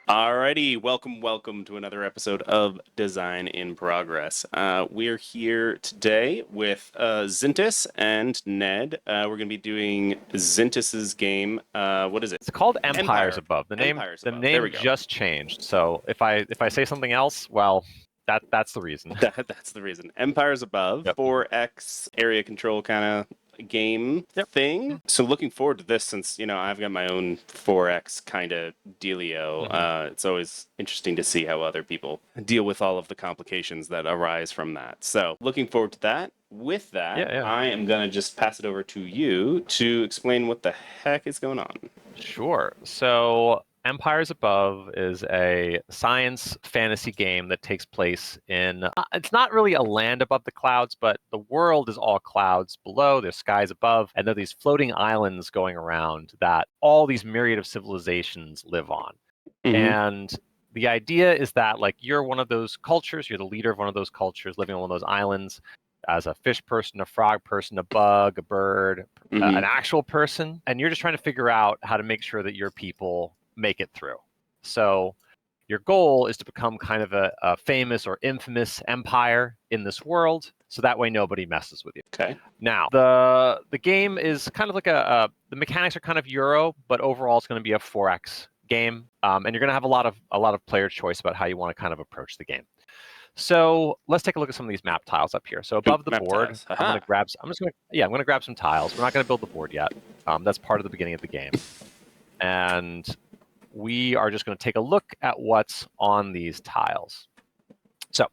Alrighty, welcome to another episode of Design in Progress. We're here today with Zintis and Ned. We're going to be doing Zintis's game. What is it? It's called Empires Above. The name There just changed. So if I say something else, well, that's the reason. That's the reason. Empires Above, Yep. 4X area control kind of game thing. So looking forward to this since, I've got my own 4X kind of dealio. It's always interesting to see how other people deal with all of the complications that arise from that. So looking forward to that. With that, I am going to just pass it over to you to explain what the heck is going on. Sure. So Empires Above is a science fantasy game that takes place in, it's not really a land above the clouds, but the world is all clouds below, there's skies above, and there are these floating islands going around that all these myriad of civilizations live on. And the idea is that, like, you're one of those cultures, you're the leader of one of those cultures living on one of those islands as a fish person, a frog person, a bug, a bird, an actual person, and you're just trying to figure out how to make sure that your people make it through. So your goal is to become kind of a famous or infamous empire in this world, so that way nobody messes with you. Okay. Now, the game is kind of like the mechanics are kind of Euro, but overall it's going to be a 4X game, and you're going to have a lot of player choice about how you want to kind of approach the game. So let's take a look at some of these map tiles up here. So above the board, I'm going to grab some tiles. We're not going to build the board yet. That's part of the beginning of the game. And we are just going to take a look at what's on these tiles. So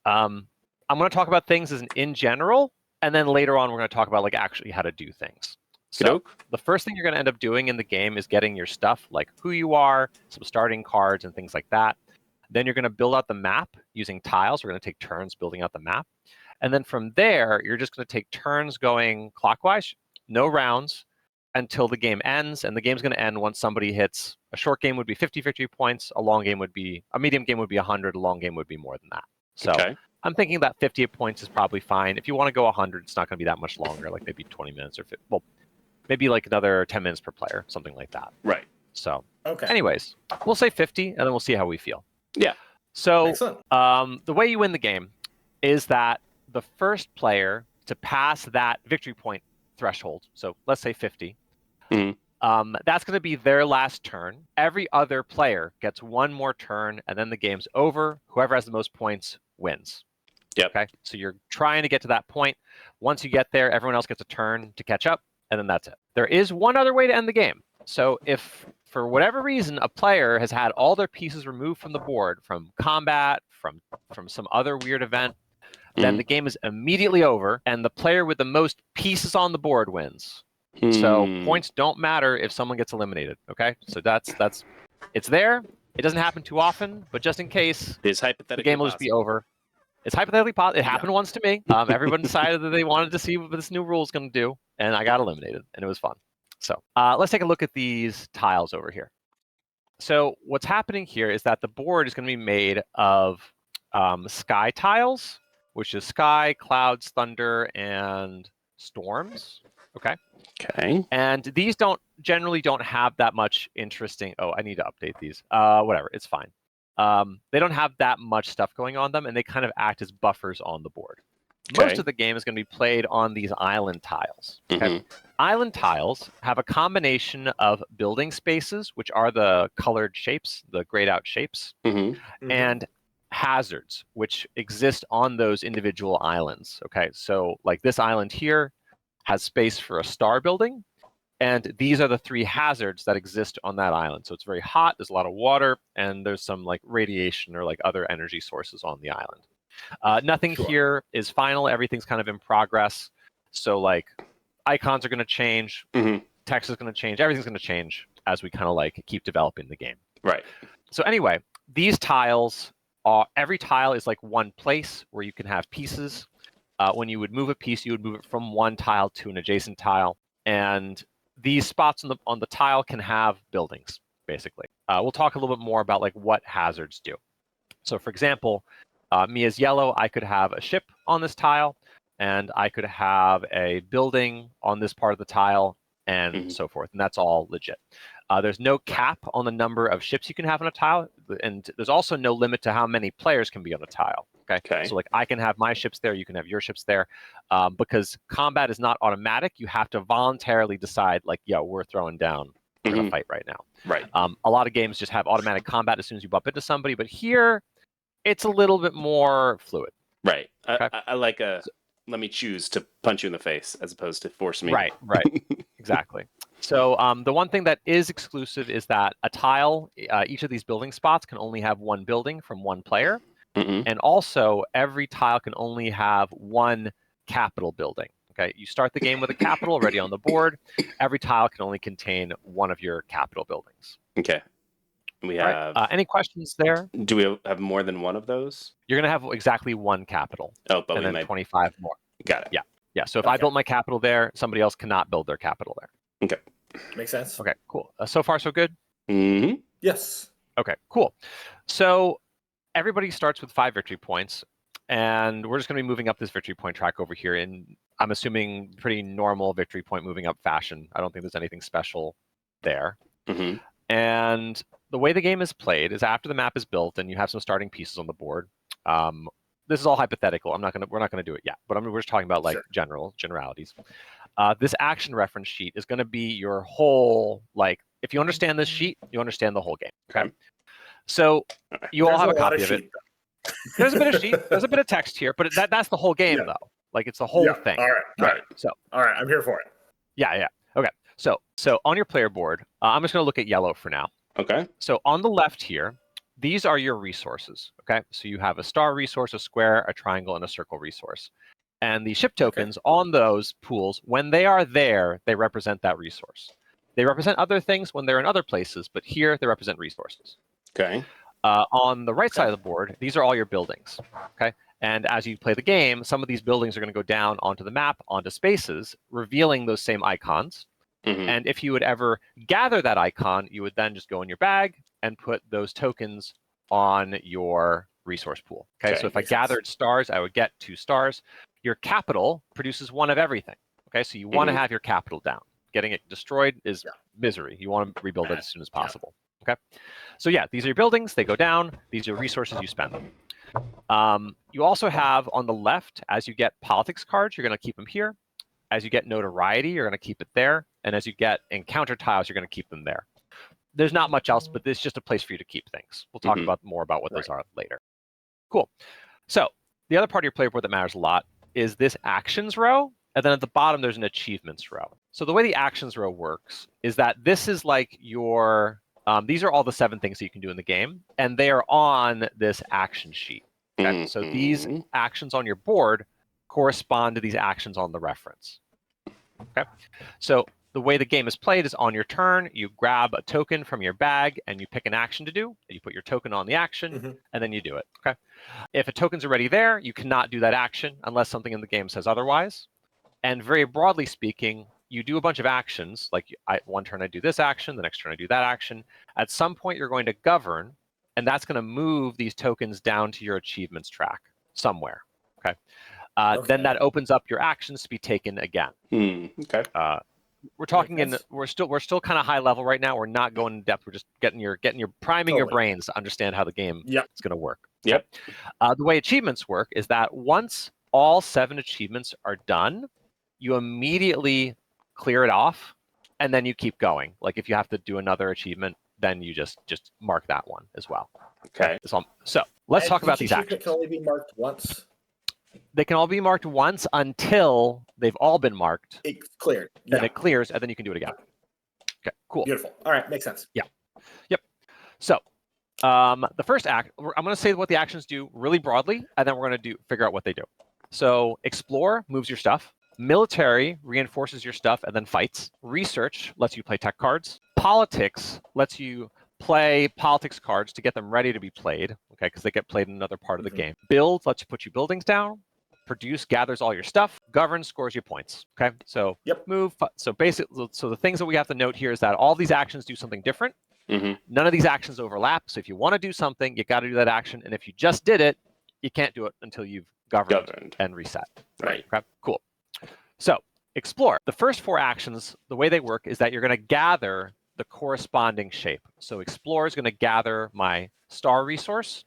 I'm going to talk about things as in general, and then later on we're going to talk about like actually how to do things. So the first thing you're going to end up doing in the game is getting your stuff, like who you are, some starting cards and things like that. Then you're going to build out the map using tiles. We're going to take turns building out the map. And then from there, you're just going to take turns going clockwise, no rounds, until the game ends. And the game's going to end once somebody hits, a short game would be 50 victory points, a medium game would be 100, a long game would be more than that. So I'm thinking that 50 points is probably fine. If you want to go 100, it's not going to be that much longer, like maybe 20 minutes or maybe like another 10 minutes per player, something like that. Right. So anyways, we'll say 50, and then we'll see how we feel. Yeah. So the way you win the game is that the first player to pass that victory point threshold, so let's say 50, that's going to be their last turn. Every other player gets one more turn, and then the game's over. Whoever has the most points wins. Okay. So you're trying to get to that point. Once you get there, everyone else gets a turn to catch up, and then that's it. There is one other way to end the game. So if, for whatever reason, a player has had all their pieces removed from the board, from combat, from some other weird event, then the game is immediately over, and the player with the most pieces on the board wins. So points don't matter if someone gets eliminated. Okay, so that's it's there. It doesn't happen too often, but just in case, the game will just be over. It's hypothetically possible. It happened once to me. Everyone decided that they wanted to see what this new rule is going to do, and I got eliminated, and it was fun. So let's take a look at these tiles over here. So what's happening here is that the board is going to be made of sky tiles, which is sky, clouds, thunder, and storms. Okay. And these generally don't have that much interesting. Oh, I need to update these. Whatever, it's fine. They don't have that much stuff going on them, and they kind of act as buffers on the board. Most of the game is going to be played on these island tiles. Okay? Island tiles have a combination of building spaces, which are the colored shapes, the grayed out shapes, and hazards, which exist on those individual islands. Okay, so like this island here has space for a star building, and these are the three hazards that exist on that island. So it's very hot, there's a lot of water, and there's some like radiation or like other energy sources on the island. Nothing here is final. Everything's kind of in progress. So like icons are going to change, text is going to change, everything's going to change as we kind of like keep developing the game. Right. So anyway, these tiles every tile is like one place where you can have pieces. When you would move a piece, you would move it from one tile to an adjacent tile, and these spots on the tile can have buildings. Basically, we'll talk a little bit more about like what hazards do. So, for example, me as yellow, I could have a ship on this tile, and I could have a building on this part of the tile, and so forth, and that's all legit. There's no cap on the number of ships you can have on a tile, and there's also no limit to how many players can be on a tile. Okay. So like I can have my ships there, you can have your ships there, because combat is not automatic. You have to voluntarily decide, like, yo, we're throwing down, we're gonna fight right now. Right. A lot of games just have automatic combat as soon as you bump into somebody, but here it's a little bit more fluid. Right. Okay. I like let me choose to punch you in the face as opposed to force me. Right. Exactly. So the one thing that is exclusive is that a tile, each of these building spots can only have one building from one player. And also, every tile can only have one capital building. Okay, you start the game with a capital already on the board. Every tile can only contain one of your capital buildings. Okay. We have... any questions there? Do we have more than one of those? You're going to have exactly one capital. Oh, but and we then 25 more. Got it. Yeah. So if I built my capital there, somebody else cannot build their capital there. Okay. Makes sense. Okay, cool. So far, so good? Yes. Okay, cool. So everybody starts with 5 victory points, and we're just going to be moving up this victory point track over here in, I'm assuming, pretty normal victory point moving up fashion. I don't think there's anything special there. And the way the game is played is after the map is built and you have some starting pieces on the board. This is all hypothetical. We're not gonna do it yet, but we're just talking about like generalities. This action reference sheet is going to be your whole, like, if you understand this sheet, you understand the whole game. Okay. So you all have a copy of it. There's a bit of sheet. There's a bit of text here, but that's the whole game though. Like it's the whole thing. All right. So all right, I'm here for it. Yeah. Okay. So on your player board, I'm just going to look at yellow for now. Okay. So on the left here, these are your resources. Okay. So you have a star resource, a square, a triangle, and a circle resource. And the ship tokens on those pools, when they are there, they represent that resource. They represent other things when they're in other places, but here they represent resources. Okay. On the right side of the board, these are all your buildings. Okay. And as you play the game, some of these buildings are going to go down onto the map, onto spaces, revealing those same icons. And if you would ever gather that icon, you would then just go in your bag and put those tokens on your resource pool. Okay. So if I gathered stars, I would get 2 stars. Your capital produces 1 of everything. Okay. So you want to have your capital down. Getting it destroyed is misery. You want to rebuild it as soon as possible. Okay. So yeah, these are your buildings. They go down. These are resources. You spend them. You also have on the left, as you get politics cards, you're going to keep them here. As you get notoriety, you're going to keep it there. And as you get encounter tiles, you're going to keep them there. There's not much else, but it's just a place for you to keep things. We'll talk more about what those are later. Cool. So the other part of your player board that matters a lot is this actions row. And then at the bottom, there's an achievements row. So the way the actions row works is that this is like your, these are all the 7 things that you can do in the game. And they are on this action sheet. Okay? So these actions on your board correspond to these actions on the reference. Okay. So the way the game is played is on your turn, you grab a token from your bag and you pick an action to do. And you put your token on the action and then you do it. Okay. If a token's already there, you cannot do that action unless something in the game says otherwise. And very broadly speaking, you do a bunch of actions. Like one turn I do this action, the next turn I do that action. At some point you're going to govern, and that's going to move these tokens down to your achievements track somewhere. Okay. Then that opens up your actions to be taken again. Okay. We're talking we're still kind of high level right now. We're not going in depth. We're just priming your brains to understand how the game is going to work. Yep. The way achievements work is that once all 7 achievements are done, you immediately clear it off, and then you keep going. Like if you have to do another achievement, then you just mark that one as well. Okay. So let's talk about these actions. It can only be marked once. They can all be marked once until they've all been marked. It's cleared. Then it clears, and then you can do it again. Okay, cool. Beautiful. All right, makes sense. Yeah. Yep. So the first act, I'm going to say what the actions do really broadly, and then we're going to figure out what they do. So explore moves your stuff. Military reinforces your stuff and then fights. Research lets you play tech cards. Politics lets you play politics cards to get them ready to be played, okay, because they get played in another part of the game. Build lets you put your buildings down. Produce gathers all your stuff. Govern scores you points. Okay, so move. So basically, so the things that we have to note here is that all these actions do something different. None of these actions overlap. So if you want to do something, you got to do that action, and if you just did it, you can't do it until you've governed, and reset. Right. Okay, cool. So explore. The first 4 actions, the way they work is that you're going to gather the corresponding shape. So explore is going to gather my star resource.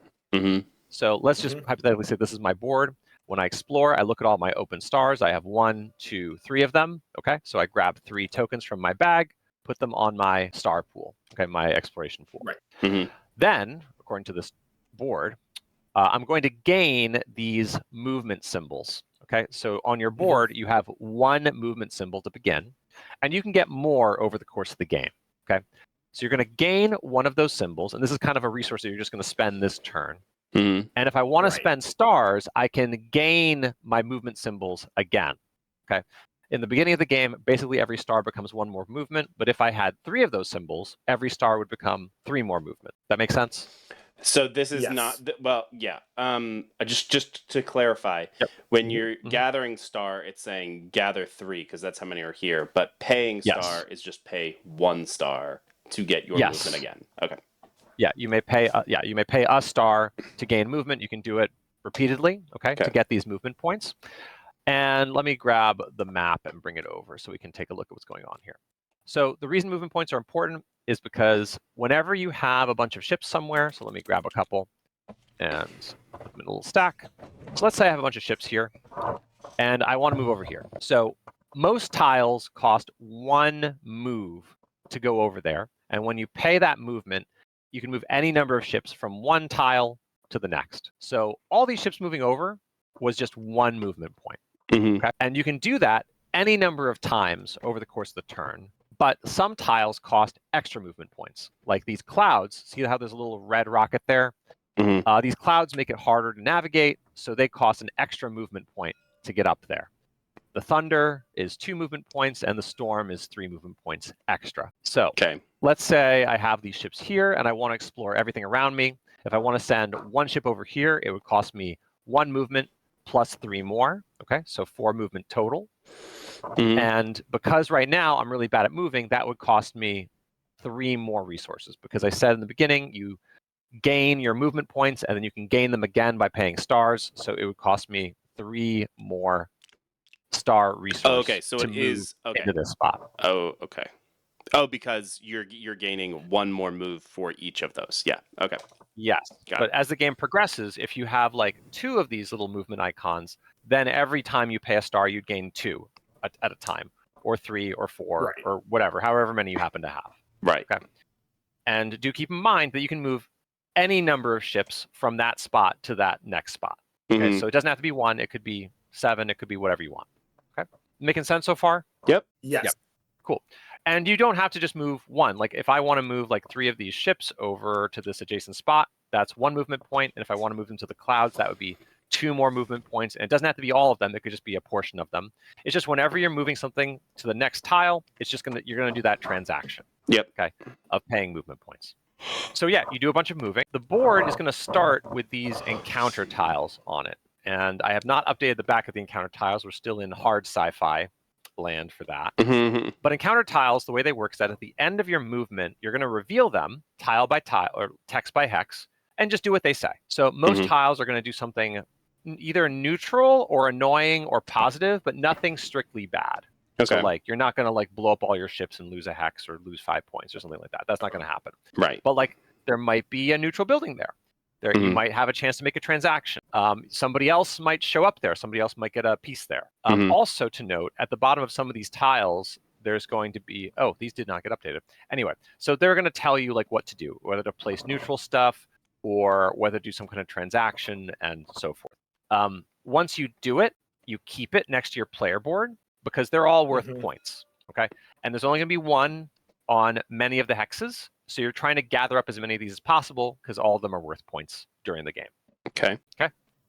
So let's just hypothetically say this is my board. When I explore, I look at all my open stars. I have 1, 2, 3 of them. Okay, so I grab 3 tokens from my bag, put them on my star pool. Okay, my exploration pool. Right. Then, according to this board, I'm going to gain these movement symbols. Okay, so on your board, you have 1 movement symbol to begin, and you can get more over the course of the game. Okay, so you're going to gain 1 of those symbols, and this is kind of a resource that you're just going to spend this turn. And if I want to spend stars, I can gain my movement symbols again. Okay, in the beginning of the game, basically every star becomes 1 more movement, but if I had 3 of those symbols, every star would become 3 more movement. That make sense? So this is not well, yeah. Just to clarify, when you're gathering star, it's saying gather 3 because that's how many are here. But paying star is just pay 1 star to get your movement again. Okay. Yeah, you may pay. You may pay a star to gain movement. You can do it repeatedly. Okay, to get these movement points. And let me grab the map and bring it over so we can take a look at what's going on here. So the reason movement points are important is because whenever you have a bunch of ships somewhere, so let me grab a couple and put them in a little stack. So let's say I have a bunch of ships here, and I want to move over here. So most tiles cost 1 move to go over there, and when you pay that movement, you can move any number of ships from 1 tile to the next. So all these ships moving over was just 1 movement point. Okay? And you can do that any number of times over the course of the turn. But some tiles cost extra movement points, like these clouds. See how there's a little red rocket there? These clouds make it harder to navigate, so they cost an extra movement point to get up there. The thunder is 2 movement points, and the storm is 3 movement points extra. So let's say I have these ships here, and I want to explore everything around me. If I want to send 1 ship over here, it would cost me 1 movement plus 3 more. Okay, so 4 movement total. And because right now I'm really bad at moving, that would cost me 3 more resources. Because I said in the beginning, you gain your movement points, and then you can gain them again by paying stars. So it would cost me 3 more star resources so to it move is into this spot. Oh, okay. Oh, because you're gaining 1 more move for each of those. Yeah. Okay. Yes. But as the game progresses, if you have like 2 of these little movement icons, then every time you pay a star, you'd gain 2 at a time, or 3 or 4 or whatever, however many you happen to have. Right. Okay. And do keep in mind that you can move any number of ships from that spot to that next spot. Okay. So it doesn't have to be 1. It could be 7. It could be whatever you want. Okay. Making sense so far? Yep. Yes. Yep. Cool. And you don't have to just move 1. Like if I want to move like 3 of these ships over to this adjacent spot, that's 1 movement point. And if I want to move them to the clouds, that would be 2 more movement points. And it doesn't have to be all of them. It could just be a portion of them. It's just whenever you're moving something to the next tile, it's just you're gonna do that transaction. Yep. Okay. Of paying movement points. So yeah, you do a bunch of moving. The board is gonna start with these encounter tiles on it. And I have not updated the back of the encounter tiles. We're still in hard sci-fi land for that. But encounter tiles, the way they work is that at the end of your movement, you're going to reveal them tile by tile or text by hex and just do what they say. So most tiles are going to do something either neutral or annoying or positive, but nothing strictly bad. So like you're not going to like blow up all your ships and lose a hex or lose 5 points or something like that. That's not going to happen. Right. But like there might be a neutral building there. You might have a chance to make a transaction. Somebody else might show up there. Somebody else might get a piece there. Also to note, at the bottom of some of these tiles, there's going to be, these did not get updated. Anyway, so they're going to tell you like what to do, whether to place neutral stuff or whether to do some kind of transaction and so forth. Once you do it, you keep it next to your player board because they're all worth points. Okay, and there's only going to be 1 on many of the hexes. So you're trying to gather up as many of these as possible because all of them are worth points during the game. Okay.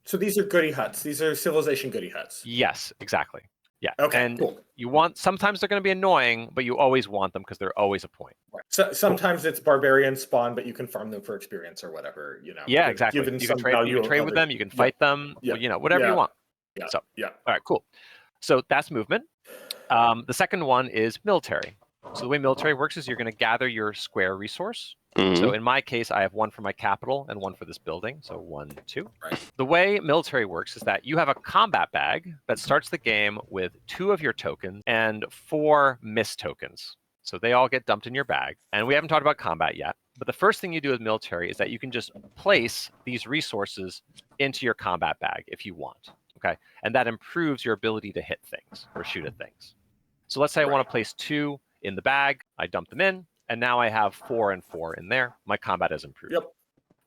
So these are goodie huts. These are civilization goodie huts. Yes, exactly. Yeah. Okay, and cool. Sometimes they're going to be annoying, but you always want them because they're always a point. Right. So sometimes it's barbarian spawn, but you can farm them for experience or whatever, Yeah, exactly. You can trade with them. You can fight them. Whatever you want. Yeah. So, all right, cool. So that's movement. The second one is military. So the way military works is you're going to gather your square resource. Mhm. So in my case, I have one for my capital and one for this building. So 1, 2. Right. The way military works is that you have a combat bag that starts the game with 2 of your tokens and 4 miss tokens. So they all get dumped in your bag. And we haven't talked about combat yet. But the first thing you do with military is that you can just place these resources into your combat bag if you want. Okay. And that improves your ability to hit things or shoot at things. So let's say I want to place 2 in the bag. I dump them in. And now I have 4 and 4 in there. My combat has improved. Yep.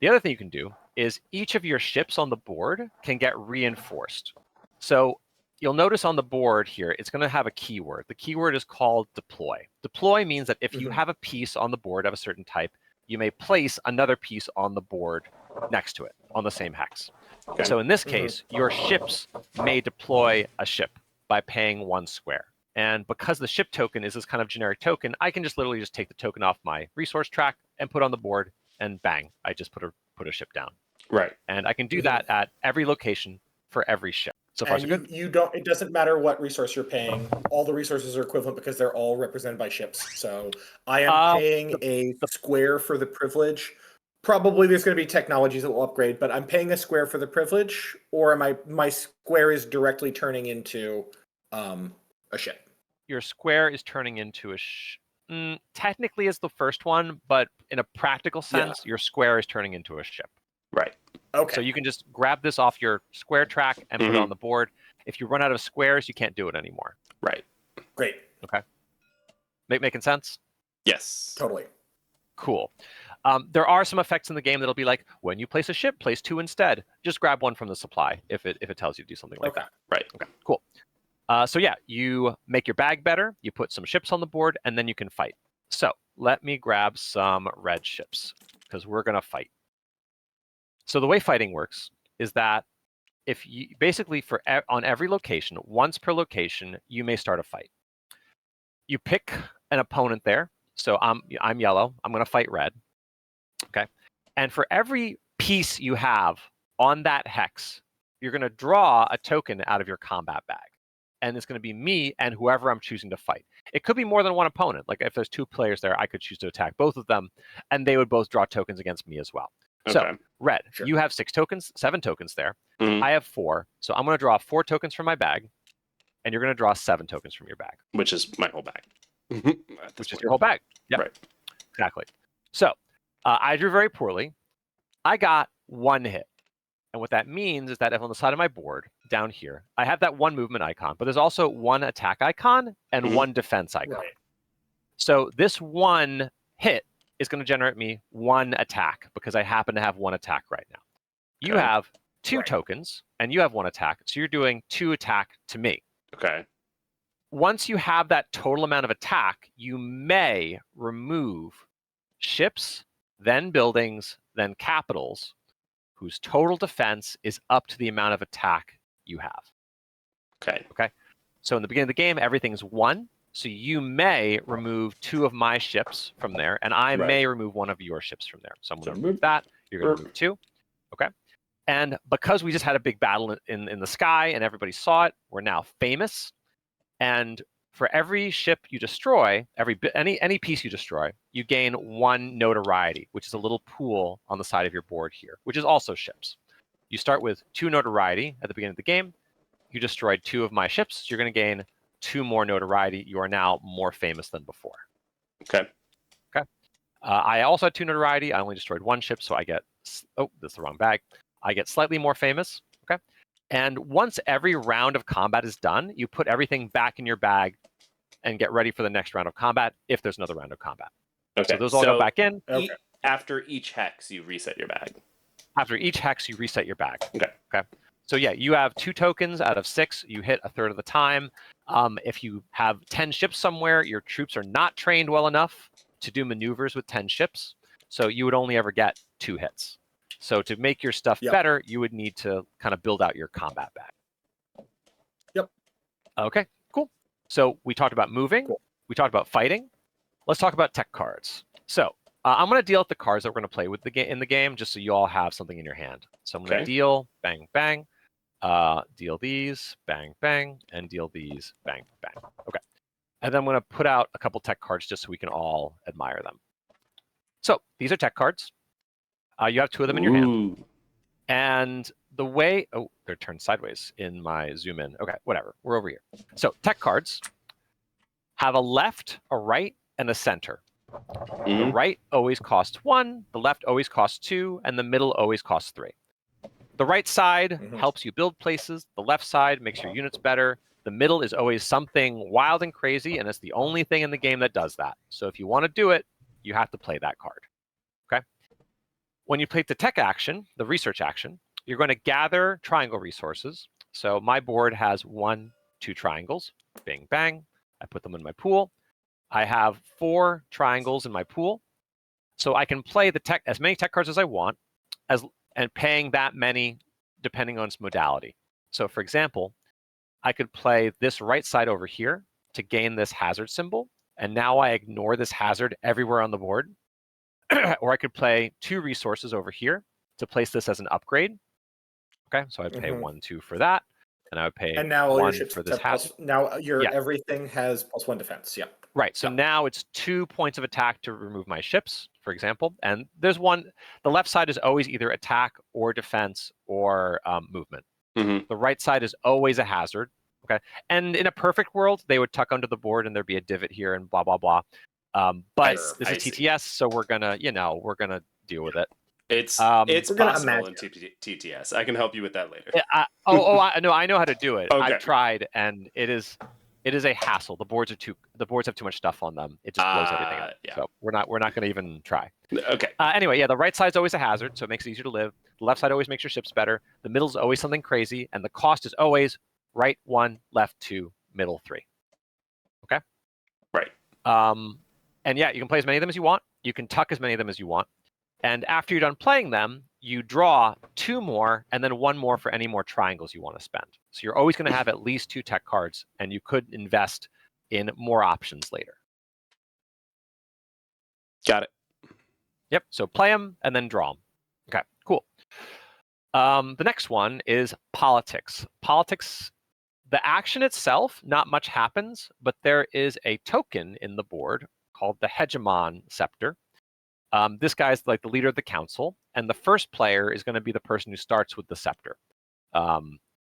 The other thing you can do is each of your ships on the board can get reinforced. So you'll notice on the board here, it's going to have a keyword. The keyword is called deploy. Deploy means that if you have a piece on the board of a certain type, you may place another piece on the board next to it on the same hex. Okay. So in this case, your ships may deploy a ship by paying 1 square. And because the ship token is this kind of generic token, I can just literally just take the token off my resource track and put on the board, and bang, I just put a ship down. Right. And I can do that at every location for every ship. So far, so good. You don't. It doesn't matter what resource you're paying. All the resources are equivalent because they're all represented by ships. So I am paying a square for the privilege. Probably there's going to be technologies that will upgrade, but I'm paying a square for the privilege, or my square is directly turning into a ship. Your square is turning into a technically is the first one, but in a practical sense, your square is turning into a ship. Right. Okay. So you can just grab this off your square track and put it on the board. If you run out of squares, you can't do it anymore. Right. Great. Okay. Making sense? Yes. Totally. Cool. There are some effects in the game that'll be like, when you place a ship, place 2 instead. Just grab one from the supply if it tells you to do something like that. Right. Okay, cool. So yeah, you make your bag better, you put some ships on the board, and then you can fight. So let me grab some red ships, because we're going to fight. So the way fighting works is that if you basically on every location, once per location, you may start a fight. You pick an opponent there. So I'm yellow. I'm going to fight red. Okay. And for every piece you have on that hex, you're going to draw a token out of your combat bag. And it's going to be me and whoever I'm choosing to fight. It could be more than one opponent. Like if there's 2 players there, I could choose to attack both of them, and they would both draw tokens against me as well. Okay. So red, you have 6 tokens, 7 tokens there. Mhm. I have 4. So I'm going to draw 4 tokens from my bag, and you're going to draw 7 tokens from your bag. Which is my whole bag. Which is your whole bag. Yep. Right. Exactly. So I drew very poorly. I got 1 hit. And what that means is that if on the side of my board down here, I have that 1 movement icon, but there's also 1 attack icon and 1 defense icon. Right. So this 1 hit is going to generate me 1 attack because I happen to have 1 attack right now. You have 2 tokens and you have 1 attack. So you're doing 2 attack to me. Okay. Once you have that total amount of attack, you may remove ships, then buildings, then capitals, whose total defense is up to the amount of attack you have. Okay. So in the beginning of the game, everything's 1. So you may remove 2 of my ships from there, and I may remove 1 of your ships from there. So I'm going to remove that. You're going to remove 2. Okay. And because we just had a big battle in the sky and everybody saw it, we're now famous. And for every ship you destroy, any piece you destroy, you gain 1 notoriety, which is a little pool on the side of your board here, which is also ships. You start with 2 notoriety at the beginning of the game. You destroyed 2 of my ships. So you're going to gain 2 more notoriety. You are now more famous than before. Okay. I also had 2 notoriety. I only destroyed 1 ship, so I get, that's the wrong bag. I get slightly more famous. Okay. And once every round of combat is done, you put everything back in your bag and get ready for the next round of combat if there's another round of combat. Okay. So those all go back in. After each hex, you reset your bag. After each hex, you reset your bag. Okay. So yeah, you have 2 tokens out of 6. You hit a third of the time. If you have 10 ships somewhere, your troops are not trained well enough to do maneuvers with 10 ships. So you would only ever get 2 hits. So to make your stuff better, you would need to kind of build out your combat bag. Yep. Okay, cool. So we talked about moving. Cool. We talked about fighting. Let's talk about tech cards. So I'm going to deal with the cards that we're going to play with in the game, just so you all have something in your hand. So I'm going to deal, bang, bang, deal these, bang, bang, and deal these, bang, bang. Okay. And then I'm going to put out a couple tech cards just so we can all admire them. So these are tech cards. You have 2 of them in your hand. And the way, oh, they're turned sideways in my zoom in. Okay, whatever. We're over here. So tech cards have a left, a right, and a center. The right always costs 1, the left always costs 2, and the middle always costs 3. The right side helps you build places. The left side makes your units better. The middle is always something wild and crazy, and it's the only thing in the game that does that. So if you want to do it, you have to play that card. Okay. When you play the tech action, the research action, you're going to gather triangle resources. So my board has 1, 2 triangles. Bing, bang. I put them in my pool. I have 4 triangles in my pool. So I can play the tech as many tech cards as I want, and paying that many depending on its modality. So for example, I could play this right side over here to gain this hazard symbol, and now I ignore this hazard everywhere on the board. Or I could play 2 resources over here to place this as an upgrade. Okay, so I'd pay 1, 2 for that, and I would pay and now all 1 your ships for this hazard. Now your everything has +1 defense. Yeah. Right. So now it's 2 points of attack to remove my ships, for example. And there's one. The left side is always either attack or defense or movement. The right side is always a hazard. Okay. And in a perfect world, they would tuck under the board and there'd be a divot here and blah blah blah. But this is TTS, so we're gonna deal with it. It's possible in TTS. I can help you with that later. I know how to do it. Okay. I've tried, and it is a hassle. The boards have too much stuff on them. It just blows everything up. Yeah. So we're not going to even try. Okay. Anyway, yeah, the right side's always a hazard, so it makes it easier to live. The left side always makes your ships better. The middle's always something crazy, and the cost is always right 1, left 2, middle 3. Okay. Right. And yeah, you can play as many of them as you want. You can tuck as many of them as you want. And after you're done playing them, you draw 2 more and then 1 more for any more triangles you want to spend. So you're always going to have at least 2 tech cards, and you could invest in more options later. Got it. Yep. So play them and then draw them. Okay, cool. The next one is politics. Politics, the action itself, not much happens, but there is a token in the board called the Hegemon Scepter. This guy's like the leader of the council, and the first player is going to be the person who starts with the scepter.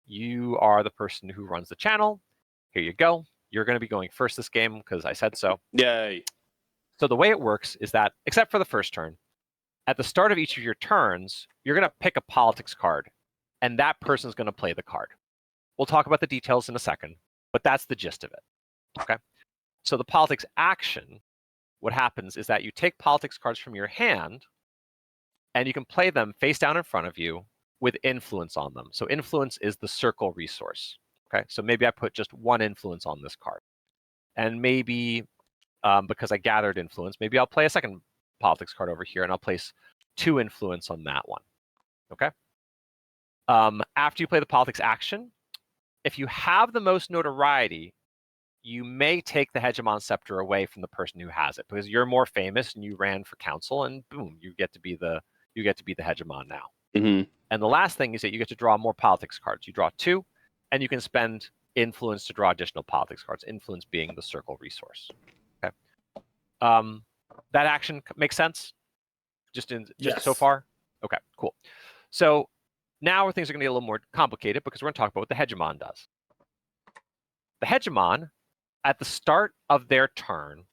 You are the person who runs the channel. Here you go. You're going to be going first this game because I said so. Yay. So the way it works is that, except for the first turn, at the start of each of your turns, you're going to pick a politics card, and that person's going to play the card. We'll talk about the details in a second, but that's the gist of it. Okay. So the politics action, what happens is that you take politics cards from your hand and you can play them face down in front of you with influence on them. So influence is the circle resource. Okay, so maybe I put just 1 influence on this card. And maybe because I gathered influence, maybe I'll play a second politics card over here and I'll place 2 influence on that one. Okay. After you play the politics action, if you have the most notoriety, you may take the Hegemon Scepter away from the person who has it because you're more famous and you ran for council, and boom, you get to be the Hegemon now. And the last thing is that you get to draw more politics cards. You draw 2, and you can spend influence to draw additional politics cards. Influence being the circle resource. Okay. That action makes sense. Just so far. Okay. Cool. So now things are going to get a little more complicated because we're going to talk about what the Hegemon does. The Hegemon, at the start of their turn,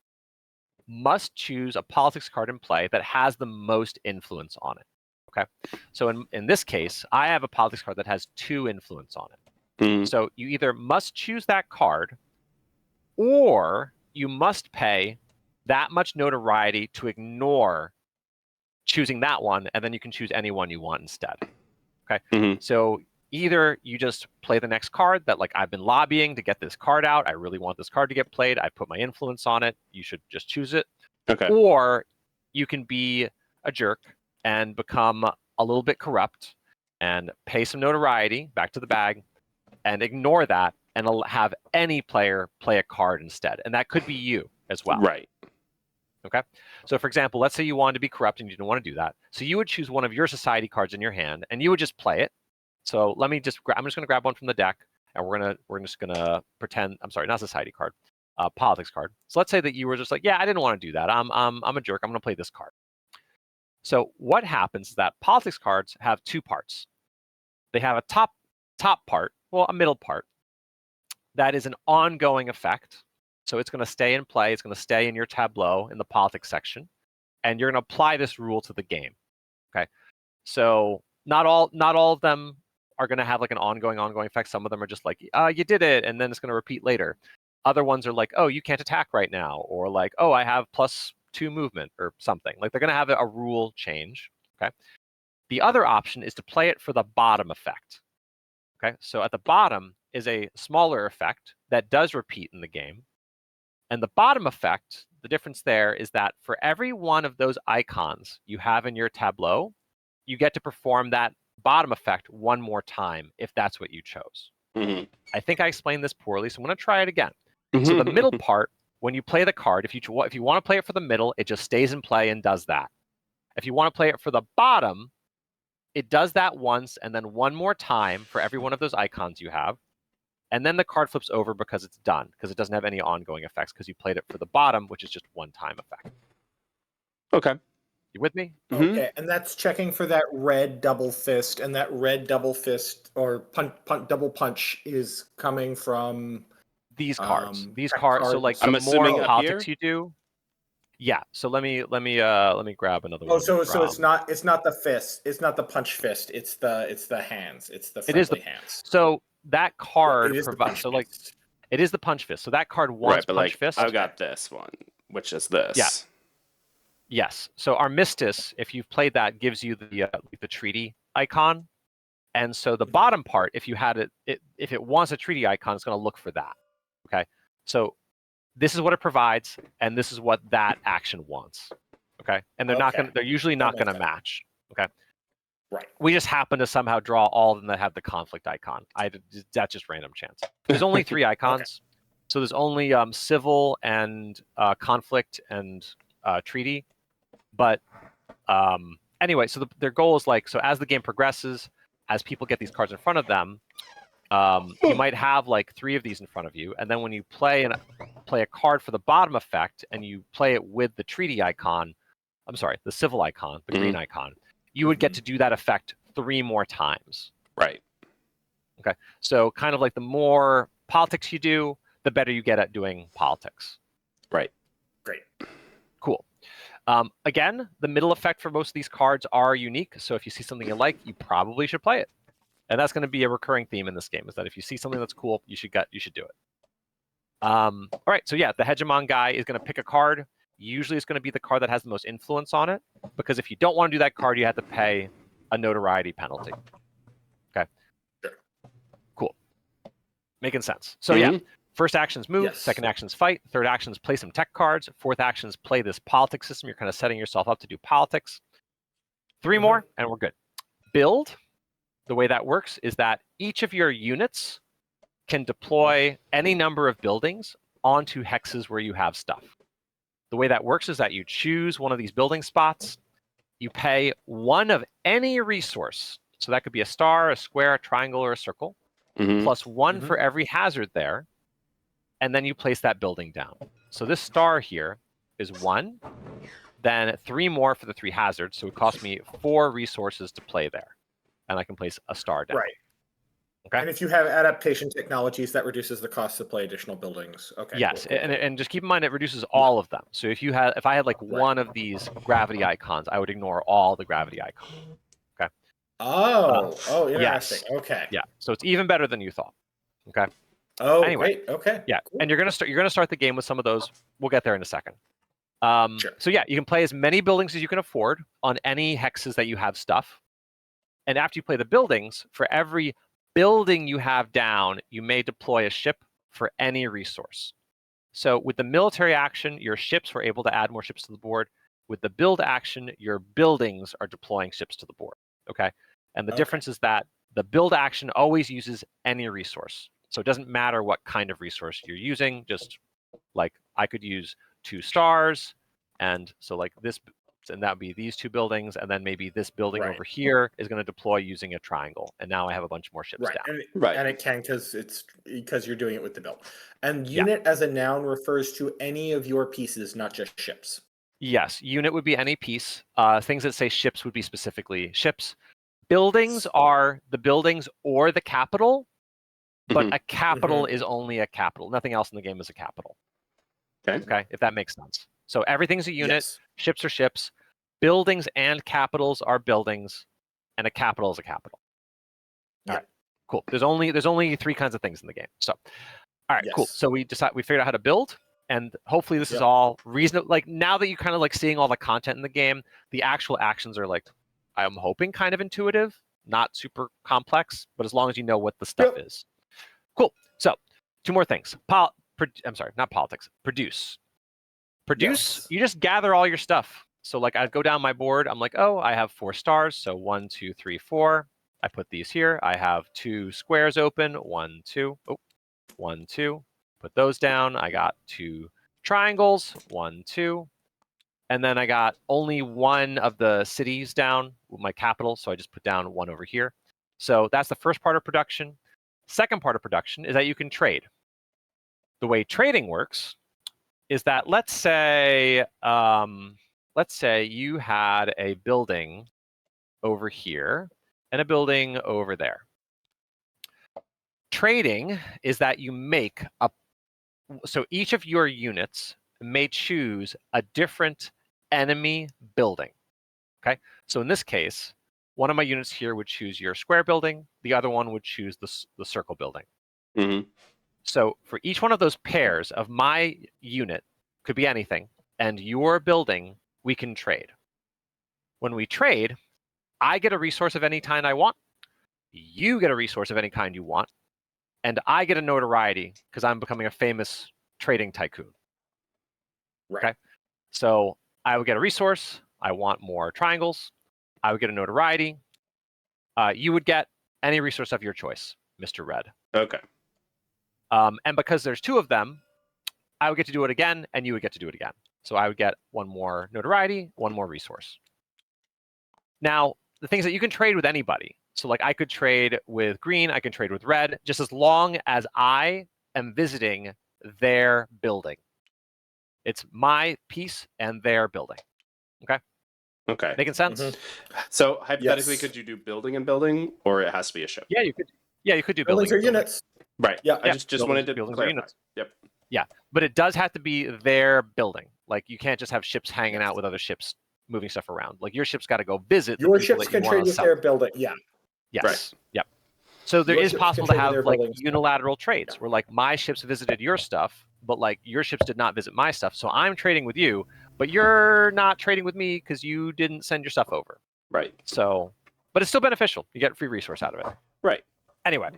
must choose a politics card in play that has the most influence on it. Okay, so in this case, I have a politics card that has 2 influence on it. So you either must choose that card, or you must pay that much notoriety to ignore choosing that one, and then you can choose any one you want instead. Okay, so either you just play the next card that, like, I've been lobbying to get this card out. I really want this card to get played. I put my influence on it. You should just choose it. Okay. Or you can be a jerk and become a little bit corrupt and pay some notoriety back to the bag and ignore that and have any player play a card instead. And that could be you as well. Right. Okay. So for example, let's say you wanted to be corrupt and you didn't want to do that. So you would choose one of your society cards in your hand and you would just play it. So I'm just going to grab one from the deck, and we're just going to pretend, I'm sorry, not society card. politics card. So let's say that you were just like, yeah, I didn't want to do that. I'm a jerk. I'm going to play this card. So what happens is that politics cards have two parts. They have a top part, well, a middle part, that is an ongoing effect. So it's going to stay in play. It's going to stay in your tableau in the politics section, and you're going to apply this rule to the game. Okay, so not all of them are going to have like an ongoing effect. Some of them are just like, you did it, and then it's going to repeat later. Other ones are like, oh, you can't attack right now, or like, oh, I have +2 movement or something. Like they're going to have a rule change. Okay. The other option is to play it for the bottom effect. Okay, so at the bottom is a smaller effect that does repeat in the game. And the bottom effect, the difference there is that for every one of those icons you have in your tableau, you get to perform that bottom effect one more time if that's what you chose. Mm-hmm. I think I explained this poorly, so I'm going to try it again. So the middle part, when you play the card, if you want to play it for the middle, it just stays in play and does that. If you want to play it for the bottom, it does that once and then one more time for every one of those icons you have. And then the card flips over because it's done, because it doesn't have any ongoing effects, because you played it for the bottom, which is just one-time effect. Okay. You with me? Okay, and that's checking for that red double fist, and that red double fist or double punch is coming from these cards. These cards. cards. So like I'm the assuming more up politics here? you do. Yeah. So let me grab another Oh, one. so it's not the fist. It's not the punch fist. It's the hands. It's the friendly hands. So that card It is the provides. punch So like fist. it is the punch fist. So that card wants Right, but punch like fist. I've got this one, which is this. Yeah. Yes. So Armistice, if you've played that, gives you the treaty icon. And so the bottom part, if you had if it wants a treaty icon, it's going to look for that. Okay. So this is what it provides, and this is what that action wants. Okay. And they're usually not going to match. Okay. Right. We just happen to somehow draw all of them that have the conflict icon. That's just random chance. There's only 3 icons. Okay. So there's only civil and conflict and treaty. But anyway, so their goal is like, so as the game progresses, as people get these cards in front of them, you might have like 3 of these in front of you, and then when you play a card for the bottom effect, and you play it with the treaty icon, the civil icon, the green icon, you would get to do that effect 3 more times. Right. Okay. So kind of like the more politics you do, the better you get at doing politics. Right. Great. Cool. Again, the middle effect for most of these cards are unique. So if you see something you like, you probably should play it. And that's going to be a recurring theme in this game, is that if you see something that's cool, you should do it. All right. So yeah, the hegemon guy is going to pick a card. Usually it's going to be the card that has the most influence on it, because if you don't want to do that card, you have to pay a notoriety penalty. Okay. Sure. Cool. Making sense. So yeah, first action's move, Yes. Second action's fight, third action's play some tech cards, fourth action's play this politics system. You're kind of setting yourself up to do politics. 3 more, and we're good. Build. The way that works is that each of your units can deploy any number of buildings onto hexes where you have stuff. The way that works is that you choose one of these building spots, you pay 1 of any resource. So that could be a star, a square, a triangle, or a circle, plus 1 for every hazard there, and then you place that building down. So this star here is 1, then 3 more for the 3 hazards, so it costs me 4 resources to play there. And I can place a star down. Right. Okay. And if you have adaptation technologies, that reduces the cost to play additional buildings. Okay. Yes, cool. And just keep in mind it reduces all of them. So if I had like one of these gravity icons, I would ignore all the gravity icons. Okay. Oh, interesting. Yes. Okay. Yeah. So it's even better than you thought. Okay. Oh, anyway, great. Okay. Yeah. Cool. And you're gonna start the game with some of those. We'll get there in a second. Sure. So yeah, you can play as many buildings as you can afford on any hexes that you have stuff. And after you play the buildings, for every building you have down, you may deploy a ship for any resource. So with the military action, your ships were able to add more ships to the board. With the build action, your buildings are deploying ships to the board. Okay. And the difference is that the build action always uses any resource. So it doesn't matter what kind of resource you're using. Just like I could use 2 stars. And so like this and that would be these 2 buildings, and then maybe this building Right. over here is going to deploy using a triangle, and now I have a bunch more ships Right. down. And it can because you're doing it with the build. And unit as a noun refers to any of your pieces, not just ships. Yes, unit would be any piece. Things that say ships would be specifically ships. Buildings are the buildings or the capital, but a capital is only a capital. Nothing else in the game is a capital. Okay, if that makes sense. So everything's a unit. Yes. Ships are ships. Buildings and capitals are buildings, and a capital is a capital. All right, cool. There's only 3 kinds of things in the game. So, all right, cool. So we figured out how to build. And hopefully this is all reasonable. Like now that you kind of like seeing all the content in the game, the actual actions are like, I'm hoping kind of intuitive, not super complex, but as long as you know what the stuff is. Cool. So 2 more things. I'm sorry, not politics. Produce. You just gather all your stuff. So like I go down my board. I'm like, oh, I have 4 stars. So 1, 2, 3, 4. I put these here. I have 2 squares open. 1, 2. Oh, 1, 2. Put those down. I got 2 triangles, 1, 2. And then I got only 1 of the cities down with my capital, so I just put down 1 over here. So that's the first part of production. Second part of production is that you can trade. The way trading works is that let's say you had a building over here and a building over there. Trading is that you make so each of your units may choose a different enemy building. Okay, so in this case, one of my units here would choose your square building. The other one would choose the circle building. So for each one of those pairs of my unit, could be anything, and your building, we can trade. When we trade, I get a resource of any kind I want. You get a resource of any kind you want. And I get a notoriety because I'm becoming a famous trading tycoon. Right. Okay. So I would get a resource. I want more triangles. I would get a notoriety. You would get any resource of your choice, Mr. Red. Okay. And because there's 2 of them, I would get to do it again, and you would get to do it again. So I would get 1 more notoriety, 1 more resource. Now, the things that you can trade with anybody. So like I could trade with green, I can trade with red, just as long as I am visiting their building. It's my piece and their building. Okay? Okay. Making sense? So hypothetically, could you do building and building, or it has to be a ship? Yeah, you could. Yeah, you could do buildings building. or units. Right. Yeah. I just wanted to buildings or clarify. units. Yep. Yeah, but it does have to be their building. Like you can't just have ships hanging out with other ships moving stuff around. Like your ship's got to go visit Your the people ships that you can want trade to with sell. their building. Yeah. Yes. Right. Yep. So there Your is ships possible can to trade with have their like buildings. unilateral trades where like my ships visited your stuff, but like your ships did not visit my stuff. So I'm trading with you, but you're not trading with me because you didn't send your stuff over. Right. So, but it's still beneficial. You get a free resource out of it. Right. Anyway,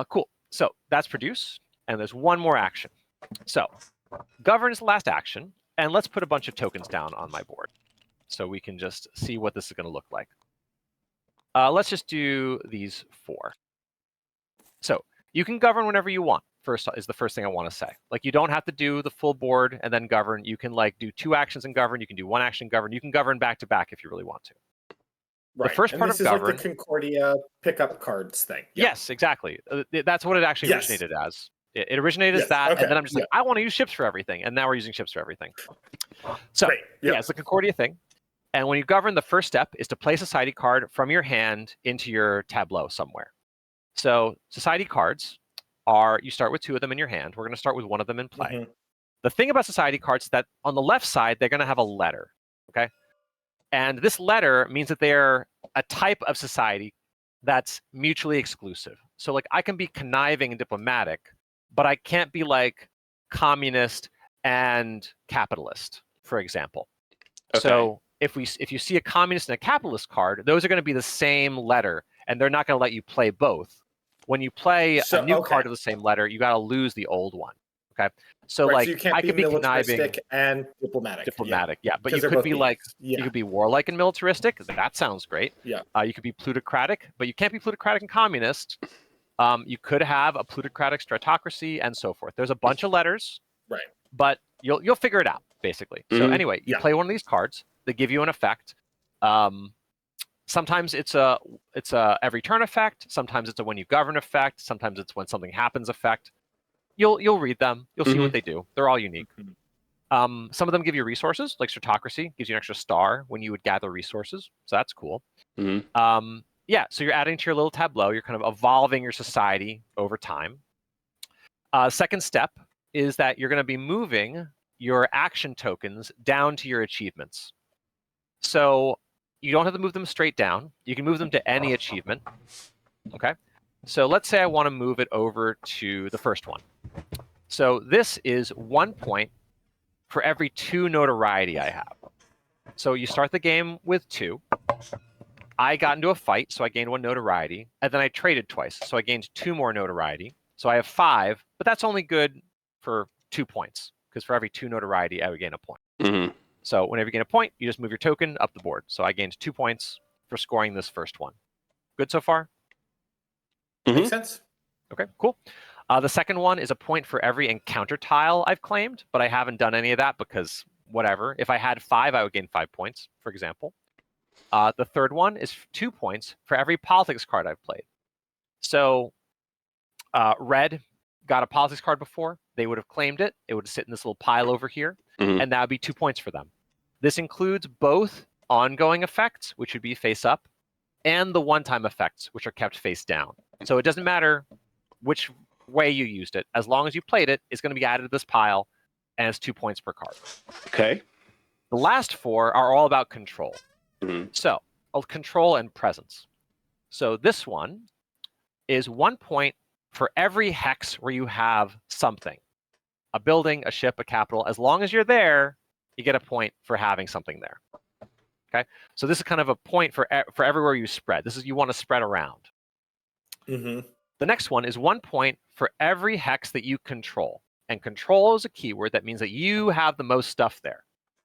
cool. So that's produce, and there's 1 more action. So govern is the last action, and let's put a bunch of tokens down on my board so we can just see what this is going to look like. Let's just do these 4. So you can govern whenever you want. First is the first thing I want to say. Like you don't have to do the full board and then govern. You can like do 2 actions and govern. You can do 1 action govern. You can govern back to back if you really want to. Right. The first part this of is govern. like the Concordia pickup cards thing. Yeah. Yes, exactly. That's what it actually originated as. It originated as that, and then I'm just like, I want to use ships for everything, and now we're using ships for everything. So yeah, it's the Concordia thing. And when you govern, the first step is to play a society card from your hand into your tableau somewhere. So society cards are, you start with 2 of them in your hand. We're going to start with 1 of them in play. The thing about society cards is that on the left side, they're going to have a letter, okay? And this letter means that they're a type of society that's mutually exclusive. So like I can be conniving and diplomatic, but I can't be like communist and capitalist, for example. Okay. So if you see a communist and a capitalist card, those are going to be the same letter, and they're not going to let you play both. When you play a new card of the same letter, you got to lose the old one. Okay, so like so you can't I could be conniving and diplomatic. Yeah, but you could be like you could be warlike and militaristic. That sounds great. Yeah. You could be plutocratic, but you can't be plutocratic and communist. You could have a plutocratic stratocracy and so forth. There's a bunch of letters, right? But you'll figure it out basically. So anyway, you play one of these cards. They give you an effect. Sometimes it's a every turn effect. Sometimes it's a when you govern effect. Sometimes it's when something happens effect. You'll read them. You'll see what they do. They're all unique. Some of them give you resources, like Stratocracy gives you an extra star when you would gather resources. So that's cool. Yeah, so you're adding to your little tableau. You're kind of evolving your society over time. Second step is that you're going to be moving your action tokens down to your achievements. So you don't have to move them straight down. You can move them to any achievement. Okay. So let's say I want to move it over to the first one. So this is 1 point for every 2 notoriety I have. So you start the game with 2. I got into a fight, so I gained 1 notoriety, and then I traded twice, so I gained 2 more notoriety. So I have 5, but that's only good for 2 points, because for every 2 notoriety, I would gain a point. So whenever you gain a point, you just move your token up the board. So I gained 2 points for scoring this first one. Good so far? Makes sense. Okay, cool. The second one is a point for every encounter tile I've claimed, but I haven't done any of that because whatever. If I had 5, I would gain 5 points, for example. The third one is 2 points for every politics card I've played. So red got a politics card before. They would have claimed it. It would sit in this little pile over here, and that would be 2 points for them. This includes both ongoing effects, which would be face up, and the one-time effects, which are kept face down. So it doesn't matter which way you used it. As long as you played it, it's going to be added to this pile, and it's 2 points per card. Okay. The last 4 are all about control. So, control and presence. So this one is 1 point for every hex where you have something. A building, a ship, a capital. As long as you're there, you get a point for having something there. Okay? So this is kind of a point for everywhere you spread. This is you want to spread around. The next one is 1 point for every hex that you control. And control is a keyword that means that you have the most stuff there.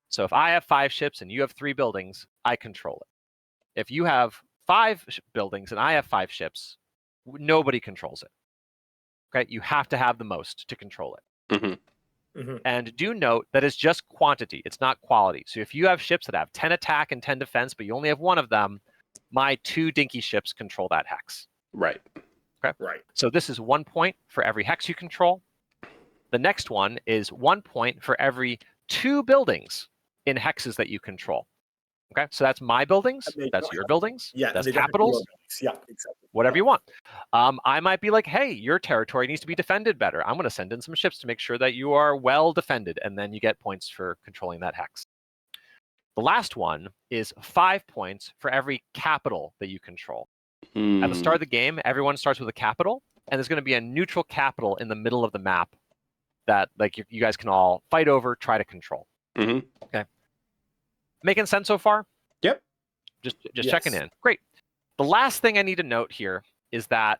So if I have 5 ships and you have 3 buildings, I control it. If you have 5 buildings and I have 5 ships, nobody controls it. Okay, you have to have the most to control it. And do note that it's just quantity, it's not quality. So if you have ships that have 10 attack and 10 defense, but you only have 1 of them, my 2 dinky ships control that hex. Right. Okay. Right. So this is 1 point for every hex you control. The next one is 1 point for every 2 buildings in hexes that you control. Okay, so that's my buildings, that's your buildings, that's capitals, yeah, exactly. whatever you want. I might be like, hey, your territory needs to be defended better. I'm going to send in some ships to make sure that you are well defended, and then you get points for controlling that hex. The last one is 5 points for every capital that you control. At the start of the game, everyone starts with a capital, and there's going to be a neutral capital in the middle of the map that like you guys can all fight over, try to control. Okay. Making sense so far? Yep. Just checking in. Great. The last thing I need to note here is that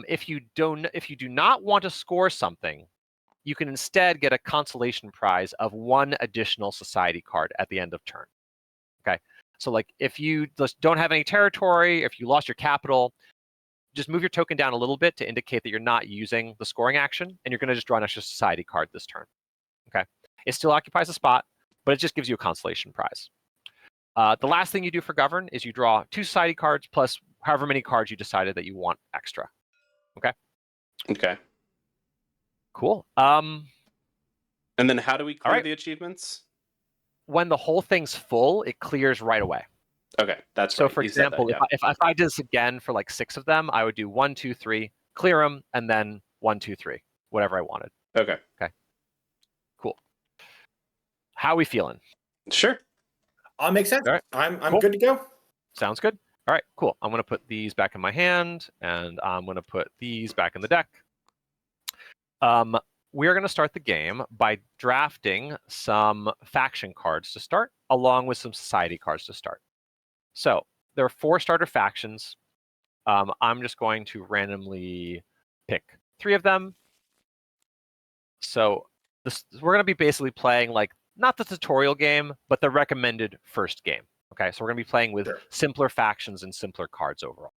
if you do not want to score something, you can instead get a consolation prize of 1 additional society card at the end of turn. Okay. So like if you just don't have any territory, if you lost your capital, just move your token down a little bit to indicate that you're not using the scoring action, and you're going to just draw an extra society card this turn. Okay. It still occupies a spot, but it just gives you a consolation prize. The last thing you do for govern is you draw 2 society cards plus however many cards you decided that you want extra. Okay. Okay. Cool. And then how do we clear the achievements? When the whole thing's full, it clears right away. Okay, that's so. Right. For example, that, yeah. if I did this again for like 6 of them, I would do 1, 2, 3, clear them, and then 1, 2, 3, whatever I wanted. Okay. Okay. Cool. How are we feeling? Sure. Makes sense. All right. I'm Cool. good to go. Sounds good. All right, cool. I'm going to put these back in my hand, and I'm going to put these back in the deck. We're going to start the game by drafting some faction cards to start, along with some society cards to start. So there are 4 starter factions. I'm just going to randomly pick 3 of them. So we're going to be basically playing like not the tutorial game, but the recommended first game. Okay, so we're going to be playing with simpler factions and simpler cards overall.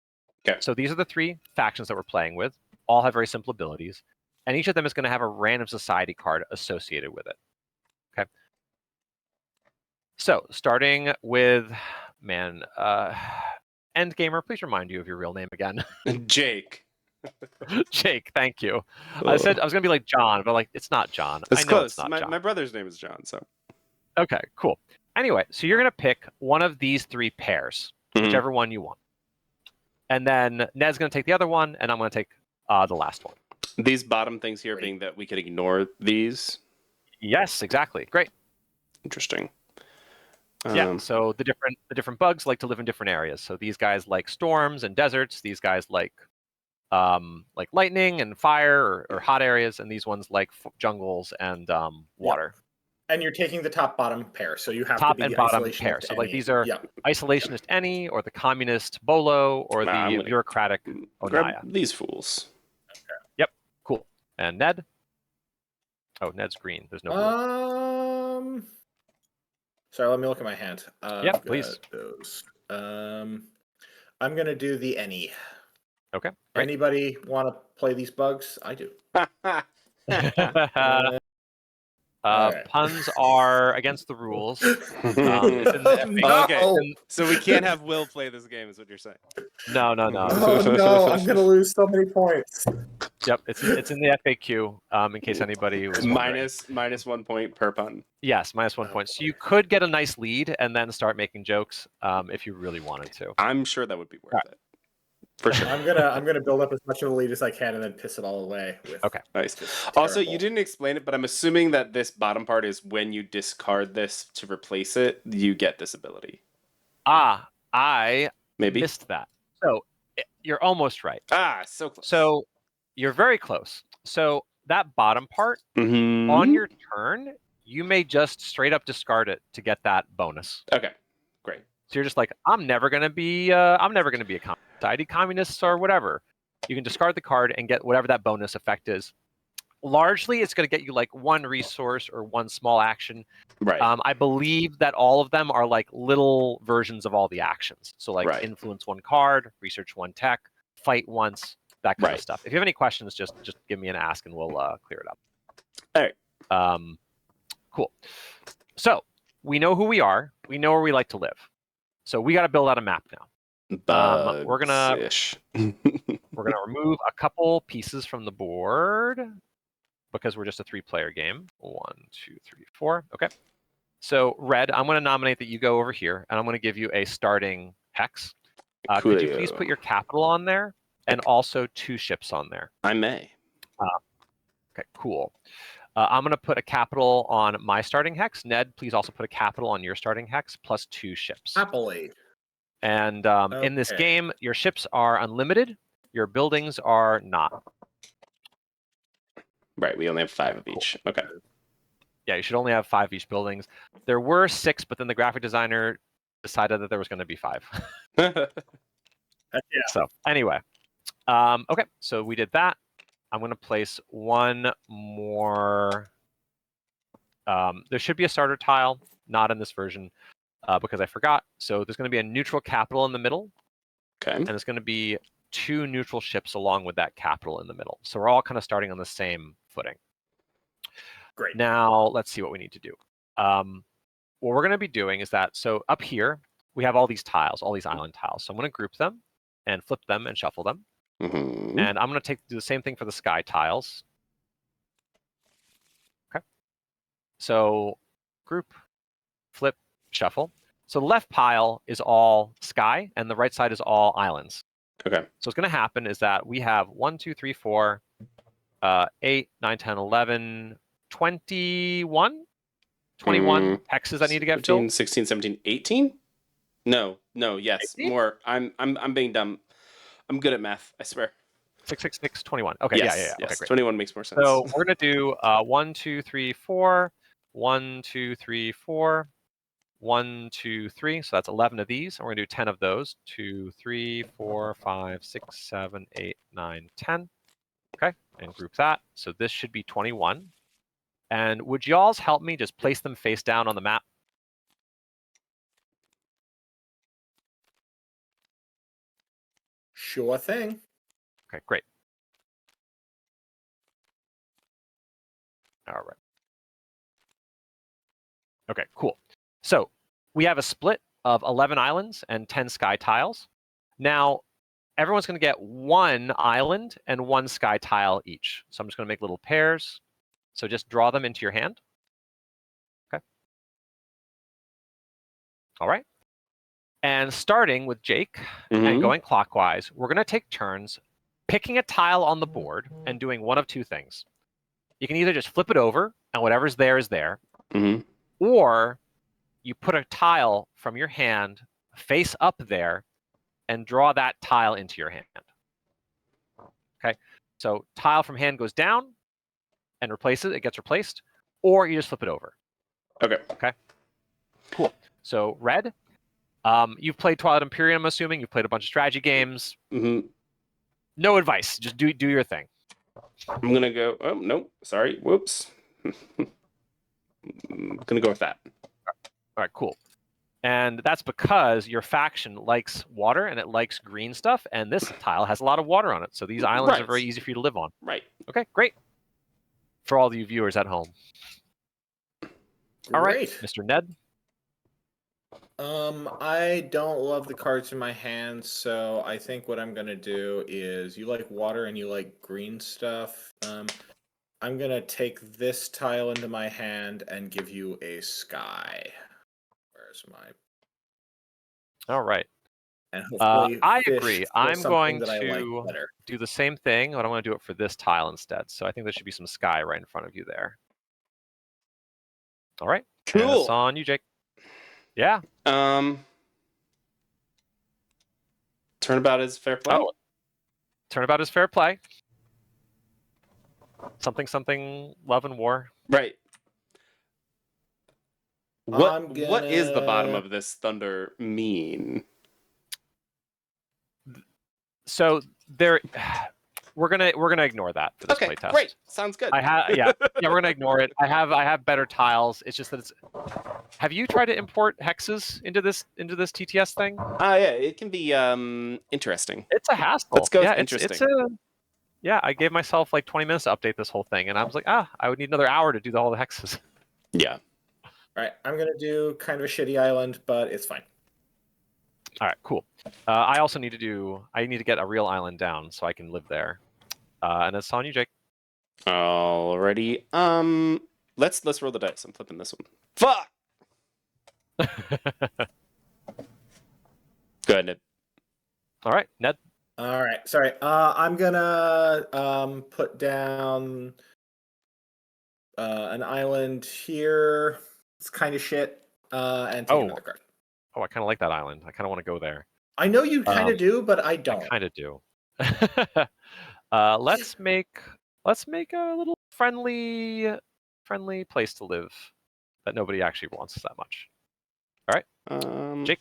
Okay. So these are the 3 factions that we're playing with. All have very simple abilities, and each of them is going to have a random society card associated with it. Okay. So starting with, End Gamer, please remind you of your real name again. Jake. Jake, thank you. I said I was gonna be like John, but like it's not John. It's I know close. it's not John. My brother's name is John, so. Okay, cool. Anyway, so you're gonna pick one of these 3 pairs, whichever one you want, and then Ned's gonna take the other one, and I'm gonna take the last one. These bottom things here being that we could ignore these. Yes, exactly. Great. Interesting. Yeah. So the different bugs like to live in different areas. So these guys like storms and deserts. These guys like lightning and fire or hot areas, and these ones like jungles and water. Yep. And you're taking the top bottom pair, so you have Top to be and the bottom isolationist pair. So like any. these are isolationist any, or the communist Bolo, or the bureaucratic grab Onaya. these fools. Okay. Yep. Cool. And Ned. Oh, Ned's green. There's no blue. Sorry, let me look at my hand. Yeah, please. Those. I'm gonna do the any. Okay. Great. Anybody want to play these bugs? I do. Puns are against the rules. Okay, so we can't have Will play this game, is what you're saying. No. Oh no, I'm gonna lose so many points. Yep, it's in the FAQ. In case anybody was minus 1 point per pun. Yes, minus 1 point. So you could get a nice lead and then start making jokes if you really wanted to. I'm sure that would be worth it. For sure. I'm gonna build up as much of a lead as I can and then piss it all away. Okay. Nice. Also, you didn't explain it, but I'm assuming that this bottom part is when you discard this to replace it, you get this ability. I maybe missed that. So you're almost right. So close. So you're very close. So that bottom part on your turn, you may just straight up discard it to get that bonus. Okay. Great. So you're just like, I'm never gonna be a communist or whatever. You can discard the card and get whatever that bonus effect is. Largely, it's going to get you like 1 resource or 1 small action. Right. I believe that all of them are like little versions of all the actions. So like influence 1 card, research 1 tech, fight once, that kind of stuff. If you have any questions, just give me an ask and we'll clear it up. All right. Cool. So we know who we are. We know where we like to live. So we got to build out a map now. We're gonna remove a couple pieces from the board because we're just a 3-player game. 1, 2, 3, 4. Okay. So Red, I'm going to nominate that you go over here, and I'm going to give you a starting hex. Could you please put your capital on there, and also 2 ships on there? I may. Okay. Cool. I'm going to put a capital on my starting hex. Ned, please also put a capital on your starting hex plus 2 ships. Happily. And in this game, your ships are unlimited. Your buildings are not. Right, we only have 5 of each. Okay. Yeah, you should only have 5 each buildings. There were 6, but then the graphic designer decided that there was going to be 5. So anyway, okay, so we did that. I'm going to place 1 more. There should be a starter tile, not in this version. Because I forgot. So there's going to be a neutral capital in the middle. Okay. And it's going to be 2 neutral ships along with that capital in the middle. So we're all kind of starting on the same footing. Great. Now let's see what we need to do. What we're going to be doing is that, so up here, we have all these tiles, all these island tiles. So I'm going to group them and flip them and shuffle them. And I'm going to do the same thing for the sky tiles. Okay. So group, flip, shuffle. So the left pile is all sky, and the right side is all islands. Okay. So what's going to happen is that we have 1, 2, 3, 4, 8, 9, 10, 11, 21 hexes that need to get 15, filled. 16, 17, 18? No, yes. 18? More. I'm being dumb. I'm good at math, I swear. 6, 6, 6, 21. Okay, yes, yeah. Yes. Okay, great. 21 makes more sense. So we're going to do 1, 2, 3, 4, 1, 2, 3, 4, 1, 2, 3. So that's 11 of these. And we're going to do 10 of those. 2, 3, 4, 5, 6, 7, 8, 9, 10. Okay, and group that. So this should be 21. And would y'all help me just place them face down on the map? Sure thing. Okay, great. All right. Okay, cool. So we have a split of 11 islands and 10 sky tiles. Now, everyone's going to get 1 island and 1 sky tile each. So I'm just going to make little pairs. So just draw them into your hand. Okay. All right. And starting with Jake and going clockwise, we're going to take turns picking a tile on the board and doing one of 2 things. You can either just flip it over and whatever's there is there, or you put a tile from your hand face up there and draw that tile into your hand. Okay, so tile from hand goes down and replaces it, gets replaced, or you just flip it over. Okay, cool. So red, you've played Twilight Imperium, I'm assuming. You've played a bunch of strategy games. No advice, just do your thing. I'm gonna go. Oh no, sorry. Whoops. I'm gonna go with that. All right, cool. And that's because your faction likes water and it likes green stuff, and this tile has a lot of water on it. So these islands are very easy for you to live on. Right. Okay, great. For all you viewers at home. All right, Mr. Ned. I don't love the cards in my hand, so I think what I'm gonna do is, you like water and you like green stuff. I'm gonna take this tile into my hand and give you a sky. Where's my? All right. And hopefully I agree. I'm going that I like to better. do the same thing, but I'm going to do it for this tile instead. So I think there should be some sky right in front of you there. All right. Cool. It's on you, Jake. Yeah. Turnabout is fair play. Oh. Turnabout is fair play. Something, love and war. Right. What is the bottom of this thunder mean? So we're gonna ignore that for this playtest. Great. Sounds good. Yeah, we're gonna ignore it. I have better tiles. It's just that it's. Have you tried to import hexes into this TTS thing? Yeah, it can be interesting. It's a hassle. Let's go. Yeah, Interesting. Yeah, I gave myself like 20 minutes to update this whole thing, and I was like, I would need another hour to do all the hexes. Yeah. All right, I'm gonna do kind of a shitty island, but it's fine. All right, cool. I also need to get a real island down so I can live there. And it's on you, Jake. Alrighty. Let's roll the dice. I'm flipping this one. Fuck. Go ahead, Ned. All right, Ned. All right, sorry. I'm gonna put down an island here. It's kind of shit. And take another card. Oh, I kind of like that island. I kind of want to go there. I know you kind of do, but I don't. I kind of do. Let's make a little friendly place to live that nobody actually wants that much. All right, Jake.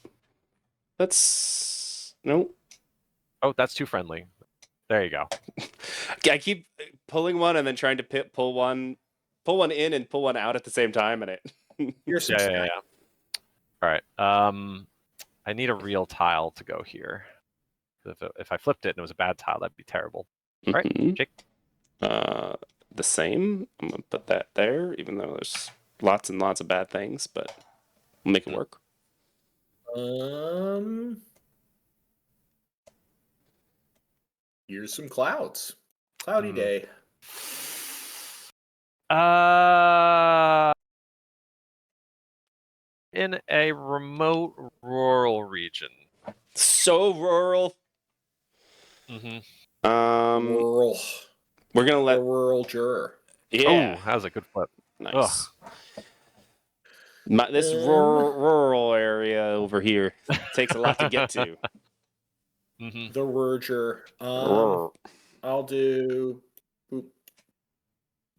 No. Oh, that's too friendly. There you go. I keep pulling one and then trying to pull one in and pull one out at the same time, and it. You're yeah. All right. I need a real tile to go here. If I flipped it and it was a bad tile, that'd be terrible. All right, Jake. The same. I'm gonna put that there, even though there's lots and lots of bad things, but we'll make it work. Here's some clouds. Cloudy day. In a remote rural region. So rural. Rural. We're gonna let a rural juror. Yeah, that was a good flip. Nice. This rural area over here takes a lot to get to. The Roger. I'll do boop.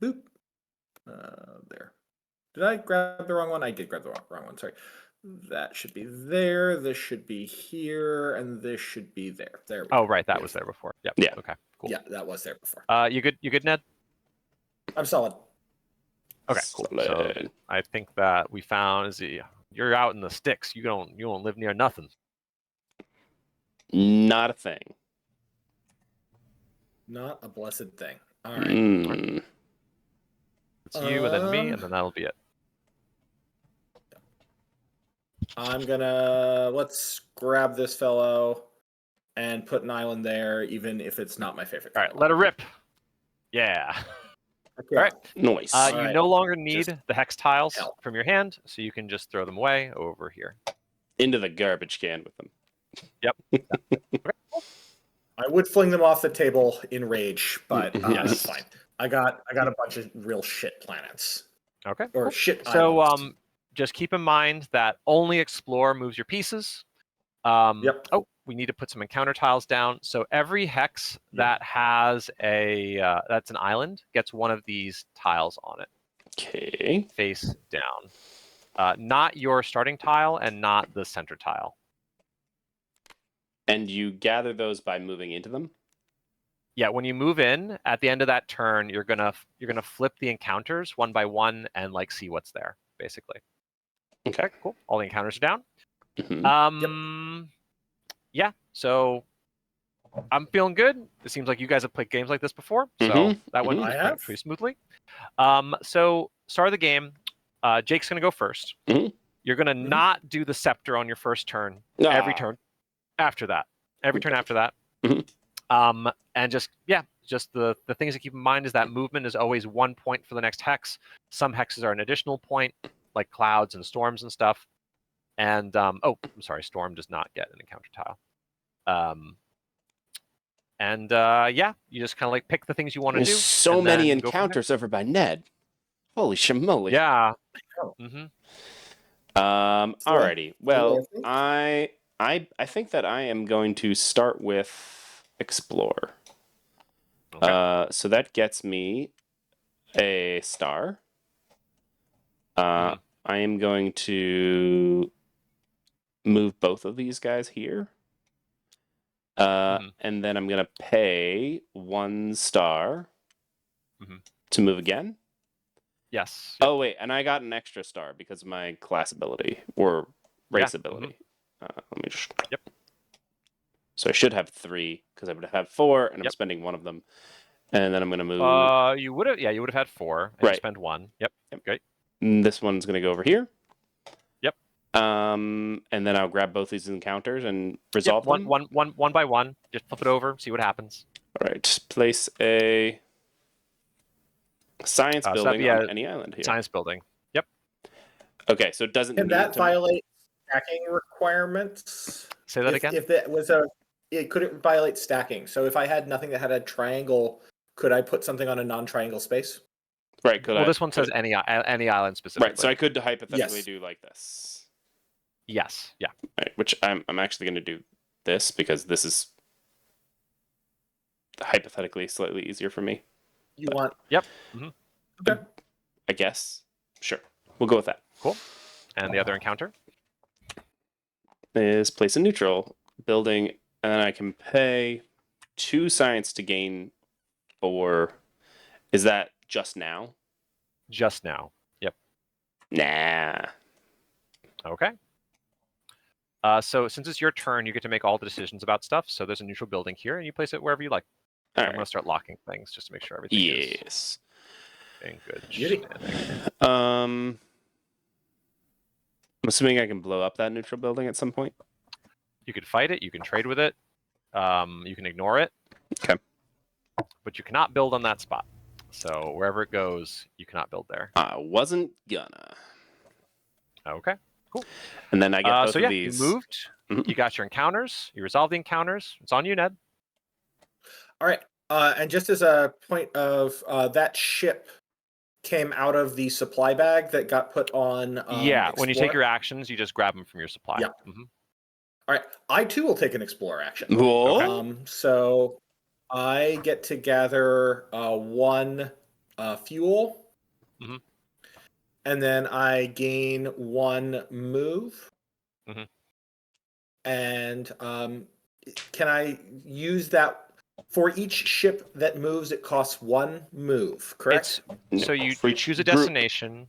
Boop. There. Did I grab the wrong one? I did grab the wrong one. Sorry. That should be there. This should be here, and this should be there. There. We go. Right. That was there before. Yep. Yeah. Okay. Cool. Yeah, that was there before. You good? You good, Ned? I'm solid. Okay. Cool. So I think that we found you're out in the sticks. You don't live near nothing. Not a thing. Not a blessed thing. All right. It's you and then me, and then that'll be it. let's grab this fellow and put an island there, even if it's not my favorite. All right, let her rip. Yeah. Okay. All right. Nice. You All right. no longer need Just the hex tiles help. from your hand, so you can just throw them away over here. Into the garbage can with them. Yep. I would fling them off the table in rage, but Yes. that's fine. I got a bunch of real shit planets. Okay. Or cool. shit So islands. just keep in mind that only explore moves your pieces. Yep. Oh, we need to put some encounter tiles down. So every hex that has that's an island gets one of these tiles on it. Okay. Face down. Not your starting tile and not the center tile. And you gather those by moving into them? Yeah, when you move in, at the end of that turn, you're gonna flip the encounters one by one and like see what's there, basically. Okay. Cool. All the encounters are down. Mm-hmm. Yeah, so I'm feeling good. It seems like you guys have played games like this before, so that went I have. pretty smoothly. So start of the game, Jake's gonna go first. You're gonna not do the scepter on your first turn. Every turn after that. Every turn after that. And just the things to keep in mind is that movement is always 1 point for the next hex. Some hexes are an additional point, like clouds and storms and stuff. And I'm sorry, storm does not get an encounter tile. You just kind of like pick the things you want to do. There's so many encounters over by Ned. Holy shamoly. Yeah. Alrighty. Well, I think that I am going to start with explore. Okay. So that gets me a star. I am going to move both of these guys here. And then I'm going to pay 1 star to move again. Yes. Oh, wait. And I got an extra star because of my class ability or race ability. Let me just... Yep. So I should have 3 because I would have 4 and I'm spending 1 of them. And then I'm going to move... You would have had 4 and you spend 1. Yep. Great. And this one's going to go over here. Yep. And then I'll grab both these encounters and resolve them. One by one. Just flip it over, see what happens. All right. Place a science building on any island here. Science building. Yep. Okay, so it doesn't Can need that to... violate stacking requirements? Say that again? If that was could it violate stacking? So if I had nothing that had a triangle, could I put something on a non-triangle space? Right. This one says any island specifically. Right. So I could hypothetically do like this. Yes. Yeah. Right, which I'm actually going to do this because this is hypothetically slightly easier for me. Want? Yep. Okay. I guess. Sure. We'll go with that. Cool. And the other encounter is place a neutral building, and then I can pay 2 science to gain 4. Is that just now? Just now. Yep. Nah. Okay. So since it's your turn, you get to make all the decisions about stuff. So there's a neutral building here, and you place it wherever you like. I'm going to start locking things just to make sure everything is in good standing. I'm assuming I can blow up that neutral building at some point. You could fight it. You can trade with it. You can ignore it. Okay. But you cannot build on that spot. So wherever it goes, you cannot build there. I wasn't gonna. Okay. Cool. And then I get both of these. You moved. You got your encounters. You resolved the encounters. It's on you, Ned. All right. And just as a point of that ship came out of the supply bag that got put on. When you take your actions, you just grab them from your supply. Yeah. All right. I too will take an explore action. Whoa. So I get to gather 1 fuel. And then I gain 1 move. And can I use that for each ship that moves? It costs 1 move, correct? So you choose a destination,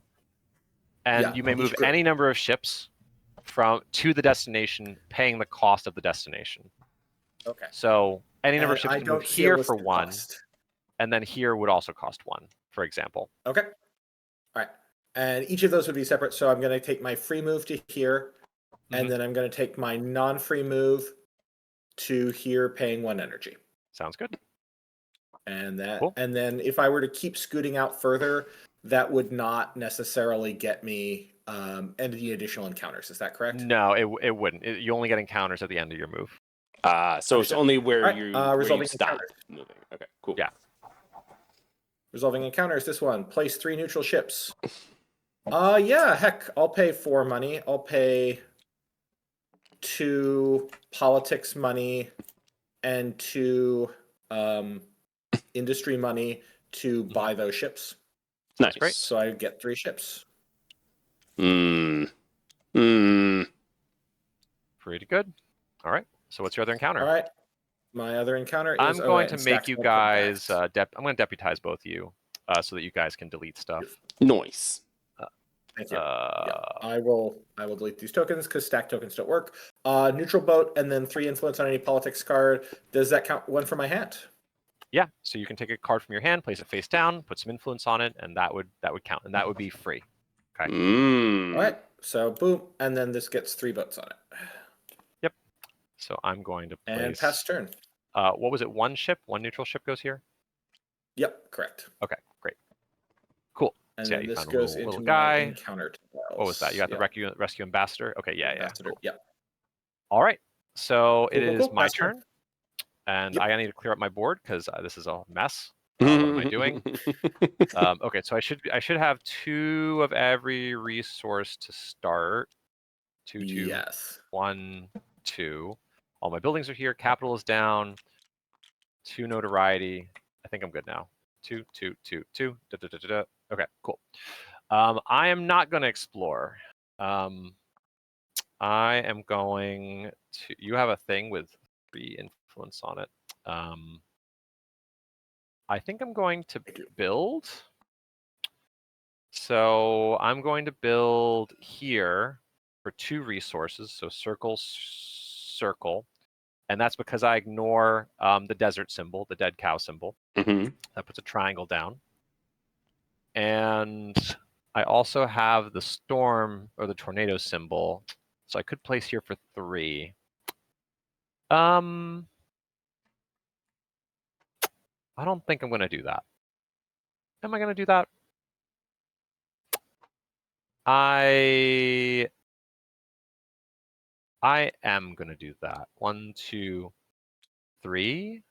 and you may move any number of ships to the destination, paying the cost of the destination. Okay. So any number of ships can move here for 1, cost. and then here would also cost 1, for example. Okay. All right. And each of those would be separate. So I'm going to take my free move to here, and then I'm going to take my non-free move to here, paying 1 energy. Sounds good. And that, Cool. and then if I were to keep scooting out further, that would not necessarily get me any additional encounters. Is that correct? No, it wouldn't. You only get encounters at the end of your move. So it's only where Alright, you resolving stop encounters. moving. Okay, cool. Yeah. Resolving encounters. This one, place 3 neutral ships. Yeah, heck, I'll pay 4 money. I'll pay 2 politics money and 2 industry money to buy those ships. Nice. Great. So I get 3 ships. Pretty good. All right. So what's your other encounter? All right. My other encounter is... I'm going to and make stacks you will guys... come back. I'm going to deputize both of you so that you guys can delete stuff. Nice. Thank you. Yeah, I will delete these tokens because stack tokens don't work. Neutral boat and then 3 influence on any politics card. Does that count 1 from my hand? Yeah. So you can take a card from your hand, place it face down, put some influence on it, and that would count, and that would be free. Okay. All right. So boom, and then this gets 3 boats on it. Yep. So I'm going to place... And pass turn. What was it? 1 ship? 1 neutral ship goes here? Yep, correct. Okay, great. Cool. And So, then you this found a goes little into guy. my encounter tiles. What was that? You got the rescue ambassador? Okay, yeah. Ambassador, Cool. yeah. All right. So it is my Pass turn. And Yep. I need to clear up my board because this is a mess. What am I doing? Okay, so I should have 2 of every resource to start. 2, 2, Yes. 1, 2. All my buildings are here. Capital is down. 2 notoriety. I think I'm good now. 2, 2, 2, 2. Da, da, da, da, da. Okay, cool. I am not going to explore. I am going to... You have a thing with 3 influence on it. I think I'm going to build. So I'm going to build here for 2 resources. So circle, circle. And that's because I ignore the desert symbol, the dead cow symbol. That puts a triangle down. And I also have the storm or the tornado symbol. So I could place here for 3. I don't think I'm going to do that. Am I going to do that? I am going to do that. 1, 2, 3.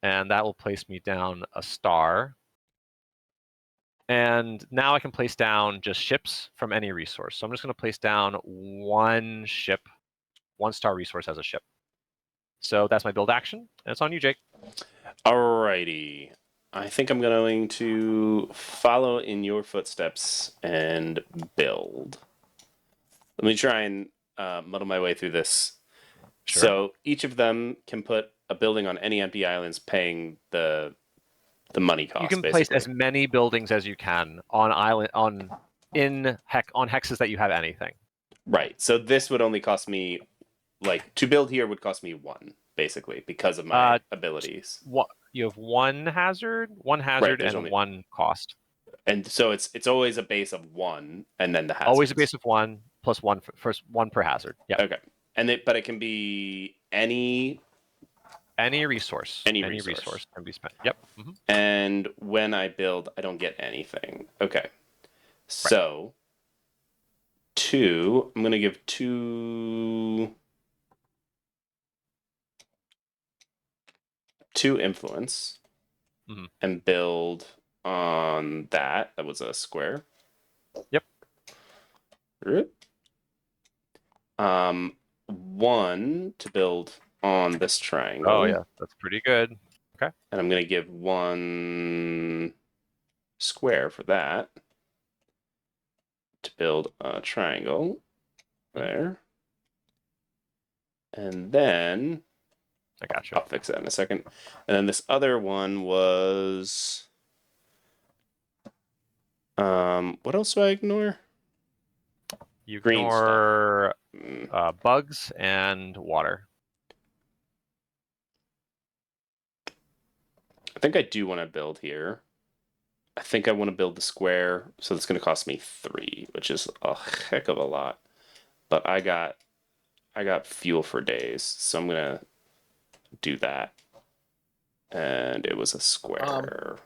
And that will place me down a star. And now I can place down just ships from any resource. So I'm just going to place down 1 ship, 1 star resource as a ship. So that's my build action. And it's on you, Jake. Alrighty. I think I'm going to follow in your footsteps and build. Let me try and muddle my way through this. Sure. So each of them can put a building on any empty islands, paying the money cost. You can basically place as many buildings as you can on hexes that you have anything. Right. So this would only cost me, like, to build here would cost me 1, basically, because of my abilities. What you have 1 hazard, right, and only 1 cost. And so it's always a base of 1, and then the hazard. Always a base of 1 plus 1 first 1 per hazard. Yeah. Okay. But it can be any resource. Any resource can be spent. Yep. And when I build, I don't get anything. Okay. So 2, I'm gonna give 2 influence and build on that. That was a square. Yep. 1 to build on this triangle. Oh yeah, that's pretty good. Okay. And I'm gonna give 1 square for that to build a triangle there. And then I gotcha. I'll fix that in a second. And then this other one was what else do I ignore? You Green ignore bugs and water. I think I do want to build here. I think I want to build the square, so it's going to cost me 3, which is a heck of a lot. but I got fuel for days, so I'm gonna do that. And it was a square.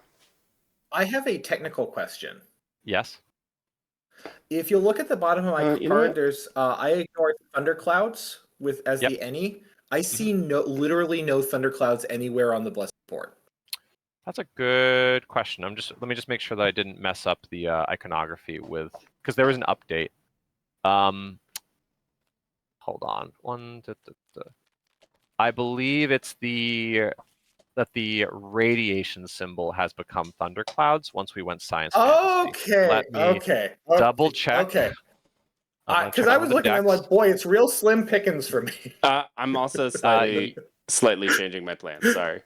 I have a technical question. Yes. If you look at the bottom of my You know card, what? there's I ignored thunderclouds as Yep. the any. I see literally no thunderclouds anywhere on the blessed board. That's a good question. Let me just make sure that I didn't mess up the iconography because there was an update. Hold on. I believe it's that the radiation symbol has become thunderclouds once we went science fantasy. Okay. Let me Okay. double check. Okay. I'm Because I was looking, I'm like, boy, it's real slim pickings for me. I'm also slightly changing my plan. Sorry.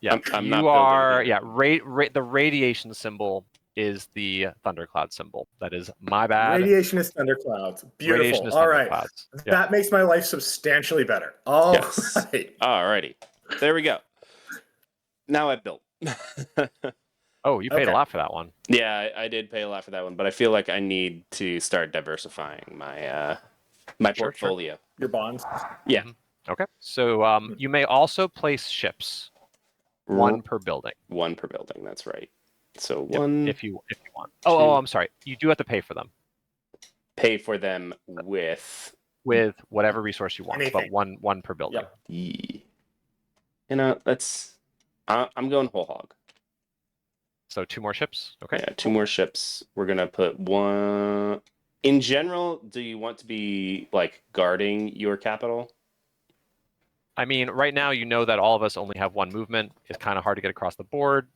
Yeah, I'm you not are. building here. Yeah, the radiation symbol is the thundercloud symbol. That is my bad. Radiation is thunderclouds. Beautiful. Radiation is All right. thunderclouds. Yeah. That makes my life substantially better. All Yes. right. Alrighty. There we go. Now I built. Oh, you paid a lot for that one. Yeah, I did pay a lot for that one, but I feel like I need to start diversifying my my portfolio. Sure. Your bonds. Yeah. Okay. So you may also place ships, one per building. One per building. That's right. So one. If you want. Oh, I'm sorry. You do have to pay for them. Pay for them with whatever resource you want, anything. but one per building. Yep. Let's. I'm going whole hog. So 2 more ships. Okay. Yeah, 2 more ships. We're gonna put one. In general, do you want to be like guarding your capital? I mean, right now you know that all of us only have 1 movement. It's kind of hard to get across the board.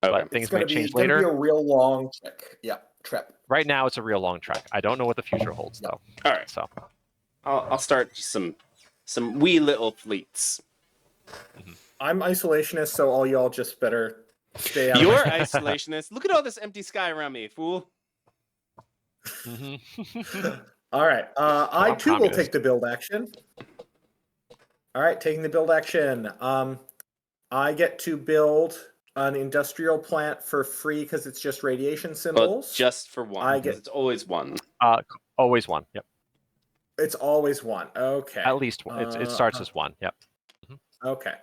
Okay. But things might change later. It's gonna be a real long trek. Yeah, trip. Right now, it's a real long trek. I don't know what the future holds, though. All right. So I'll start some wee little fleets. I'm isolationist, so all y'all just better stay out. You're isolationist. Look at all this empty sky around me, fool. All right. I too will take the build action. All right, taking the build action. I get to build an industrial plant for free because it's just radiation symbols. But just for one. It's always one. Always 1. Yep. It's always 1. Okay. At least one. It starts as 1. Yep. Okay.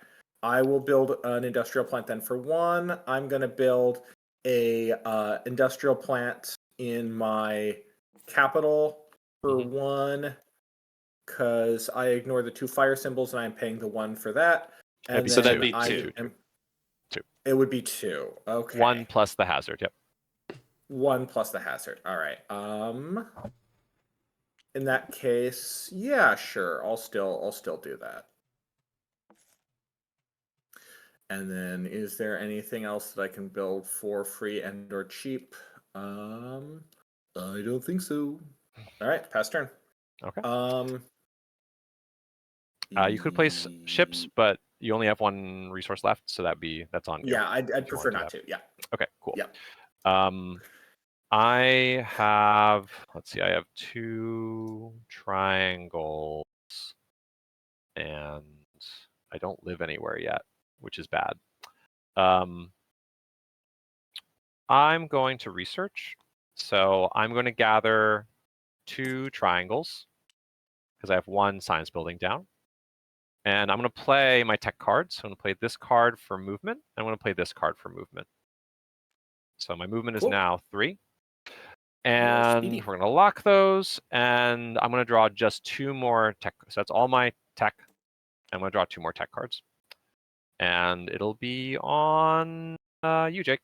I will build an industrial plant then for 1. I'm going to build a industrial plant in my capital for 1 because I ignore the 2 fire symbols and I'm paying the 1 for that. And so that'd be 2. 2. It would be 2. Okay. 1 plus the hazard. Yep. 1 plus the hazard. All right. In that case, yeah, sure. I'll still do that. And then, is there anything else that I can build for free and or cheap? I don't think so. All right, pass turn. Okay. You could place ships, but you only have 1 resource left, so that's on you. Yeah, I'd prefer not to. Yeah. Okay. Cool. Yeah. I have. Let's see. I have 2 triangles, and I don't live anywhere yet, which is bad. I'm going to research. So I'm going to gather 2 triangles because I have 1 science building down. And I'm going to play my tech cards. So I'm going to play this card for movement. I'm going to play this card for movement. So my movement is now 3. And we're going to lock those. And I'm going to draw just 2 more tech. So that's all my tech. I'm going to draw 2 more tech cards. And it'll be on you, Jake.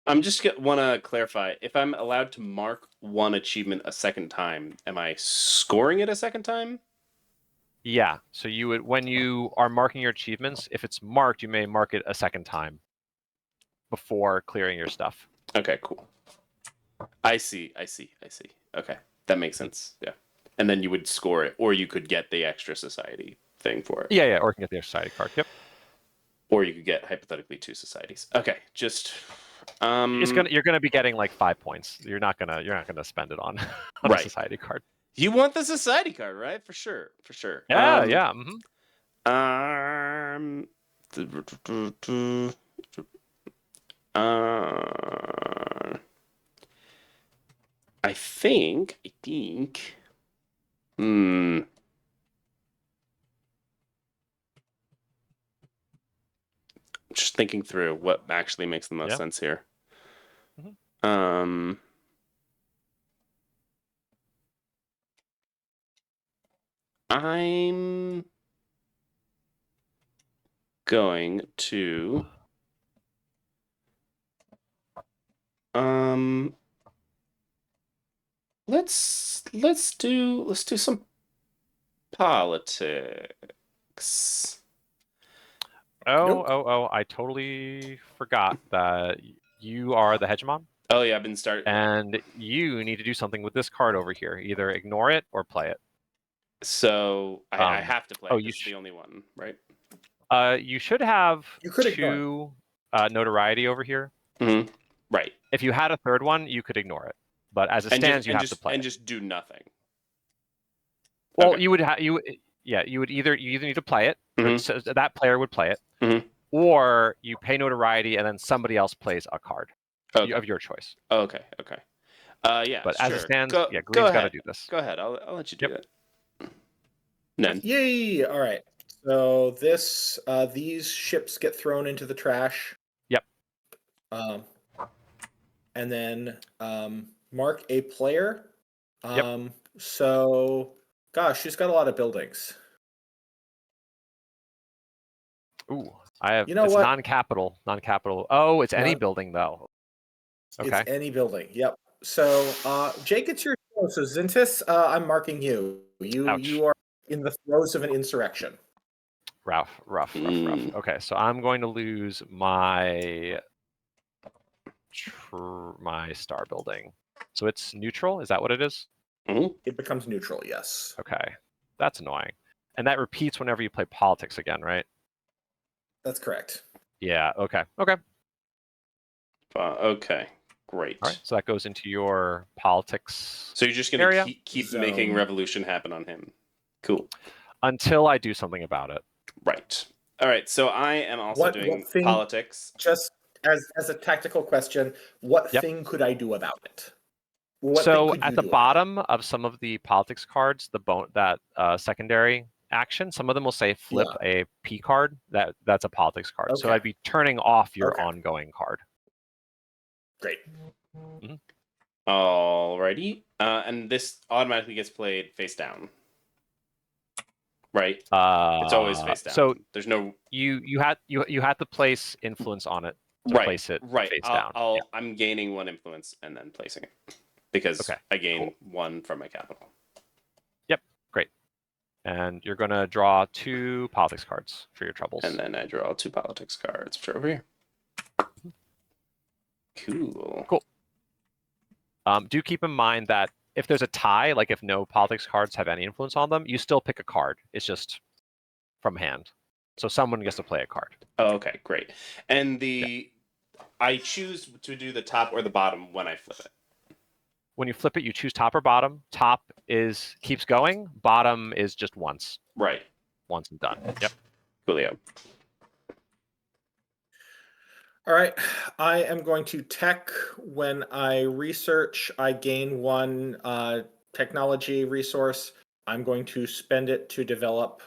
I'm just want to clarify. If I'm allowed to mark 1 achievement a second time, am I scoring it a second time? Yeah. So you would, when you are marking your achievements, if it's marked, you may mark it a second time before clearing your stuff. Okay, cool. I see. Okay, that makes sense. Yeah. And then you would score it, or you could get the extra society thing for it. Yeah, or you can get the extra society card. Yep. Or you could get hypothetically 2 societies. Okay, just you're gonna be getting like 5 points. You're not gonna spend it on a society card. You want the society card, right? For sure. Yeah, yeah. I think. Just thinking through what actually makes the most sense here. I'm going to let's do some politics. Oh, I totally forgot that you are the hegemon. Oh yeah, I've been starting. And you need to do something with this card over here. Either ignore it or play it. So I have to play it. You the only one, right? You should have could two notoriety over here. Mm-hmm. Right. If you had a third one, you could ignore it. But as it stands, you have to play and it. just do nothing. Well, Okay. you would either need to play it. Mm-hmm. So that player would play it, mm-hmm. or you pay notoriety and then somebody else plays a card of your choice. Okay. Yeah. But sure. as it stands, Green's got to do this. Go ahead. I'll let you do it. Then. Yay! All right. So these ships get thrown into the trash. Yep. And then mark a player. Yep. So, gosh, she's got a lot of buildings. Ooh, I have. You know it's what? Non-capital. Oh, it's any building though. Okay. It's any building. Yep. So, Jake, it's your show. So, Zintis, I'm marking you. You are in the throes of an insurrection. Rough. Okay, so I'm going to lose my star building. So it's neutral. Is that what it is? Mm-hmm. It becomes neutral. Yes. Okay, that's annoying, and that repeats whenever you play politics again, right? That's correct. Yeah. Okay. Okay. Great. All right. So that goes into your politics. So you're just going to keep making revolution happen on him. Cool. Until I do something about it. Right. All right. So I am also doing politics. Just as a tactical question, what thing could I do about it? So at the bottom of some of the politics cards, that secondary action, some of them will say flip a P card. That's a politics card. Okay. So I'd be turning off your ongoing card. Great. Mm-hmm. Alrighty. And this automatically gets played face down. Right. It's always face down. So there's no you had to place influence on it to place it face down. I'm gaining one influence and then placing it because I gain one from my capital. Yep. Great. And you're gonna draw 2 politics cards for your troubles. And then I draw 2 politics cards for over here. Cool. Do keep in mind that if there's a tie, like if no politics cards have any influence on them, you still pick a card. It's just from hand. So someone gets to play a card. Oh, okay, great. And I choose to do the top or the bottom when I flip it. When you flip it, you choose top or bottom. Top keeps going. Bottom is just once. Right. Once and done. Yep. Coolio. All right, I am going to tech. When I research, I gain 1 technology resource. I'm going to spend it to develop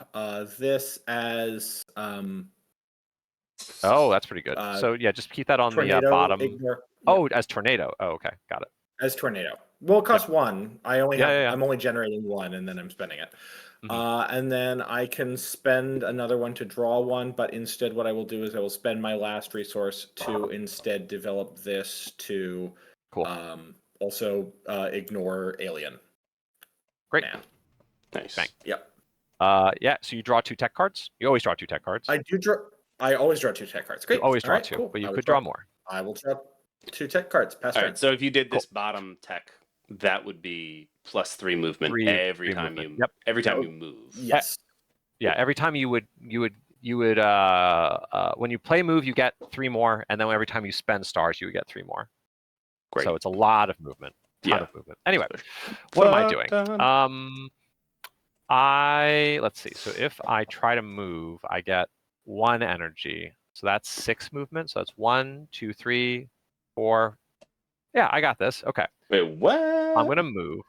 this as... oh, that's pretty good. So yeah, just keep that on the bottom. As tornado. Oh, okay, got it. As tornado. Well, it costs 1. I only I'm only generating 1, and then I'm spending it. Mm-hmm. And then I can spend another one to draw 1, but instead what I will do is I will spend my last resource to instead develop this to also ignore alien. Great. Man. Nice. Bang. Yep. Yeah, so you draw 2 tech cards? You always draw 2 tech cards. I always draw 2 tech cards. Great. You always draw 2, but you could draw more. I will draw 2 tech cards. Pass turn. All right, so if you did this bottom tech, that would be +3 movement every time you move. Yes. Yeah, every time you would when you play move, you get 3 more, and then every time you spend stars, you would get 3 more. Great. So it's a lot of movement. Ton of movement. Anyway, what am I doing? Let's see. So if I try to move, I get 1 energy. So that's 6 movement. So that's 1, 2, 3, 4. Yeah, I got this. Okay. Wait, what? I'm gonna move.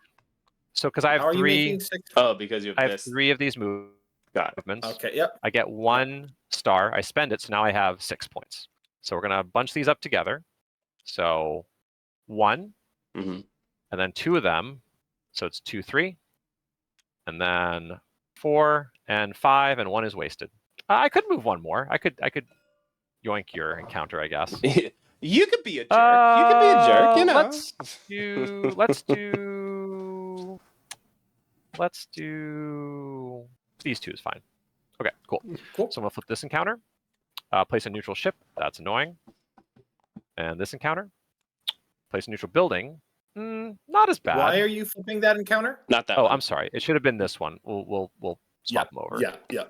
So because I have How are you three, making 6? Oh, because you have I have this. 3 of these Got it. movements. Okay, yep. I get 1 star. I spend it, so now I have 6 points. So we're gonna bunch these up together. So 1, Mm-hmm. and then 2 of them. So it's 2, 3, and then 4 and 5, and 1 is wasted. I could move 1 more. I could yoink your encounter, I guess. You could be a jerk. You could be a jerk, you know. Let's do these 2 is fine. Okay, cool. Cool. So I'm gonna flip this encounter. Place a neutral ship. That's annoying. And this encounter. Place a neutral building. Not as bad. Why are you flipping that encounter? Not that Oh, one. I'm sorry. It should have been this one. We'll swap them over. Yeah.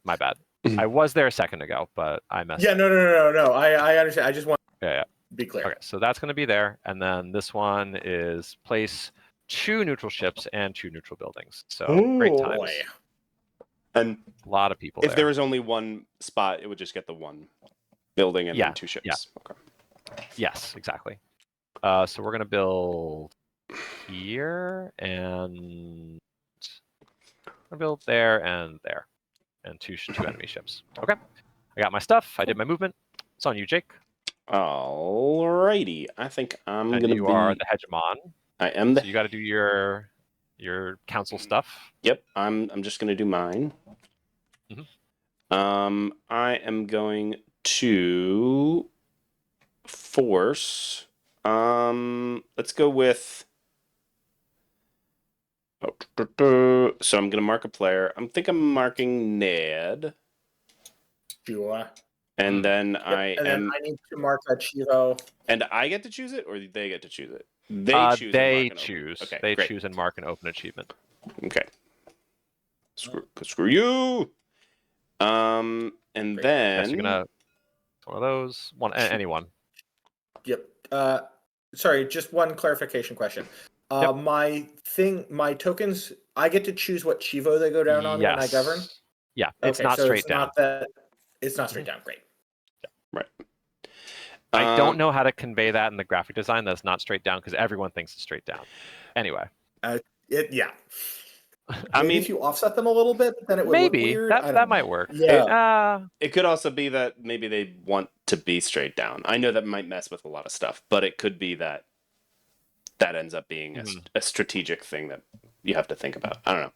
My bad. I was there a second ago, but I messed Yeah, up. no. I understand. I just want Yeah. to be clear. Okay, so that's going to be there. And then this one is place 2 neutral ships and 2 neutral buildings. So great times. Boy. And A lot of people if there was only one spot, it would just get the 1 building and then 2 ships. Yeah. Okay. Yes, exactly. So we're going to build here and build there and there. And 2 enemy ships. Okay. I got my stuff. I did my movement. It's on you, Jake. Alrighty. I think I'm And gonna you be. are the hegemon. I am the. So you got to do your council stuff. Yep. I'm just gonna do mine. I am going to force. Let's go with. So I'm gonna mark a player. I'm marking Ned. Sure. And then Yep, I and then I need to mark a Chivo. And I get to choose it, or they get to choose it? They choose. They and mark and choose. Open. Okay, they great. choose and mark an open achievement. Okay. Screw you. And Great. then You're gonna one of those. Anyone. Yep. Sorry, just one clarification question. Yep. My tokens, I get to choose what Chivo they go down on when I govern? Yeah, it's Okay, not so straight it's down. It's not straight down. Great. Right. I don't know how to convey that in the graphic design. That's not straight down because everyone thinks it's straight down. Anyway. Yeah. I mean, if you offset them a little bit, then it would maybe look weird. that might work. Yeah. It could also be that maybe they want to be straight down. I know that might mess with a lot of stuff, but it could be that ends up being a strategic thing that you have to think about. I don't know.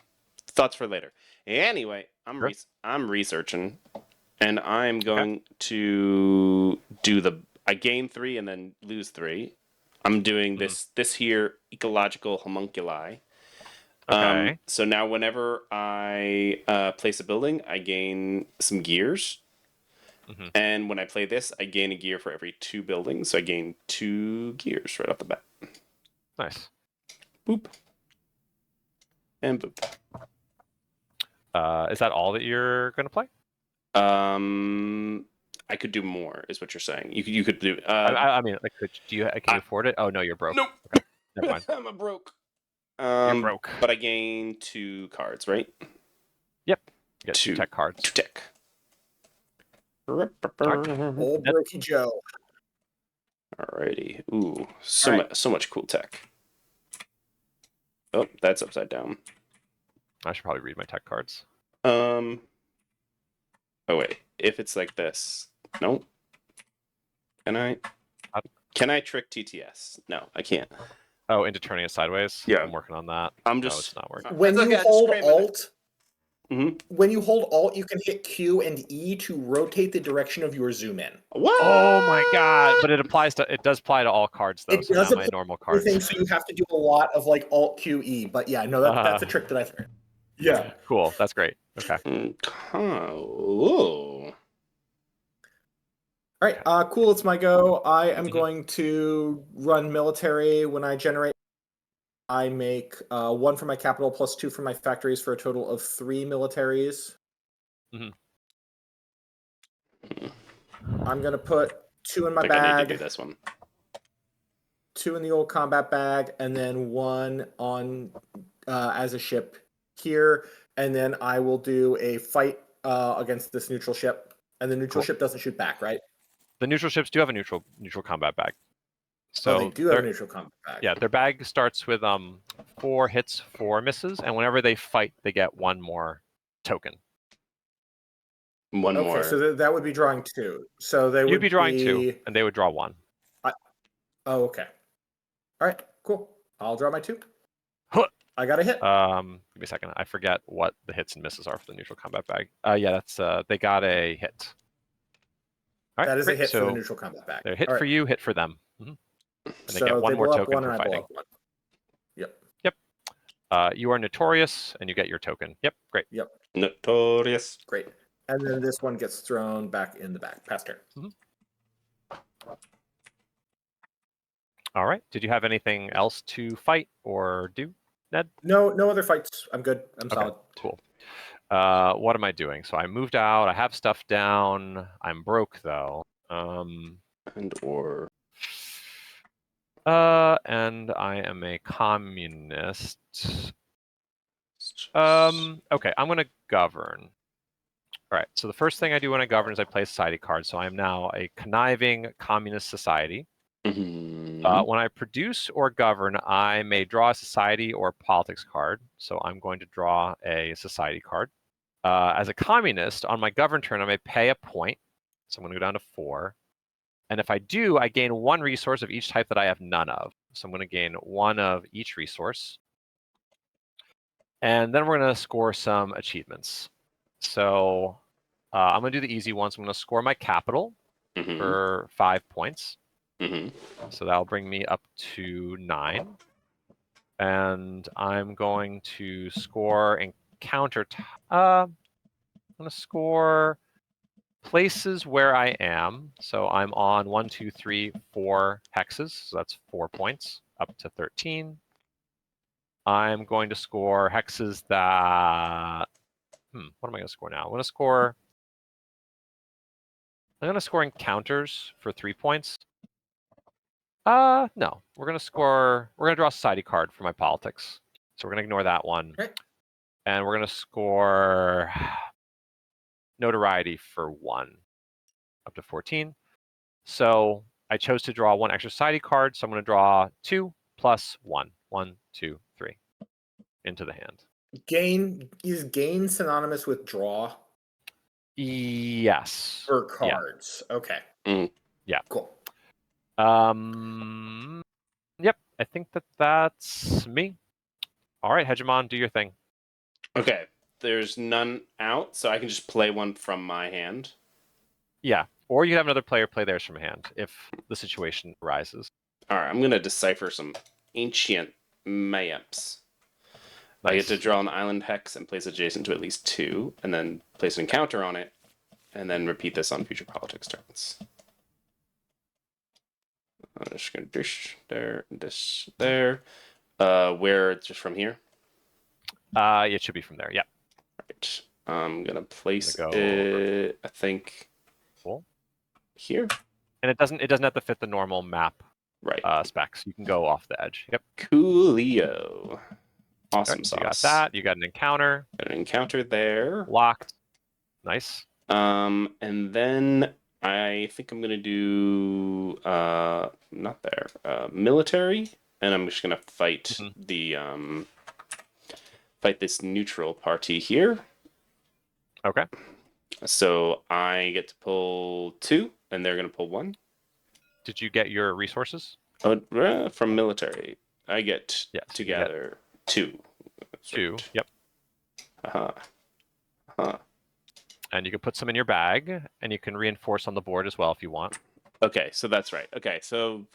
Thoughts for later. Anyway, I'm researching, and I'm going to do I gain 3 and then lose 3. I'm doing this here ecological homunculi. Okay. So now whenever I place a building, I gain some gears. And when I play this, I gain a gear for every 2 buildings. So I gain 2 gears right off the bat. Nice. Boop. And boop. Is that all that you're going to play? I could do more, is what you're saying. You could do. I mean, like, can you afford it? Oh no, you're broke. Nope. Okay. Never mind. I'm a broke. You're broke. But I gain 2 cards, right? Yep. You get 2 tech cards. 2 tech. Old Brokey Joe. Alrighty. Ooh, so much cool tech. Oh, that's upside down. I should probably read my tech cards. Oh wait, if it's like this, no. Can I trick TTS? No, I can't. Oh, into turning it sideways. Yeah, I'm working on that. No, it's not working. When you hold Alt, when you hold Alt, you can hit Q and E to rotate the direction of your zoom in. What? Oh my god! But it does apply to all cards though. It does not my normal cards. So you have to do a lot of like Alt Q E. But yeah, no, that's a trick that I've heard. Yeah. Cool. That's great. Okay. Oh. All right. Cool. It's my go. I am going to run military. When I generate, I make 1 for my capital plus 2 for my factories for a total of 3 militaries. I'm gonna put 2 in my bag. I need to do this one. 2 in the old combat bag, and then 1 on as a ship here, and then I will do a fight against this neutral ship, and the neutral ship doesn't shoot back, right? The neutral ships do have a neutral combat bag, So they do have a neutral combat bag. Yeah, their bag starts with 4 hits, 4 misses, and whenever they fight, they get 1 more token. One more. Okay, so that would be drawing 2. So they would You'd be drawing 2, and they would draw 1. Oh, okay. All right, cool. I'll draw my 2. Huh. I got a hit. Give me a second. I forget what the hits and misses are for the neutral combat bag. Yeah, that's they got a hit. All right, that is great. a hit So for the neutral combat bag. They're hit All for right. you, hit for them. And they So get 1 they more blow up token 1 for and I blow fighting. up 1. Yep. You are notorious, and you get your token. Yep, great. Yep. Notorious. Great. And then this one gets thrown back in the bag. Pass turn. All right. Did you have anything else to fight or do, Ned? No other fights. I'm good. I'm solid. Cool. What am I doing? So I moved out. I have stuff down. I'm broke though. And I am a communist. Okay, I'm gonna govern. All right. So the first thing I do when I govern is I play a society card. So I am now a conniving communist society. When I produce or govern, I may draw a society or politics card. So I'm going to draw a society card. As a communist, on my govern turn, I may pay a point. So I'm going to go down to 4. And if I do, I gain 1 resource of each type that I have none of. So I'm going to gain 1 of each resource. And then we're going to score some achievements. So I'm going to do the easy ones. I'm going to score my capital for 5 points. So that'll bring me up to 9. And I'm going to score encounter. I'm going to score places where I am. So I'm on 1, 2, 3, 4 hexes. So that's 4 points up to 13. I'm going to score hexes that. What am I going to score now? I'm going to score encounters for 3 points. No, we're going to draw a society card for my politics. So we're going to ignore that one. Okay. And we're going to score notoriety for 1 up to 14. So I chose to draw 1 extra society card. So I'm going to draw 2 plus 1. 1, 2, 3 into the hand. Is gain synonymous with draw? Yes. For cards. Yeah. Okay. Yeah. Cool. Yep. I think that's me. All right, Hegemon, do your thing. Okay. There's none out, so I can just play 1 from my hand. Yeah. Or you can have another player play theirs from hand if the situation arises. All right. I'm going to decipher some ancient maps. Nice. I get to draw an island hex and place adjacent to at least 2, and then place an encounter on it, and then repeat this on future politics turns. I'm just going to dish there, dish there. Where it's just from here? It should be from there. Yeah. Right. I'm going to place it, I think, here. And it doesn't have to fit the normal map specs. You can go off the edge. Yep. Coolio. Awesome sauce. You got that. You got an encounter. Got an encounter there. Locked. Nice. And then I think I'm gonna do not there. Military, and I'm just gonna fight fight this neutral party here. Okay. So I get to pull 2, and they're gonna pull 1. Did you get your resources? Oh, from military, I get to gather 2. That's 2. Right. Yep. And you can put some in your bag, and you can reinforce on the board as well if you want. Okay, so that's right. Okay, so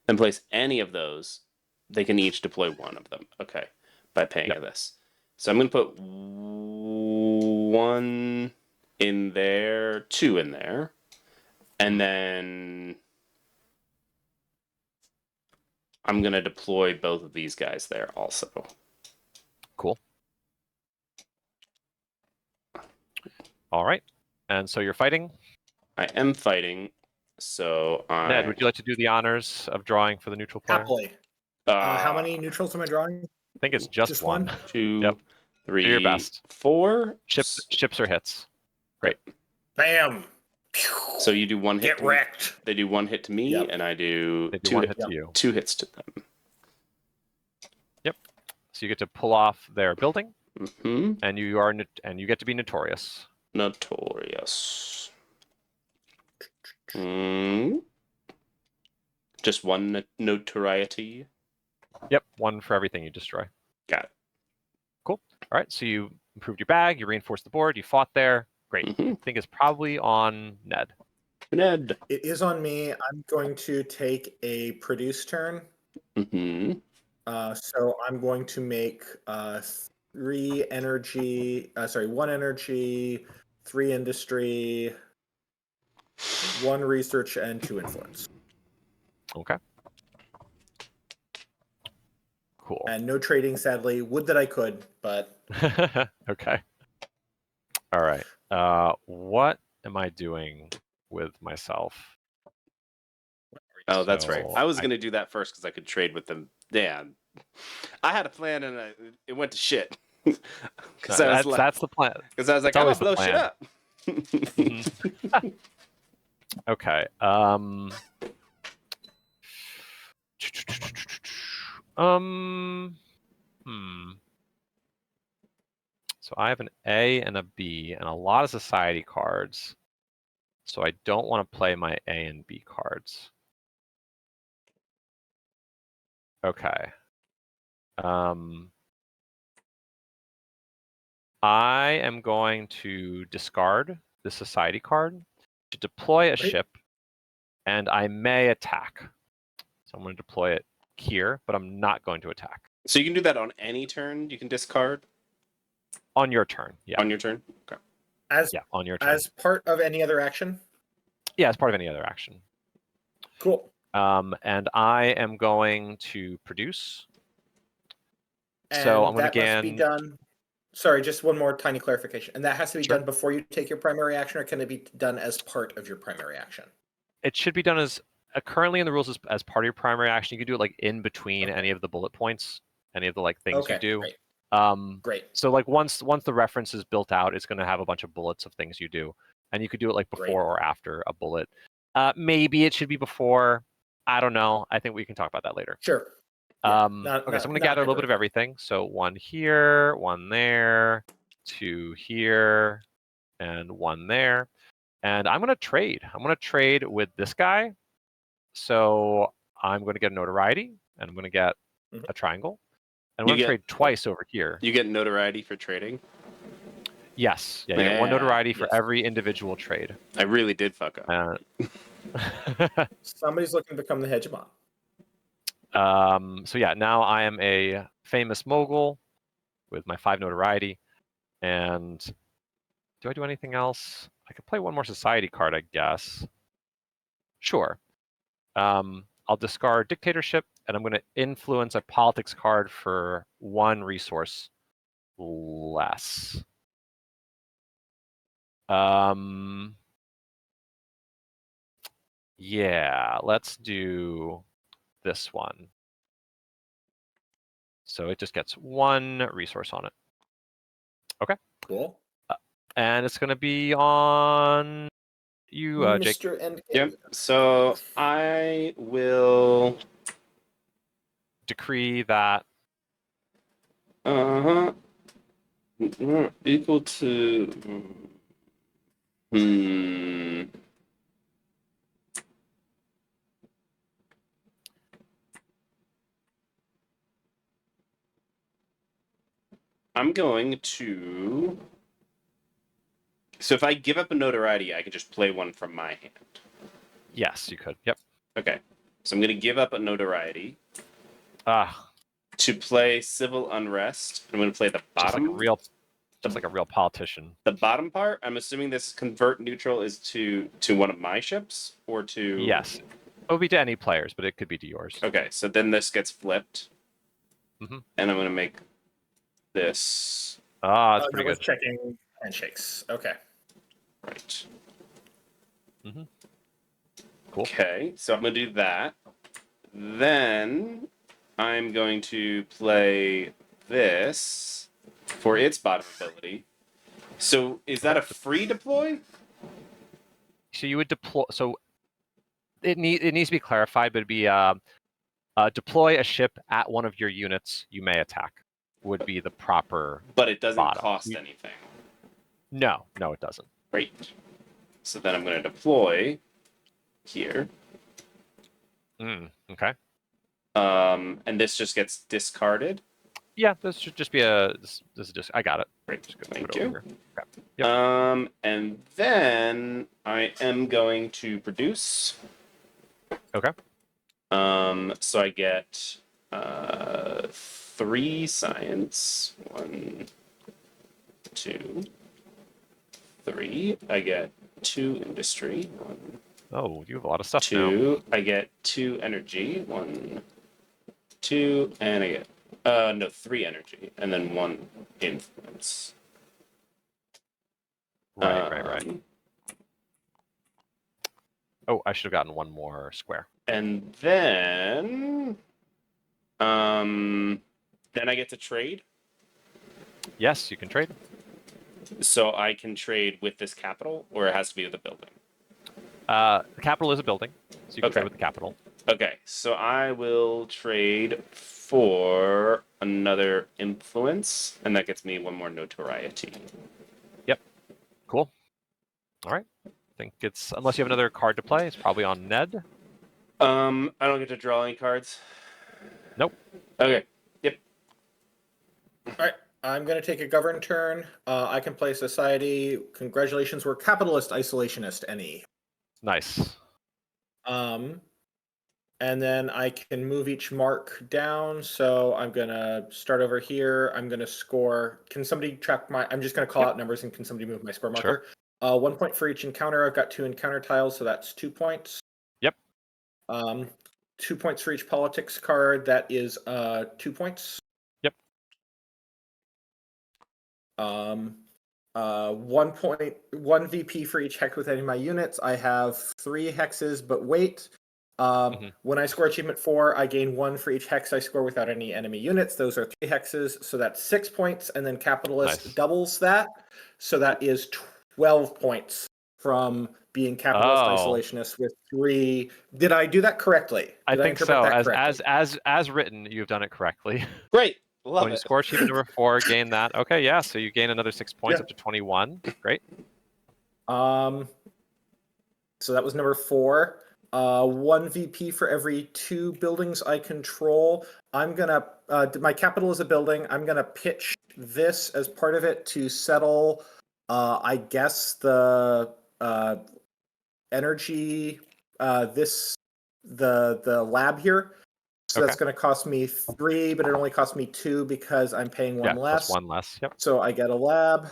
then place any of those. They can each deploy 1 of them. Okay, by paying this. So I'm going to put 1 in there, 2 in there, and then I'm going to deploy both of these guys there also. Cool. All right. And so you're fighting? I am fighting. So Ned, would you like to do the honors of drawing for the neutral player? Happily. How many neutrals am I drawing? I think it's just 1. 2, 3, do your best. 4. Ships or hits. Great. Bam. So you do one hit. Get wrecked. They do one hit to me, Yep. and I do, They do one hit to you. 2 hits to them. Yep. So you get to pull off their building, Mm-hmm. and you get to be notorious. Notorious. Mm. Just one notoriety. Yep, 1 for everything you destroy. Got it. Cool. All right, so you improved your bag, you reinforced the board, you fought there. Great. Mm-hmm. I think it's probably on Ned. Ned. It is on me. I'm going to take a produce turn. Mm-hmm. So I'm going to make 1 energy, 3 industry, 1 research, and 2 influence. Okay. Cool. And no trading, sadly. Would that I could, but Okay. All right. What am I doing with myself? Oh, that's right. So I was going to do that first because I could trade with them. Yeah. I had a plan and it went to shit. That's the plan. Because I was like, That's I'm always going to blow the shit up. Okay. So I have an A and a B and a lot of society cards. So I don't want to play my A and B cards. Okay. I am going to discard the society card to deploy a ship, and I may attack. So I'm going to deploy it here, but I'm not going to attack. So you can do that on any turn? You can discard? On your turn, yeah. On your turn? Okay. On your turn. As part of any other action? Yeah, as part of any other action. Cool. And I am going to produce. And so I'm going to that must be done. Sorry, just one more tiny clarification. And that has to be done before you take your primary action, or can it be done as part of your primary action? It should be done as currently in the rules as part of your primary action. You can do it like in between any of the bullet points, any of the like things you do. Great. Great. So like once the reference is built out, it's going to have a bunch of bullets of things you do, and you could do it like before or after a bullet. Maybe it should be before. I don't know. I think we can talk about that later. Sure. So I'm going to gather a little bit of everything. So 1 here, 1 there, 2 here, and 1 there. And I'm going to trade. I'm going to trade with this guy. So I'm going to get notoriety, and I'm going to get a triangle. And I'm going to trade twice over here. You get notoriety for trading? Yes. Yeah, you get 1 notoriety for every individual trade. I really did fuck up. Somebody's looking to become the hegemon. So yeah, now I am a famous mogul with my 5 notoriety. And do I do anything else? I could play 1 more society card, I guess. Sure. I'll discard dictatorship, and I'm going to influence a politics card for 1 resource less. Yeah, let's do this one. So it just gets 1 resource on it. Okay. Cool. And it's going to be on you, Jake. Mr. Endgame. Yep. So I will decree that. Equal to. I'm going to. So if I give up a notoriety, I can just play 1 from my hand. Yes, you could. Yep. Okay. So I'm going to give up a notoriety. To play civil unrest. I'm going to play the bottom. Just like a real politician. The bottom part. I'm assuming this convert neutral is to 1 of my ships or to. Yes. It would be to any players, but it could be to yours. Okay. So then this gets flipped. And I'm going to make this. That's pretty good. Checking handshakes. Okay. Right. Cool. Okay, so I'm going to do that. Then I'm going to play this for its bottom ability. So is that a free deploy? So you would deploy. So it needs to be clarified, but it'd be deploy a ship at one of your units you may attack. Would be the proper. But it doesn't bottom. cost anything. No, it doesn't. Great. So then I'm going to deploy here. Okay. And this just gets discarded. Yeah, this should just be this is just. I got it. Great. Just Thank you. Okay. Yep. And then I am going to produce. Okay. So I get 3 science. 1, 2, 3. I get 2 industry. 1. Oh, you have a lot of stuff 2. now. I get 2 energy. 1, 2, and I get 3 energy, and then 1 influence. Right. Oh, I should have gotten 1 more square. And then I get to trade. Yes, you can trade. So I can trade with this capital, or it has to be with the building. The capital is a building, so you can Okay. trade with the capital. Okay, so I will trade for another influence, and that gets me 1 more notoriety. Yep. Cool. All right. I think it's, unless you have another card to play, it's probably on Ned. I don't get to draw any cards. Nope. Okay. Yep. All right. I'm going to take a govern turn. I can play society. Congratulations, we're capitalist isolationist. Any. Nice. And then I can move each mark down. So I'm going to start over here. I'm going to score. Can somebody track my? I'm just going to call out numbers, and can somebody move my score marker? Sure. 1 point for each encounter. I've got 2 encounter tiles, so that's 2 points. Yep. 2 points for each politics card. That is 2 points. Yep. 1 VP for each hex with any of my units. I have 3 hexes, but wait. When I score achievement 4, I gain 1 for each hex I score without any enemy units. Those are 3 hexes, so that's 6 points, and then capitalist doubles that, so that is 12 points from being capitalist isolationist with 3. Did I do that correctly? I think so. As written, you've done it correctly. Great. Love when it. you score achievement number 4, gain that. Okay, yeah. So you gain another 6 points up to 21. Great. So that was number 4. 1 VP for every 2 buildings I control. I'm gonna my capital is a building. I'm gonna pitch this as part of it to settle. I guess the energy. The lab here. So that's going to cost me 3, but it only costs me 2 because I'm paying 1 less. 1 less. Yep. So I get a lab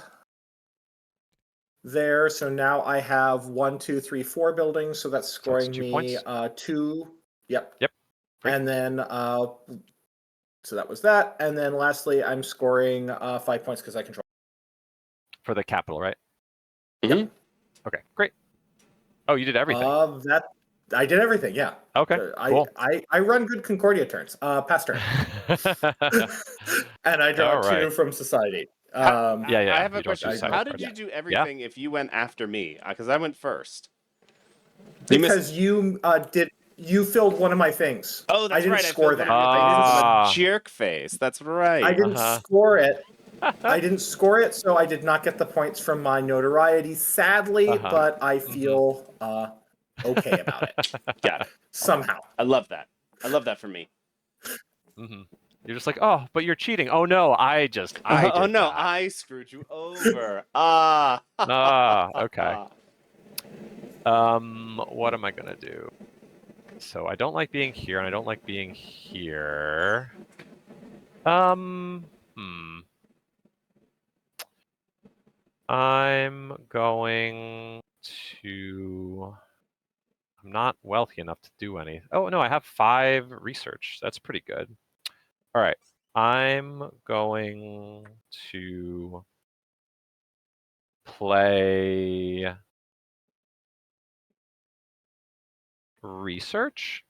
there. So now I have 1, 2, 3, 4 buildings. So that's scoring me 2. Yep. Yep. Great. And then so that was that. And then lastly, I'm scoring 5 points because I control. For the capital, right? Yep. Okay. Great. Oh, you did everything. I did everything, yeah. Okay, cool. I run good Concordia turns. Pass turn. And I draw 2 from society. I have a question. How did you do everything if you went after me? Because I went first. Because you filled one of my things. Oh, that's right. I didn't score that. I didn't jerk face. That's right. I didn't score it. I didn't score it, so I did not get the points from my notoriety, sadly, but I feel okay about it. Got it. Somehow. I love that. I love that for me. You're just like, oh, but you're cheating. Oh no, I screwed you over. Okay. What am I gonna do? So I don't like being here, and I don't like being here. I'm going to. I'm not wealthy enough to do any. Oh no, I have 5 research. That's pretty good. All right, I'm going to play research.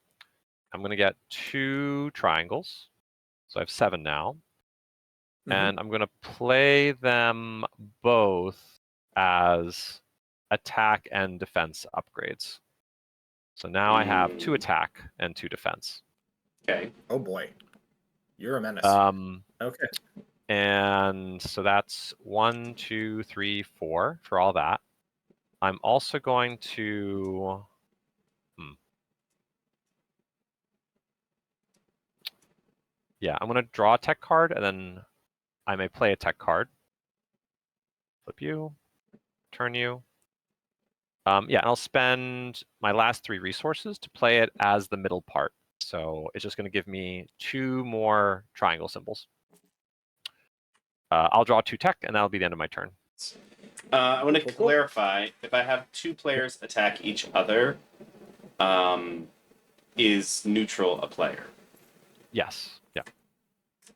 I'm going to get 2 triangles. So I have 7 now. And I'm going to play them both as attack and defense upgrades. So now I have 2 attack and 2 defense. Okay. Oh boy, you're a menace. Okay. And so that's 1, 2, 3, 4 for all that. I'm also going to. Yeah, I'm going to draw a tech card, and then I may play a tech card. Flip you, turn you. Yeah, and I'll spend my last 3 resources to play it as the middle part. So it's just going to give me 2 more triangle symbols. I'll draw 2 tech, and that'll be the end of my turn. I want to clarify, if I have 2 players attack each other, is neutral a player? Yes. Yeah.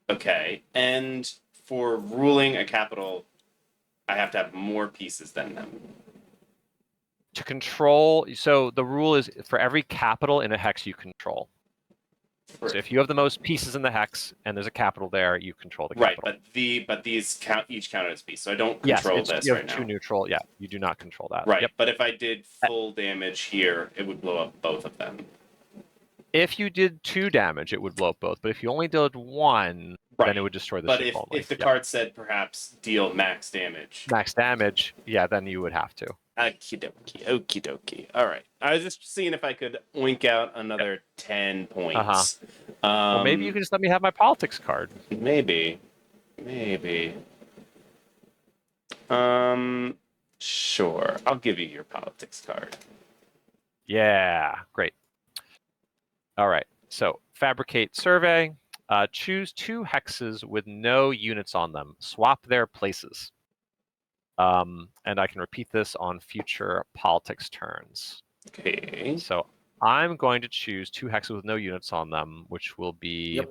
Okay. And for ruling a capital, I have to have more pieces than them. To control, so the rule is for every capital in a hex you control. So if you have the most pieces in the hex and there's a capital there, you control the capital. Right, but these each count as piece, so I don't control this you right have 2 now. neutral. Yeah, you do not control that. Right, Yep. but if I did full damage here, it would blow up both of them. If you did 2 damage, it would blow up both. But if you only did 1, then it would destroy the ship only. But if the card said perhaps deal max damage. Max damage, yeah, then you would have to. Okie dokie. All right. I was just seeing if I could oink out another 10 points. Well, maybe you can just let me have my politics card. Maybe. Sure. I'll give you your politics card. Yeah, great. All right. So fabricate survey. Choose 2 hexes with no units on them. Swap their places. And I can repeat this on future politics turns. Okay. So I'm going to choose 2 hexes with no units on them, which will be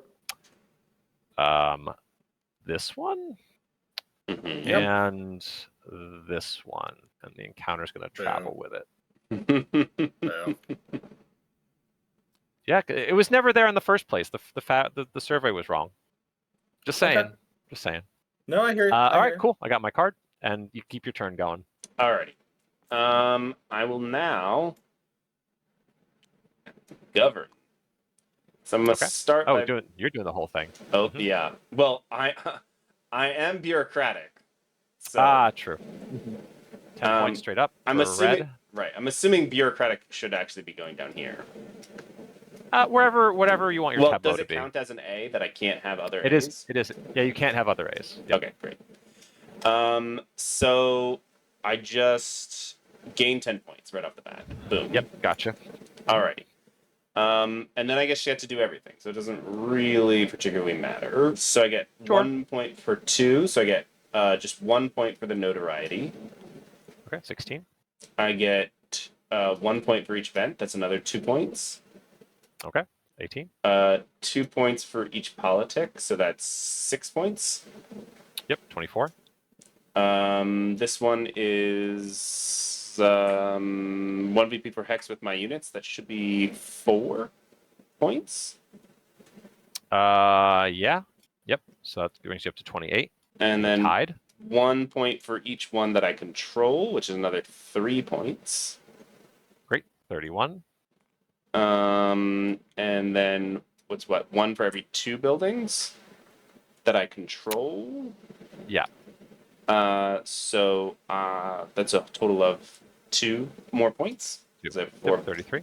this one and this one. And the encounter is going to travel with it. Yeah, it was never there in the first place. The survey was wrong. Just saying. Okay. Just saying. No, I hear you. All right, cool. I got my card, and you keep your turn going. Alrighty. I will now govern. So I'm gonna start. Oh, you're doing the whole thing. Oh yeah. Well, I am bureaucratic. So, true. 10 points straight up. I'm assuming red. right. I'm assuming bureaucratic should actually be going down here. Whatever you want your tableau does to it be. count as an A that I can't have other It A's? It is. Yeah, you can't have other A's. Yep. Okay, great. So I just gained 10 points right off the bat. Boom. Yep, gotcha. Alrighty. And then I guess you have to do everything, so it doesn't really particularly matter. So I get 1 point for 2, so I get just 1 point for the notoriety. Okay, 16. I get 1 point for each event. That's another 2 points. Okay, 18. 2 points for each politic, so that's 6 points. Yep, 24. This one is 1 VP per hex with my units. That should be 4 points. Yeah. Yep. So that brings you up to 28. And then tied. 1 point for each one that I control, which is another 3 points. Great. 31. And then what's 1 for every 2 buildings that I control? Yeah. So that's a total of 2 more points. So 4. 33.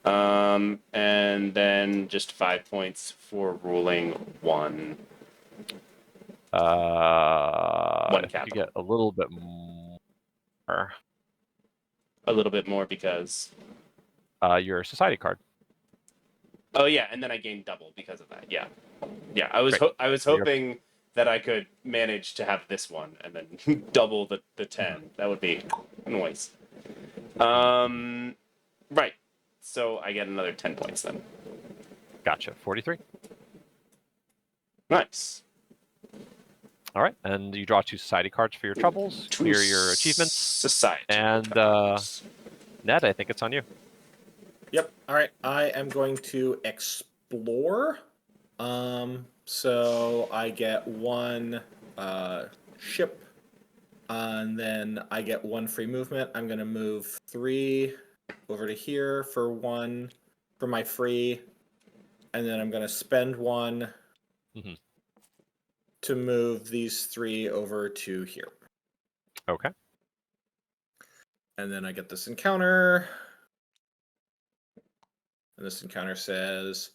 And then just 5 points for ruling 1. One capital. You get a little bit more. A little bit more because your society card. Oh yeah, and then I gained double because of that. Yeah. I was hoping that I could manage to have this one and then double the 10. That would be nice. Right. So I get another 10 points then. Gotcha. 43. Nice. All right, and you draw 2 society cards for your troubles, clear your achievements. Society. And Ned, I think it's on you. Yep. All right. I am going to explore. So I get 1 ship And then I get 1 free movement. I'm going to move 3 over to here for 1 for my free. And then I'm going to spend 1 to move these 3 over to here. Okay. And then I get this encounter. And this encounter says,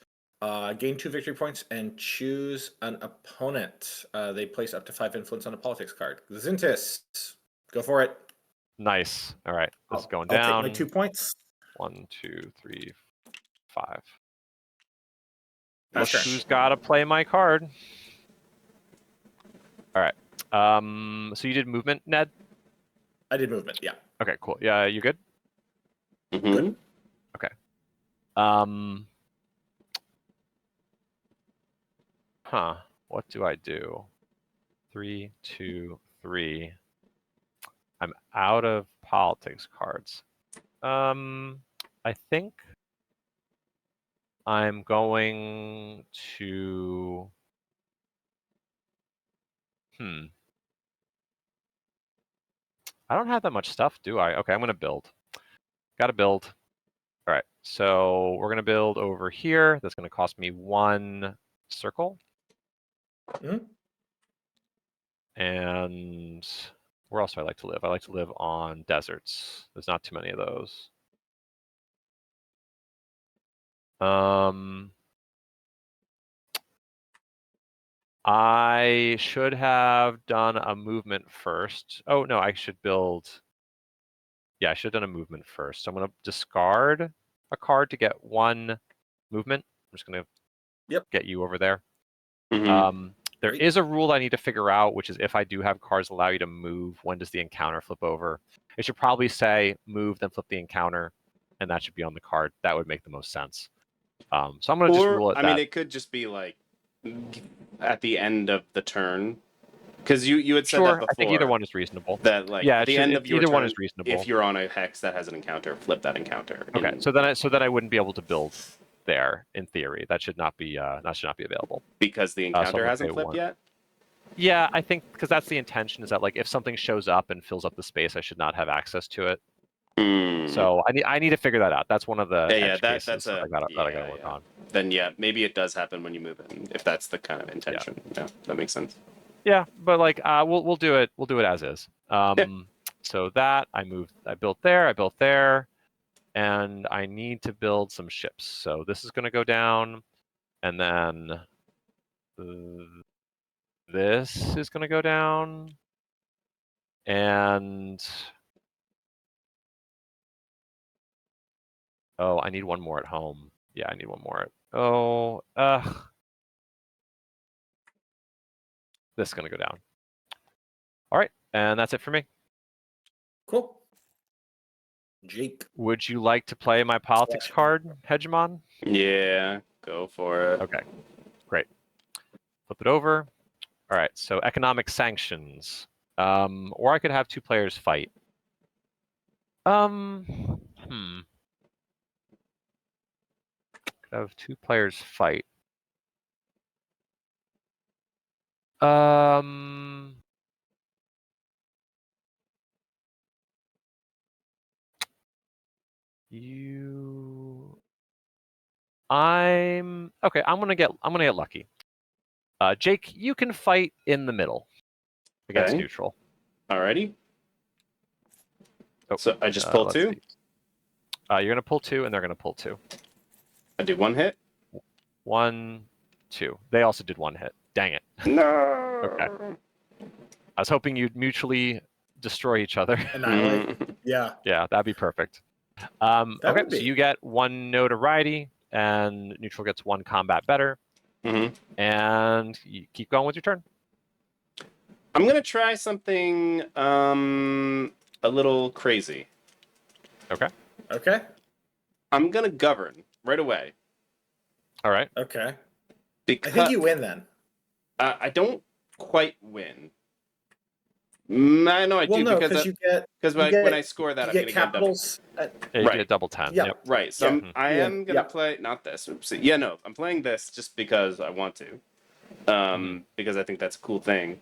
gain 2 victory points and choose an opponent. They place up to 5 influence on a politics card. Zintis, go for it. Nice. All right. This is going I'll down. take my 2 points. 1, 2, 3, 5. Pass Look turn. who's got to play my card. All right. So you did movement, Ned? I did movement, yeah. Okay, cool. Yeah, you good? Good. Okay. What do I do? 3, 2, 3. I'm out of politics cards. I think I'm going to. I don't have that much stuff, do I? Okay, I'm going to build. Got to build. All right, so we're going to build over here. That's going to cost me 1 circle. And where else do I like to live? I like to live on deserts. There's not too many of those. I should have done a movement first. Oh, no, I should build. Yeah, I should have done a movement first. So I'm going to discard a card to get 1 movement. I'm just going to get you over there. There is a rule I need to figure out, which is if I do have cards that allow you to move, when does the encounter flip over? It should probably say move, then flip the encounter, and that should be on the card. That would make the most sense. So I'm going to just rule it that. I mean, it could just be like at the end of the turn. Because you had said that before. I think either one is reasonable. That like at the end of your either turn, one is reasonable. If you're on a hex that has an encounter, flip that encounter. Okay, so then I wouldn't be able to build there in theory. That should not be available because the encounter hasn't flipped yet. Yeah, I think because that's the intention is that like if something shows up and fills up the space, I should not have access to it. So I need to figure that out. That's one of the edge cases that I gotta work on. Then maybe it does happen when you move in if that's the kind of intention. Yeah, that makes sense. Yeah, but like we'll do it. We'll do it as is. So that I built there, and I need to build some ships. So this is going to go down, and then this is going to go down, and oh, I need 1 more at home. Yeah, I need 1 more. This is going to go down. All right, and that's it for me. Cool. Jake. Would you like to play my politics card, Hegemon? Yeah, go for it. Okay, great. Flip it over. All right, so economic sanctions. Or I could have 2 players fight. Could have 2 players fight. I'm gonna get lucky. Jake, you can fight in the middle against neutral. Alrighty. So I just pull 2. You're gonna pull 2, and they're gonna pull 2. I do 1 hit. 1, 2. They also did 1 hit. Dang it. No. Okay. I was hoping you'd mutually destroy each other. Yeah. Yeah, that'd be perfect. Okay, so you get 1 notoriety, and neutral gets 1 combat better. And you keep going with your turn. I'm gonna try something a little crazy. Okay. I'm gonna govern right away. All right. Okay. Because I think you win then. I don't quite win. I know I do because when I score that, I'm going to get capitals. You get double 10. Yeah. Yep. Right. So I am going to play not this. Oopsie. Yeah, no, I'm playing this just because I want to. Because I think that's a cool thing.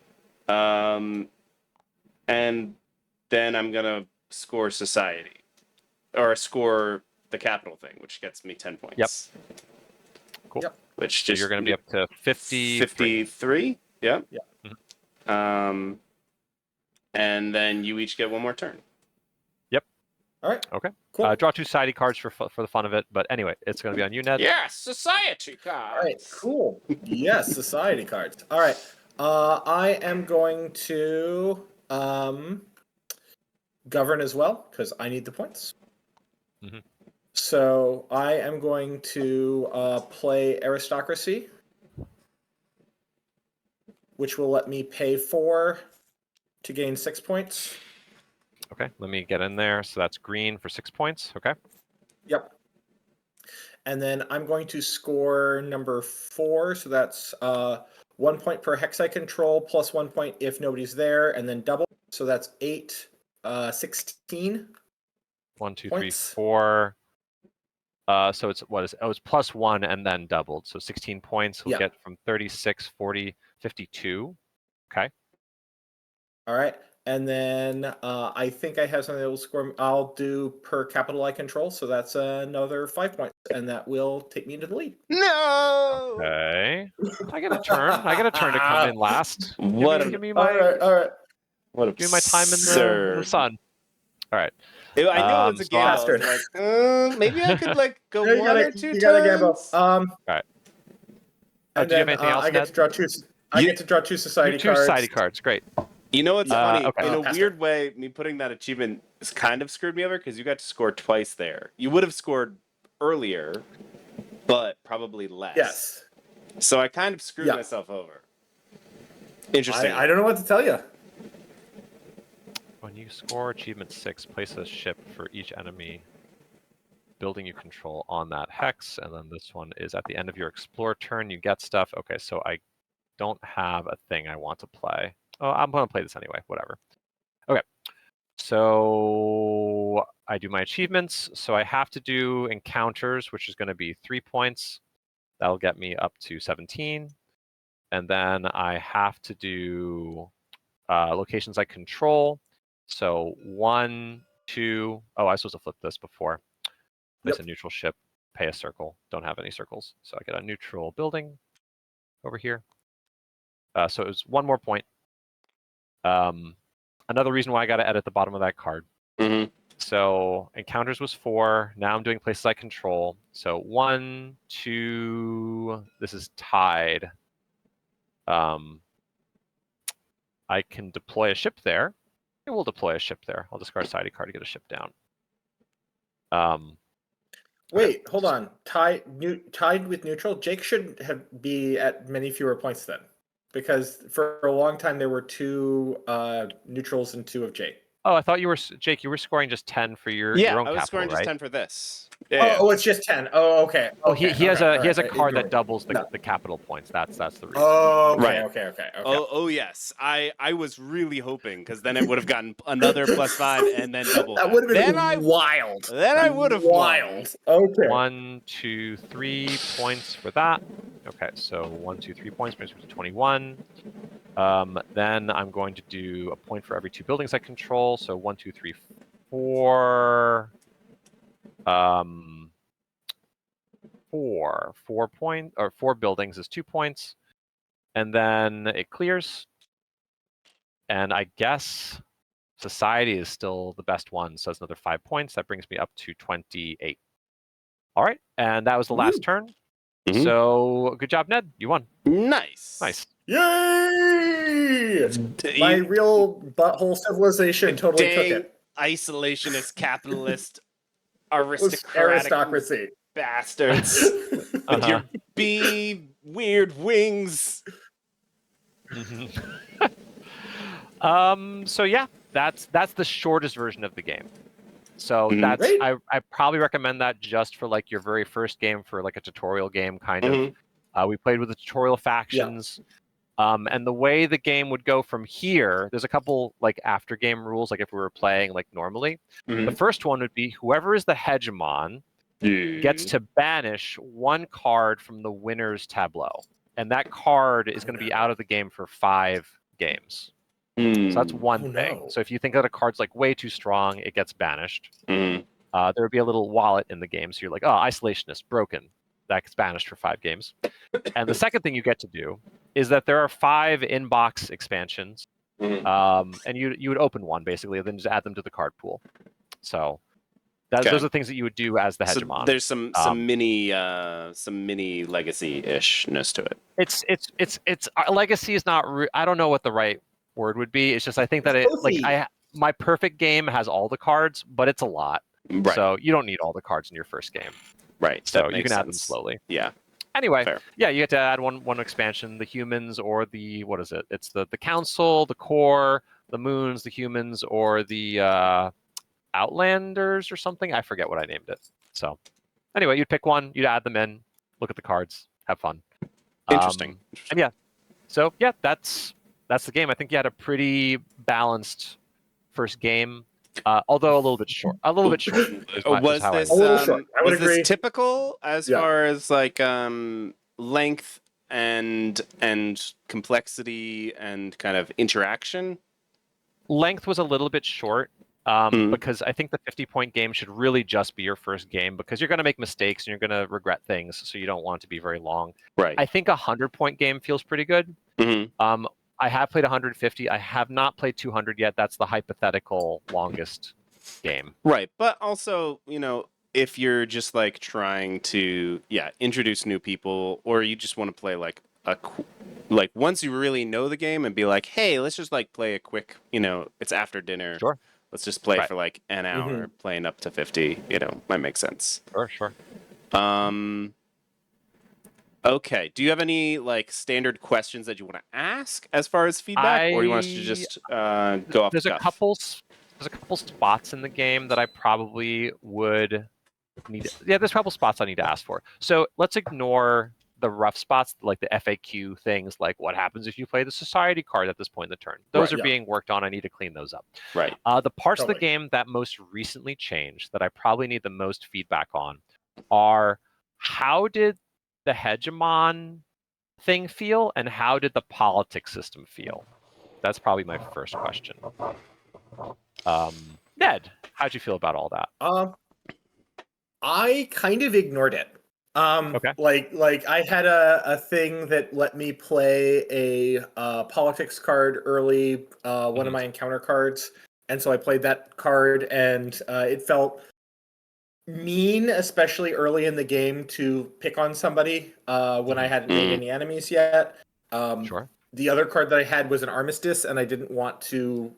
and then I'm gonna score society, or score the capital thing, which gets me 10 points. Yep. Cool. Yep. Which So just you're going to be up to 53. Yep. Yeah. And then you each get one more turn. Yep. All right. Okay. Cool. Draw 2 society cards for the fun of it. But anyway, it's going to be on you, Ned. Yes, society cards. All right. Cool. Yes, society cards. All right. I am going to govern as well because I need the points. Mhm. So I am going to play aristocracy, which will let me pay 4 to gain 6 points. Okay. Let me get in there. So that's green for 6 points. Okay. Yep. And then I'm going to score number 4. So that's 1 point per hex I control, plus 1 point if nobody's there, and then double. So that's 8, 16. 1, 2, 3, Points. 4. So it's it's plus 1 and then doubled. So 16 points. We'll get from 36, 40, 52. Okay. All right. And then I think I have something that will score. I'll do per capital I control. So that's another 5 points. And that will take me into the lead. No. Okay. I get a turn. I get a turn to come in last. Give me my, all right. What give me my time in the sun. All right. I know it's a gamble. I was like, maybe I could like go Yeah, one or two you gotta gamble. turns. All right. And do you have then anything else, I get Ned? to draw 2. I get to draw 2 society cards. 2 society cards. Great. You know what's funny? Okay. In a Pastor. weird way, me putting that achievement has kind of screwed me over because you got to score twice there. You would have scored earlier, but probably less. Yes. So I kind of screwed myself over. Interesting. I don't know what to tell you. When you score achievement 6, place a ship for each enemy building you control on that hex. And then this one is at the end of your explore turn, you get stuff. Okay, so I don't have a thing I want to play. Oh, I'm going to play this anyway, whatever. Okay, so I do my achievements. So I have to do encounters, which is going to be 3 points. That'll get me up to 17. And then I have to do locations I control. So 1, 2. Oh, I was supposed to flip this before. Place a neutral ship, pay a circle. Don't have any circles. So I get a neutral building over here. So it was 1 more point. Another reason why I got to edit the bottom of that card. Mm-hmm. So encounters was 4. Now I'm doing places I control. So 1, 2. This is tied. I can deploy a ship there. I will deploy a ship there. I'll discard a society card to get a ship down. Wait, hold on. Tied with neutral. Jake should be at many fewer points then, because for a long time there were 2 neutrals and 2 of Jake. Oh, I thought you were Jake. You were scoring just 10 for your own capital, I was scoring just right? 10 for this. Oh, it's just 10. Oh, okay. Oh, he has a card that Ignore. doubles the capital points. That's the reason. Oh, okay, Right. okay. Oh, yes. I was really hoping because then it would have gotten another +5 and then double. That would have been wild. Then I would have wild. Okay. 1, 2, 3 points for that. Okay, so 1, 2, 3 points brings me to 21. Then I'm going to do a point for every 2 buildings I control. So 1, 2, 3, 4. 4 buildings is 2 points, and then it clears. And I guess society is still the best one, so it's another 5 points. That brings me up to 28. All right, and that was the last turn. Mm-hmm. So good job, Ned. You won. Nice. Yay! My real butthole civilization totally took it. Isolationist, capitalist, aristocracy bastards with your bee weird wings. So yeah, that's the shortest version of the game. So that's I probably recommend that just for like your very first game, for like a tutorial game kind of. We played with the tutorial factions. And the way the game would go from here, there's a couple like after game rules, like if we were playing like normally. The first one would be whoever is the hegemon gets to banish 1 card from the winner's tableau. And that card is going to be out of the game for 5 games. So that's one Oh, thing. no. So if you think that a card's like way too strong, it gets banished. Mm. There would be a little wallet in the game. So you're like, oh, isolationist, broken. That gets banished for 5 games. And the second thing you get to do is that there are 5 in-box expansions. And you would open one basically, and then just add them to the card pool. So those are things that you would do as the hegemon. So there's some mini legacy-ishness to it. It's legacy is not. I don't know what the right word would be. It's just I think that my perfect game has all the cards, but it's a lot. Right. So you don't need all the cards in your first game. Right. So you can add them slowly. Yeah. Anyway, Fair. yeah, you get to add one expansion, the humans or the what is it? It's the council, the core, the moons, the humans, or the Outlanders or something. I forget what I named it. So anyway, you'd pick one, you'd add them in, look at the cards, have fun. Interesting. And yeah, so yeah, that's the game. I think you had a pretty balanced first game, although a little bit short. Was this a little short? I would agree. This typical as far as like length and complexity and kind of interaction? Length was a little bit short. Because I think the 50-point game should really just be your first game because you're going to make mistakes and you're going to regret things, so you don't want it to be very long. Right. I think a 100-point game feels pretty good. I have played 150. I have not played 200 yet. That's the hypothetical longest game. Right, but also, if you're just like trying to, introduce new people, or you just want to play like once you really know the game and be like, hey, let's just like play a quick, it's after dinner. Sure. Let's just play for like an hour, playing up to 50, might make sense. Sure. Okay. Do you have any like standard questions that you want to ask as far as feedback, or you want us to just go off the cuff? There's a couple spots in the game that I probably would need. Yeah, there's a couple spots I need to ask for. So let's ignore the rough spots, like the FAQ things, like what happens if you play the society card at this point in the turn. Those are being worked on. I need to clean those up. Right. The parts of the game that most recently changed that I probably need the most feedback on are how did the hegemon thing feel and how did the politics system feel? That's probably my first question. Ned, how'd you feel about all that? I kind of ignored it. Okay. Like I had a thing that let me play a politics card early, one of my encounter cards, and so I played that card, and it felt mean, especially early in the game, to pick on somebody when I hadn't made any enemies yet. Sure. The other card that I had was an armistice, and I didn't want to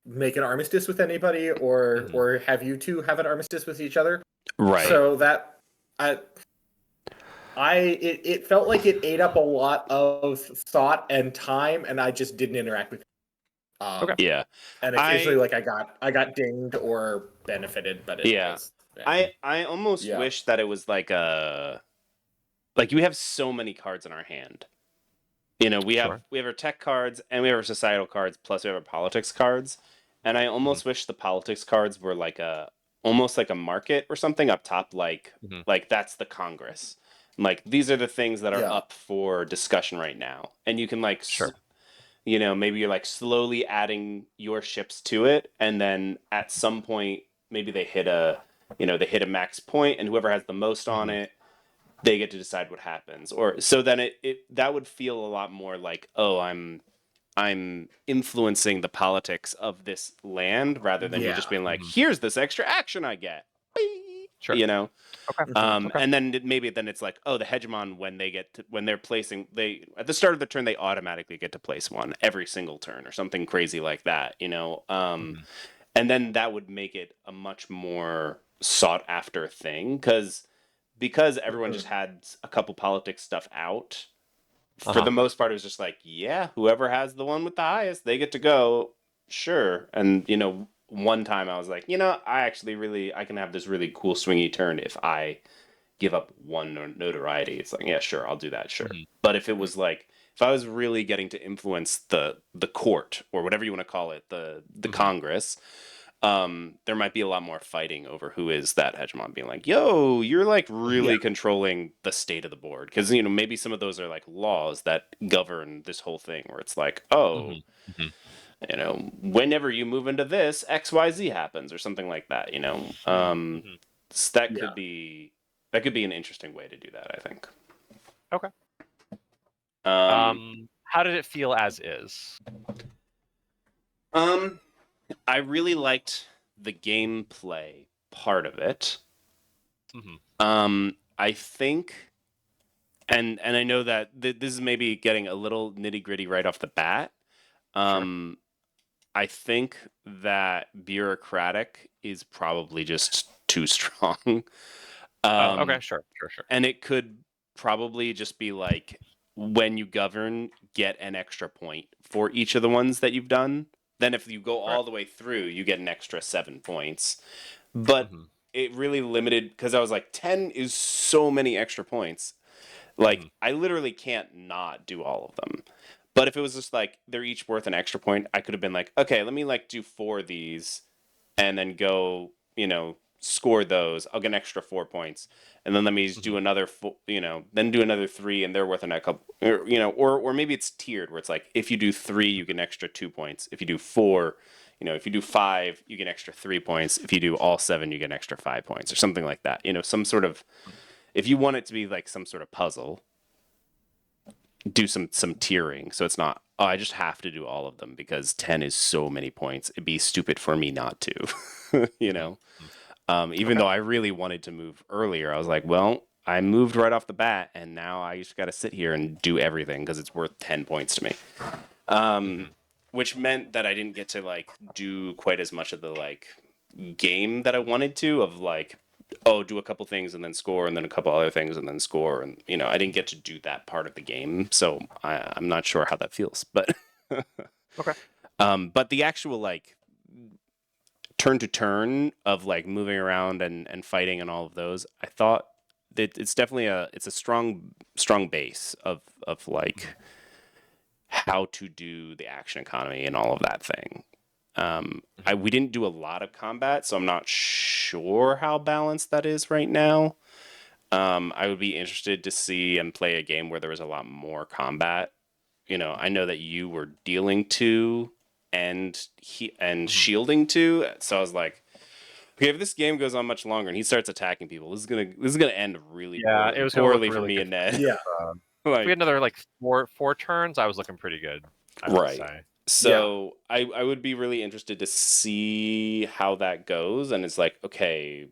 make an armistice with anybody or have you two have an armistice with each other. Right. So that it felt like it ate up a lot of thought and time, and I just didn't interact with it. Okay. Yeah. And occasionally, like I got dinged or benefited, but it was, I almost wish that it was like we have so many cards in our hand. We have our tech cards and we have our societal cards, plus we have our politics cards, and I almost wish the politics cards were like almost like a market or something up top, like that's the Congress. Like these are the things that are up for discussion right now, and you can like maybe you're like slowly adding your ships to it, and then at some point maybe they hit a max point, and whoever has the most on it, they get to decide what happens. Or so then it that would feel a lot more like, oh, I'm influencing the politics of this land rather than you just being like, here's this extra action I get. Sure. Okay. And then maybe it's like, oh, the hegemon, when they're placing, at the start of the turn they automatically get to place one every single turn or something crazy like that, and then that would make it a much more sought after thing because everyone just had a couple politics stuff out. For the most part, it was just like, whoever has the one with the highest, they get to go. Sure. And, one time I was like, I can have this really cool swingy turn if I give up one notoriety. It's like, yeah, sure, I'll do that, sure. But if it was like, if I was really getting to influence the court or whatever you want to call it, the Congress, there might be a lot more fighting over who is that hegemon, being like, yo, you're like really controlling the state of the board. Because, maybe some of those are like laws that govern this whole thing where it's like, oh, whenever you move into this, XYZ happens or something like that, So that could be an interesting way to do that, I think. Okay. How did it feel as is? I really liked the gameplay part of it. I think, and I know that this is maybe getting a little nitty gritty right off the bat. Sure. I think that bureaucratic is probably just too strong. Okay, sure. And it could probably just be like, when you govern, get an extra point for each of the ones that you've done. Then if you go all the way through, you get an extra 7 points. But it really limited, because I was like, 10 is so many extra points. Like, I literally can't not do all of them. But if it was just like, they're each worth an extra point, I could have been like, okay, let me like do 4 of these and then go, score those. I'll get an extra 4 points. And then let me do another, then do another 3 and they're worth a couple, or maybe it's tiered where it's like, if you do 3, you get an extra 2 points. If you do 4, if you do 5, you get an extra 3 points. If you do all 7, you get an extra 5 points or something like that. Some sort of, if you want it to be like some sort of puzzle, do some tiering. So it's not, oh, I just have to do all of them because 10 is so many points. It'd be stupid for me not to, even though I really wanted to move earlier. I was like, well, I moved right off the bat, and now I just got to sit here and do everything because it's worth 10 points to me. Which meant that I didn't get to like do quite as much of the like game that I wanted to, of like, oh, do a couple things and then score, and then a couple other things and then score, and I didn't get to do that part of the game, so I'm not sure how that feels, but okay. But the actual like turn to turn of like moving around and fighting and all of those, I thought that it's definitely a strong base of like how to do the action economy and all of that thing. We didn't do a lot of combat, so I'm not sure how balanced that is right now. I would be interested to see and play a game where there was a lot more combat. I know that you were dealing 2 and shielding 2, so I was like, okay, if this game goes on much longer and he starts attacking people, this is gonna end really poorly for me and Ned. Yeah. If we had another like four turns, I was looking pretty good. I would say. So I would be really interested to see how that goes, and it's like, okay,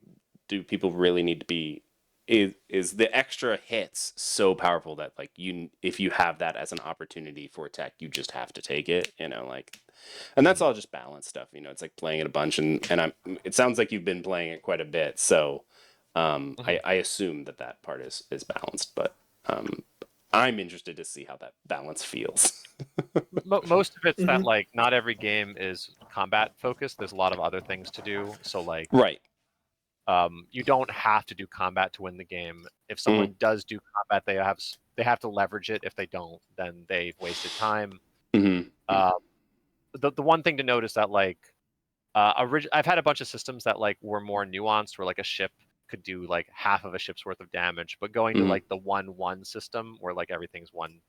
do people really need to be? Is the extra hits so powerful that like if you have that as an opportunity for attack, you just have to take it, like, and that's all just balance stuff, it's like playing it a bunch, and it sounds like you've been playing it quite a bit, so I assume that part is balanced, but I'm interested to see how that balance feels. Most of it's that like not every game is combat focused. There's a lot of other things to do. So like you don't have to do combat to win the game. If someone does do combat, they have to leverage it. If they don't, then they've wasted time. The one thing to note is that like I've had a bunch of systems that like were more nuanced, where like a ship could do like half of a ship's worth of damage, but going to like the 1-1 system where like everything's one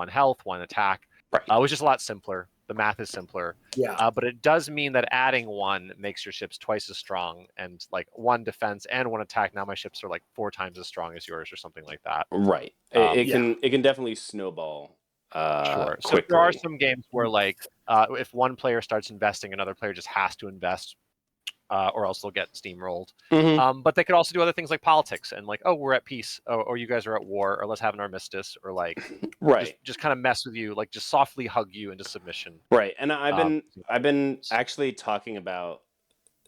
health, 1 attack, was just a lot simpler. The math is simpler. Yeah. But it does mean that adding 1 makes your ships twice as strong, and like 1 defense and 1 attack. Now my ships are like 4 times as strong as yours, or something like that. Right. It can definitely snowball. Sure. Quickly. So there are some games where like if one player starts investing, another player just has to invest. Or else they'll get steamrolled. But they could also do other things like politics and like, oh, we're at peace, or you guys are at war, or let's have an armistice, or like, just kind of mess with you, like just softly hug you into submission. Right, and I've been actually talking about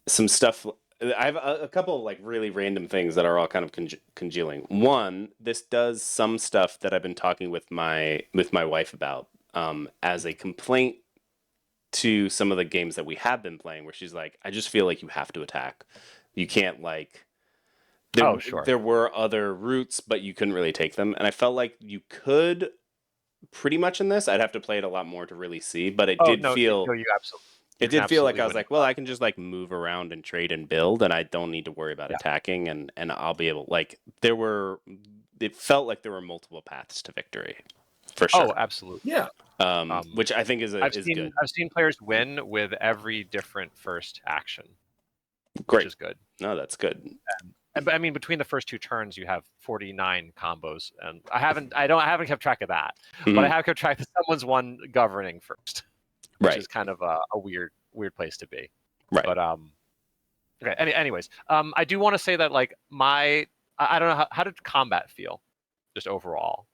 some stuff. I have a couple of like really random things that are all kind of congealing. One, this does some stuff that I've been talking with my wife about as a complaint to some of the games that we have been playing, where she's like, I just feel like you have to attack. You can't like... There were other routes, but you couldn't really take them. And I felt like you could pretty much in this. I'd have to play it a lot more to really see, but it did feel... No, you absolutely... It did feel like I was like, well, I can just like move around and trade and build, and I don't need to worry about attacking, and I'll be able like it felt like there were multiple paths to victory, for sure. Oh, absolutely. Yeah. Which I think is good. I've seen players win with every different first action. Great. Which is good. No, that's good. But I mean, between the first 2 turns, you have 49 combos, and I haven't kept track of that, but I have kept track that someone's won governing first, which is kind of a weird place to be. Right. But okay. Anyways, I do want to say that like I don't know how did combat feel, just overall.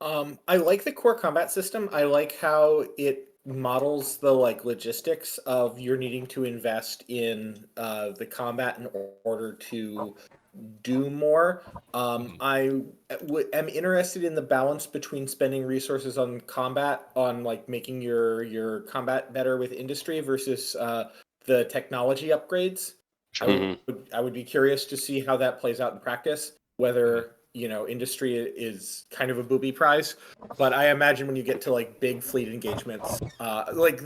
I like the core combat system. I like how it models the like logistics of you're needing to invest in the combat in order to do more. I am interested in the balance between spending resources on combat, on like making your combat better with industry versus the technology upgrades. Sure. I would be curious to see how that plays out in practice, whether industry is kind of a booby prize, but I imagine when you get to like big fleet engagements, like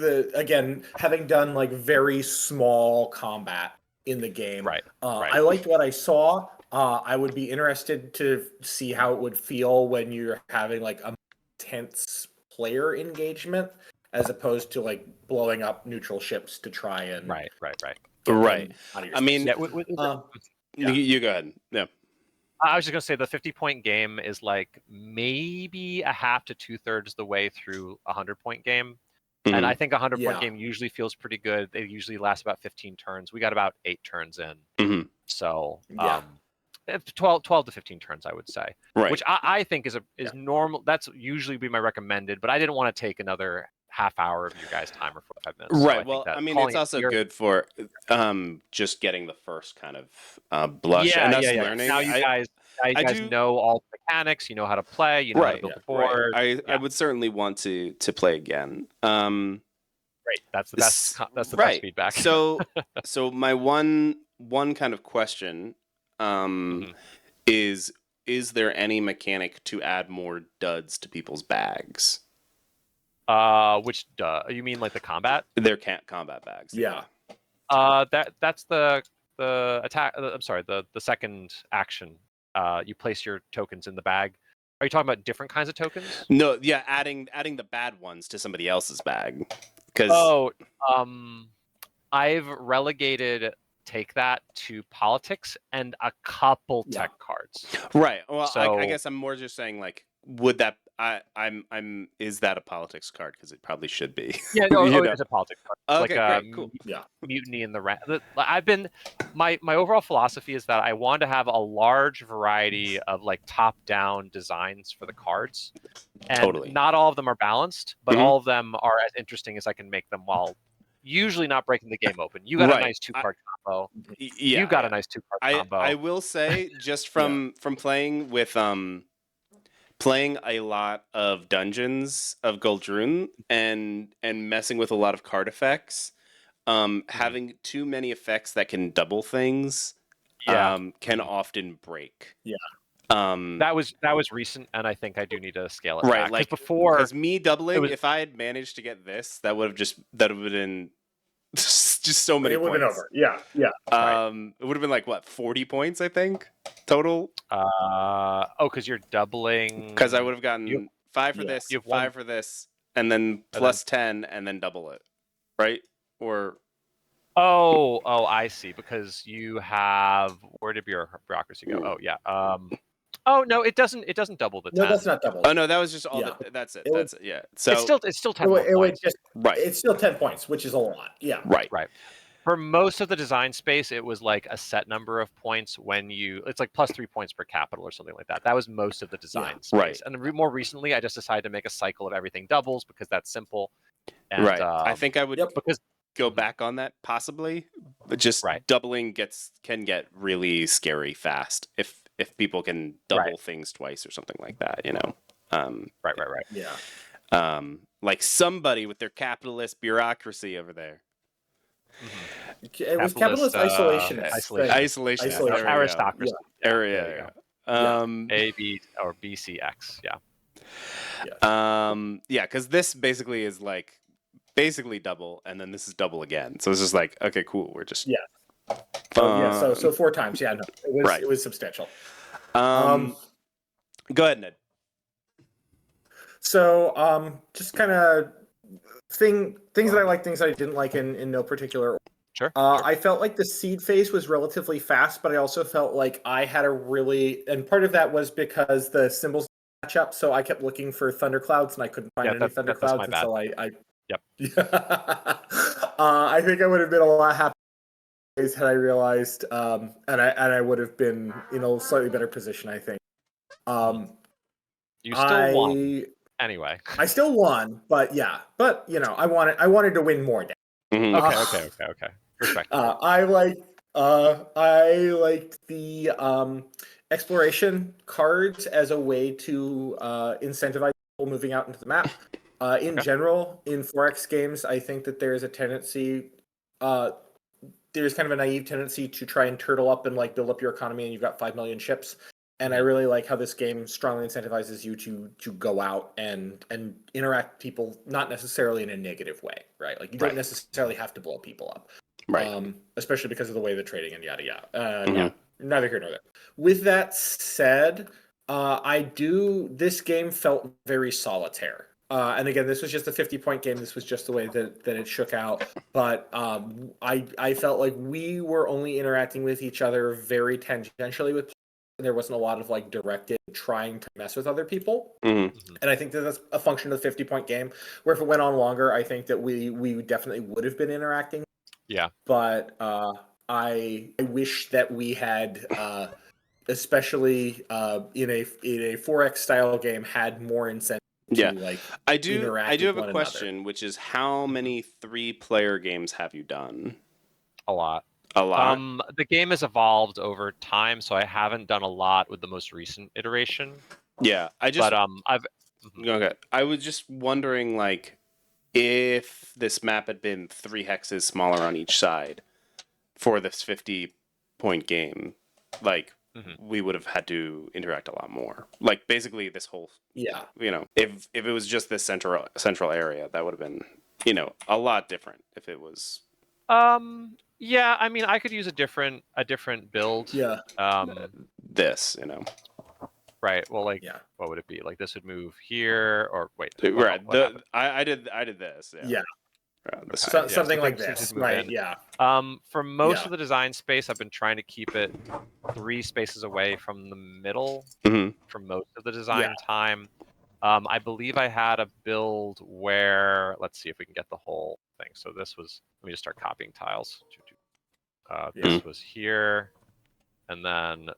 having done like very small combat in the game, I liked what I saw. I would be interested to see how it would feel when you're having like a tense player engagement as opposed to like blowing up neutral ships to try and right. I mean, you go ahead. Yeah. I was just going to say the 50-point game is like maybe a half to 2/3 the way through a 100-point game. And I think a 100-point game usually feels pretty good. They usually last about 15 turns. We got about 8 turns in. So 12 to 15 turns, I would say. Right. Which I think is normal. That's usually be my recommended, but I didn't want to take another half hour of your guys' time or 45 minutes. Right. So I mean, it's also good for just getting the first kind of blush and us learning. Now you guys know all the mechanics. You know how to play. You know how to build the board. I would certainly want to play again. Great. That's the best. That's the best feedback. So my one kind of question is there any mechanic to add more duds to people's bags? Which you mean like the combat? Their combat bags. Yeah. That's the attack. I'm sorry. The second action. You place your tokens in the bag. Are you talking about different kinds of tokens? No. Yeah. Adding the bad ones to somebody else's bag. Because I've relegated Take That to politics and a couple tech cards. Right. Well, so, I guess I'm more just saying like, would that is that a politics card? Because it probably should be. Yeah, no, it's a politics card. Okay, great, cool. Mutiny in the my overall philosophy is that I want to have a large variety of like top-down designs for the cards, and not all of them are balanced, but all of them are as interesting as I can make them while usually not breaking the game open. You got a nice 2-card combo. You got a nice 2-card combo. I will say, just from playing with playing a lot of dungeons of Goldrune and messing with a lot of card effects, having too many effects that can double things can often break. Yeah. That was recent, and I think I do need to scale it right, back. like before, because me doubling, if I had managed to get this, that would have been just so many. It would have been over. Yeah. It would have been like what, 40 points, I think, total. Because you're doubling. Because I would have gotten 5 for this, 5 for this, and then plus 10, and then double it, right? Or. Oh, I see. Because you have, where did bureaucracy go? Oh yeah. Oh no, it doesn't double the 10. No, that's not double. Oh no, that was just all. That's it. That's it. Yeah. So it's still 10 points. It's still 10 points, which is a lot. Yeah. Right. For most of the design space, it was like a set number of points it's like plus 3 points per capital or something like that. That was most of the design space. Right. And more recently, I just decided to make a cycle of everything doubles because that's simple. And, right. I think I would go back on that possibly. But just doubling can get really scary fast if people can double things twice or something like that, you know. Right. Yeah. Like somebody with their capitalist bureaucracy over there. It was capitalist isolationist. Isolation. Aristocracy. Area. A, B, or BCX. Yeah. Because this basically is like basically double, and then this is double again. So it's just like, okay, cool. We're just So 4 times. Yeah, no, it was substantial. Go ahead, Ned. So just kind of things that I like, things that I didn't like in no particular. Sure. I felt like the seed phase was relatively fast, but I also felt like I had and part of that was because the symbols match up, so I kept looking for thunderclouds and I couldn't find any thunderclouds, and so I I think I would have been a lot happier had I realized, and I would have been in a slightly better position, I think. You still won. Anyway, I still won, but I wanted to win more. Okay. Respect. I liked the exploration cards as a way to incentivize people moving out into the map. In general, in 4X games, I think that there is a tendency, there's kind of a naive tendency to try and turtle up and like build up your economy, and you've got 5 million ships. And I really like how this game strongly incentivizes you to go out and interact with people, not necessarily in a negative way, right? Like you don't necessarily have to blow people up, right? Especially because of the way the trading and yada yada. No, neither here nor there. With that said, this game felt very solitaire. And again, this was just a 50-point game. This was just the way that it shook out. But I felt like we were only interacting with each other very tangentially with. There wasn't a lot of like directed trying to mess with other people. And I think that that's a function of the 50-point game, where if it went on longer, I think that we definitely would have been interacting. Yeah. But I wish that we had, especially in a 4X style game, had more incentive to like I do have a one question, which is how many 3-player games have you done? A lot. A lot. The game has evolved over time, so I haven't done a lot with the most recent iteration. Yeah, I was just wondering, like, if this map had been 3 hexes smaller on each side for this 50-point game, like we would have had to interact a lot more. Like basically this whole if it was just this central area, that would have been a lot different if it was. Yeah, I mean, I could use a different build. Yeah. This, Right. Well, like, what would it be? Like, this would move here, or wait. Right. I did this. Yeah. Something like this. Right. In. Yeah. For most of the design space, I've been trying to keep it 3 spaces away from the middle for most of the design time. I believe I had a build where, let's see if we can get the whole thing. So this was, let me just start copying tiles. This was here, and then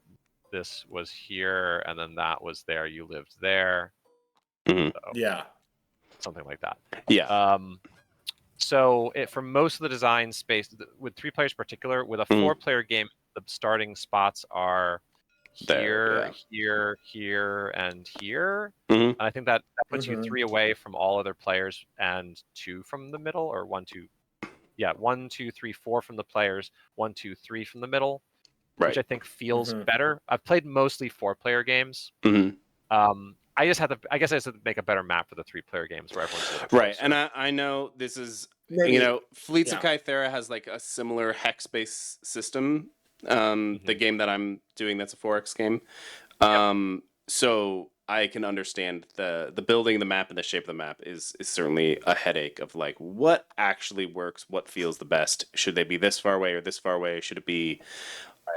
this was here, and then that was there. You lived there. So, something like that. Yeah. So for most of the design space, with 3 players in particular, with a 4-player game, the starting spots are here, here, and here. And I think that puts you 3 away from all other players and 2 from the middle, or 1, 2, 3, 4 from the players, 1, 2, 3 from the middle, which I think feels better. I've played mostly 4-player games. I guess I just have to make a better map for the 3-player games where everyone's right. And I know this is Fleets of Kythera has like a similar hex-based system. The game that I'm doing, that's a 4X game. So I can understand the building the map and the shape of the map is certainly a headache of like what actually works, what feels the best. Should they be this far away or this far away? Should it be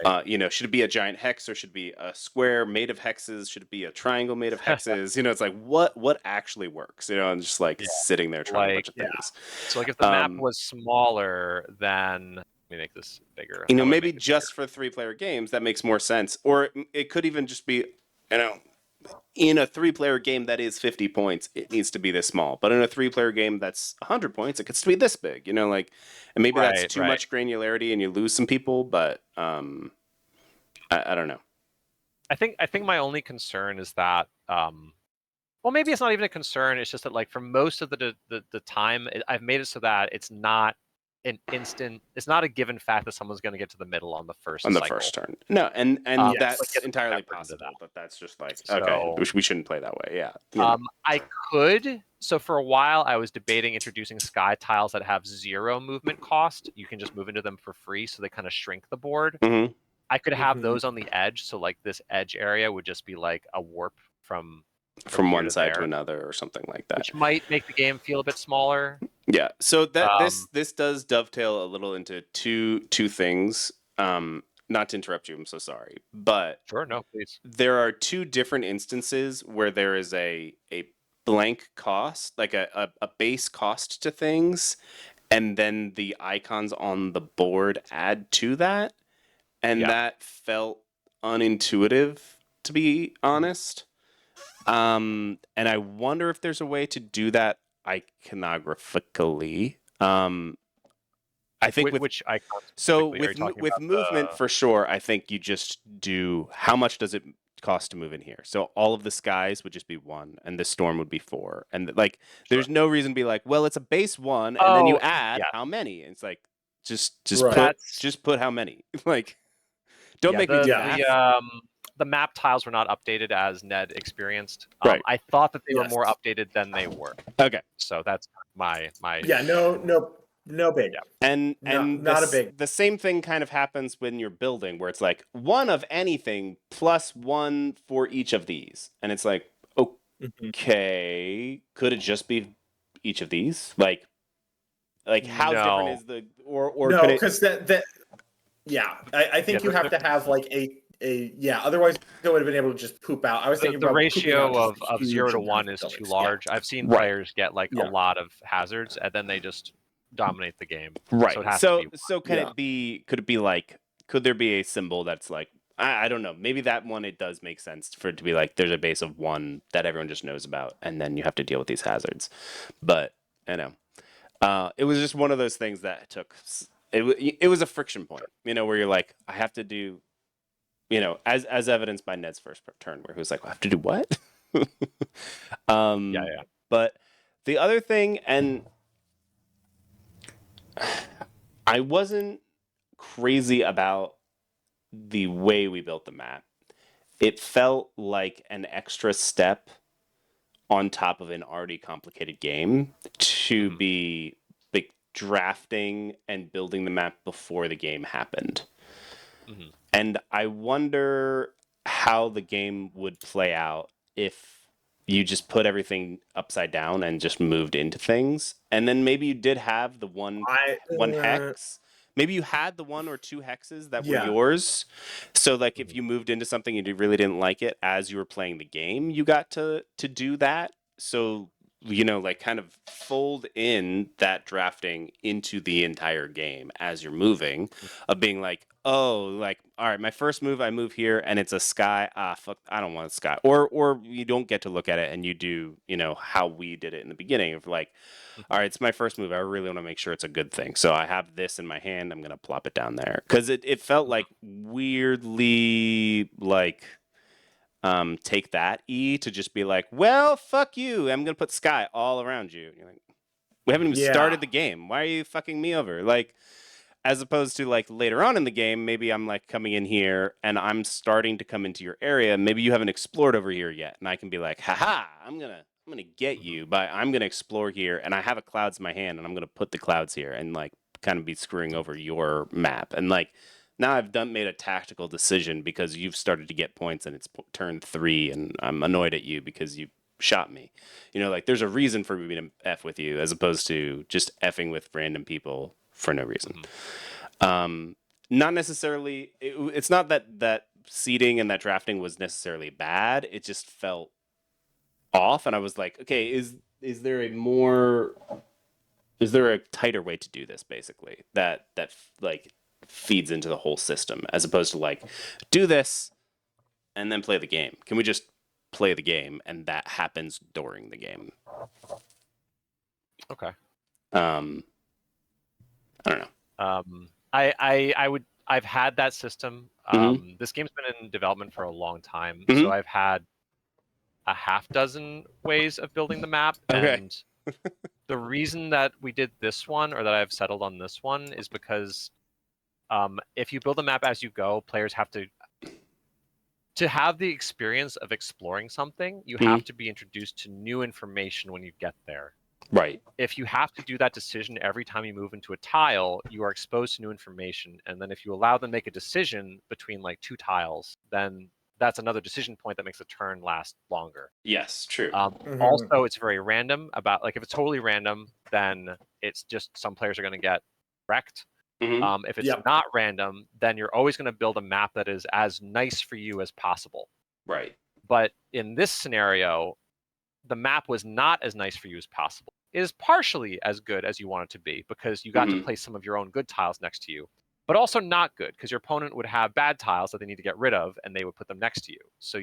should it be a giant hex, or should it be a square made of hexes? Should it be a triangle made of hexes? It's like what actually works? And just like sitting there trying a bunch of things. So like if the map was smaller, then let me make this bigger. Maybe just for 3-player games that makes more sense, or it could even just be in a 3-player game that is 50 points, it needs to be this small. But in a 3-player game that's 100 points, it could still be this big. And maybe that's too much granularity, and you lose some people. But I don't know. I think my only concern is that, well, maybe it's not even a concern. It's just that like for most of the time, I've made it so that it's not an instant. It's not a given fact that someone's going to get to the middle on the first turn. No, and that's entirely possible. But that's just like, okay, we shouldn't play that way. Yeah. I could So for a while, I was debating introducing sky tiles that have 0 movement cost. You can just move into them for free, so they kind of shrink the board. Mm-hmm. I could have those on the edge, so like this edge area would just be like a warp from one side to another or something like that, which might make the game feel a bit smaller. Yeah. So that this does dovetail a little into two things. Not to interrupt you, I'm so sorry, but sure, no, please. There are 2 different instances where there is a blank cost, like a base cost to things, and then the icons on the board add to that, and that felt unintuitive, to be honest. And I wonder if there's a way to do that iconographically. I think which icons? So with movement, for sure, I think you just do how much does it cost to move in here. So all of the skies would just be 1, and the storm would be 4, and like there's no reason to be like, well, it's a base 1, and then you add how many. And it's like just put how many. Like don't make me do that. The map tiles were not updated as Ned experienced. Right. I thought that they were more updated than they were. Okay. So that's my. Yeah. No big. Yeah. And not a big. The same thing kind of happens when you're building, where it's like 1 of anything plus 1 for each of these, and it's like, okay, could it just be each of these? Like how different is the or no? Because I think you have to have like a otherwise they would have been able to just poop out. I was thinking the ratio of 0 to 1 is too large. I've seen players get like a lot of hazards, and then they just dominate the game. Right. So could it be like, could there be a symbol that's like, I don't know, maybe that one, it does make sense for it to be like there's a base of 1 that everyone just knows about, and then you have to deal with these hazards. But I know it was just one of those things that took it was a friction point, where you're like, I have to do, as evidenced by Ned's first turn, where he was like, I have to do what? But the other thing, and I wasn't crazy about the way we built the map. It felt like an extra step on top of an already complicated game to be like drafting and building the map before the game happened. And I wonder how the game would play out if you just put everything upside down and just moved into things. And then maybe you did have the one hex. Maybe you had the 1 or 2 hexes that were yours. So like if you moved into something and you really didn't like it as you were playing the game, you got to do that. So, like kind of fold in that drafting into the entire game as you're moving, of being like, oh, like, all right, my first move, I move here and it's a sky. Fuck, I don't want a sky. Or you don't get to look at it and you do, how we did it in the beginning of like, all right, it's my first move. I really want to make sure it's a good thing. So I have this in my hand. I'm going to plop it down there. Because it felt like weirdly like take that to just be like, well, fuck you. I'm going to put sky all around you. And you're like, we haven't even started the game. Why are you fucking me over? Like, as opposed to like later on in the game, maybe I'm like coming in here and I'm starting to come into your area. Maybe you haven't explored over here yet. And I can be like, haha, I'm going to get you by I'm going to explore here. And I have a clouds in my hand and I'm going to put the clouds here and like kind of be screwing over your map. And like, now I've made a tactical decision because you've started to get points and it's turn 3 and I'm annoyed at you because you shot me. Like there's a reason for me to F with you as opposed to just effing with random people for no reason. Not necessarily, it's not that seeding and that drafting was necessarily bad. It just felt off. And I was like, okay, is there a tighter way to do this basically that like feeds into the whole system as opposed to like do this and then play the game? Can we just play the game and that happens during the game? Okay. I don't know. I've had that system. This game's been in development for a long time, so I've had a half dozen ways of building the map. Okay. And the reason that we did this one, or that I've settled on this one, is because if you build a map as you go, players have to to have the experience of exploring something, you have to be introduced to new information when you get there. Right. If you have to do that decision every time you move into a tile, you are exposed to new information. And then if you allow them to make a decision between like 2 tiles, then that's another decision point that makes a turn last longer. Yes, true. Also, it's very random. If it's totally random, then it's just some players are going to get wrecked. If it's not random, then you're always going to build a map that is as nice for you as possible. Right. But in this scenario, the map was not as nice for you as possible. It is partially as good as you want it to be because you got to place some of your own good tiles next to you, but also not good because your opponent would have bad tiles that they need to get rid of and they would put them next to you. So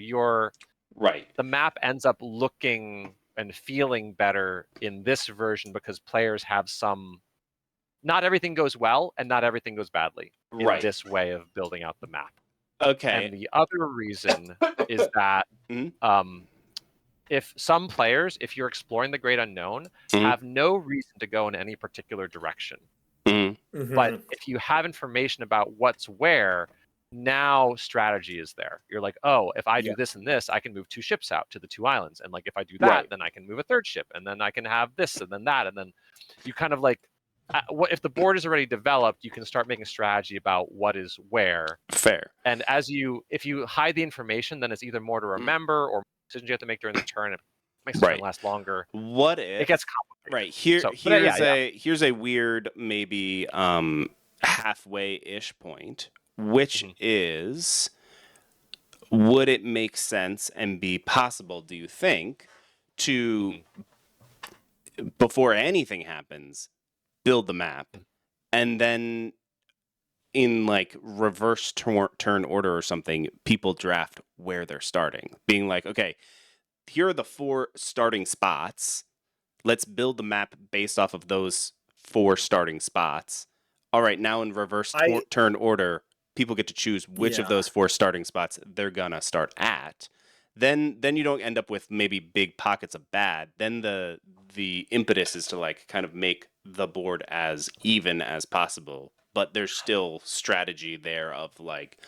the map ends up looking and feeling better in this version because players have not everything goes well and not everything goes badly in this way of building out the map. Okay. And the other reason is that if some players, if you're exploring the great unknown, have no reason to go in any particular direction. But if you have information about what's where, now strategy is there. You're like, oh, if I do this and this, I can move 2 ships out to the 2 islands. And like, if I do that, then I can move a 3rd ship. And then I can have this and then that. And then you kind of like, if the board is already developed, you can start making strategy about what is where. Fair. And if you hide the information, then it's either more to remember or decisions you have to make during the turn. It makes the turn last longer. What if it gets complicated? Right. Here's a weird, maybe halfway-ish point, which is, would it make sense and be possible, do you think, to before anything happens, build the map, and then in like reverse turn order or something, people draft where they're starting, being like, okay, here are the 4 starting spots. Let's build the map based off of those 4 starting spots. All right, now in reverse turn order, people get to choose which of those 4 starting spots they're gonna start at. Then you don't end up with maybe big pockets of bad. Then the impetus is to like kind of make the board as even as possible, but there's still strategy there of like,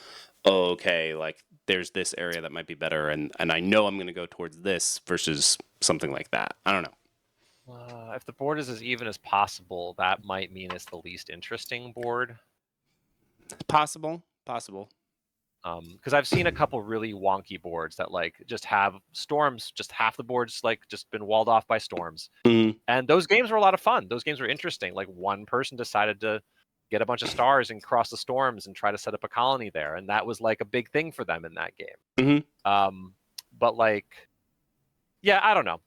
oh, okay, like there's this area that might be better, and I know I'm going to go towards this versus something like that. I don't know. If the board is as even as possible, that might mean it's the least interesting board. Possible. Because I've seen a couple really wonky boards that like just have storms, just half the board's like just been walled off by storms. And those games were a lot of fun. Those games were interesting. Like one person decided to get a bunch of stars and cross the storms and try to set up a colony there, and that was like a big thing for them in that game. But like, yeah, I don't know.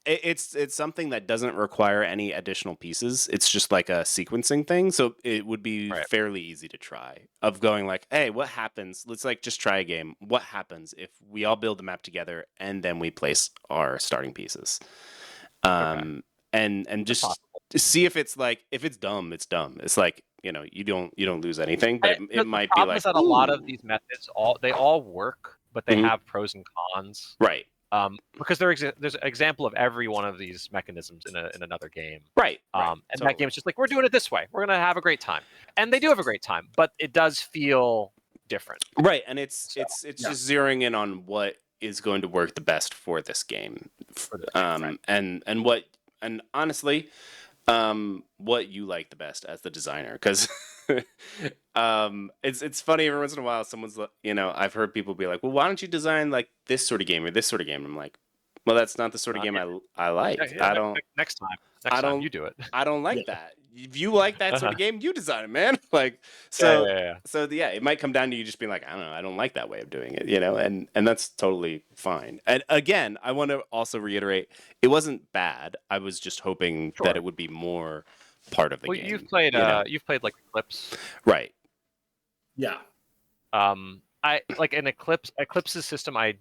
It's something that doesn't require any additional pieces. It's just like a sequencing thing, so it would be fairly easy to try. Of going like, hey, what happens? Let's like just try a game. What happens if we all build the map together and then we place our starting pieces? And just see if it's like, if it's dumb, it's dumb. It's like, you know, you don't lose anything, but it might be like, that a lot of these methods all work, but they have pros and cons. Right. Because there's an example of every one of these mechanisms in another game. Right. And that game's just like, we're doing it this way. We're going to have a great time. And they do have a great time, but it does feel different. Right. And it's just zeroing in on what is going to work the best for this game. And honestly, what you like the best as the designer, because it's funny every once in a while someone's, you know, I've heard people be like, well, why don't you design like this sort of game or this sort of game? I'm like, well, that's not the sort of game I like. Next time you do it. I don't like that. If you like that sort of game, you design it, man. Like, so it might come down to you just being like, I don't know, I don't like that way of doing it, you know, and that's totally fine. And again, I want to also reiterate, it wasn't bad. I was just hoping that it would be more part of the game. You've played like Eclipse, right? Yeah. I like an Eclipse's system. I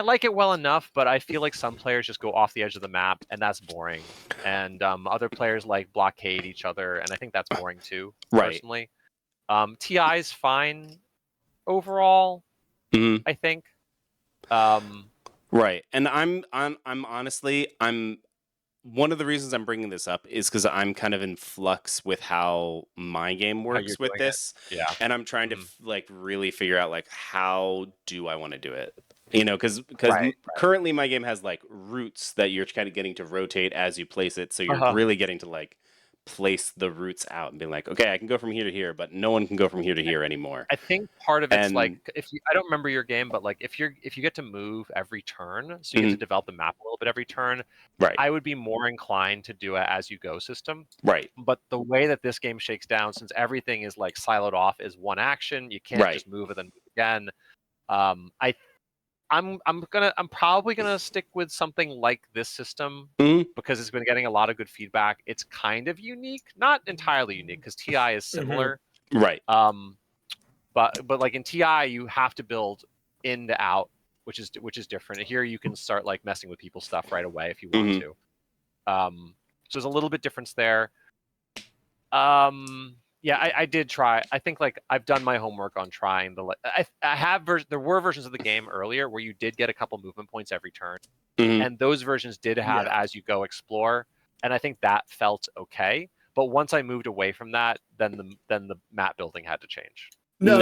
like it well enough, but I feel like some players just go off the edge of the map, and that's boring. And other players like blockade each other, and I think that's boring too, personally. TI's fine overall, I think. Right, and I'm honestly one of the reasons I'm bringing this up is because I'm kind of in flux with how my game works with this. Yeah. And I'm trying to like really figure out like how do I want to do it? You know, because currently my game has like routes that you're kind of getting to rotate as you place it. So you're really getting to like place the routes out and be like, okay, I can go from here to here, but no one can go from here to here anymore. I think part of it's like I don't remember your game, but like if you get to move every turn, so you get to develop the map a little bit every turn, right? I would be more inclined to do a as you go system, right? But the way that this game shakes down, since everything is like siloed off as one action, you can't just move and then move again. I'm probably gonna stick with something like this system because it's been getting a lot of good feedback. It's kind of unique, not entirely unique because TI is similar, right? But like in TI, you have to build in to out, which is different. Here you can start like messing with people's stuff right away if you want to. So there's a little bit difference there. Yeah, I did try. I think like I've done my homework on trying the. I have there were versions of the game earlier where you did get a couple movement points every turn, and those versions did have as you go explore, and I think that felt okay. But once I moved away from that, then the map building had to change. No.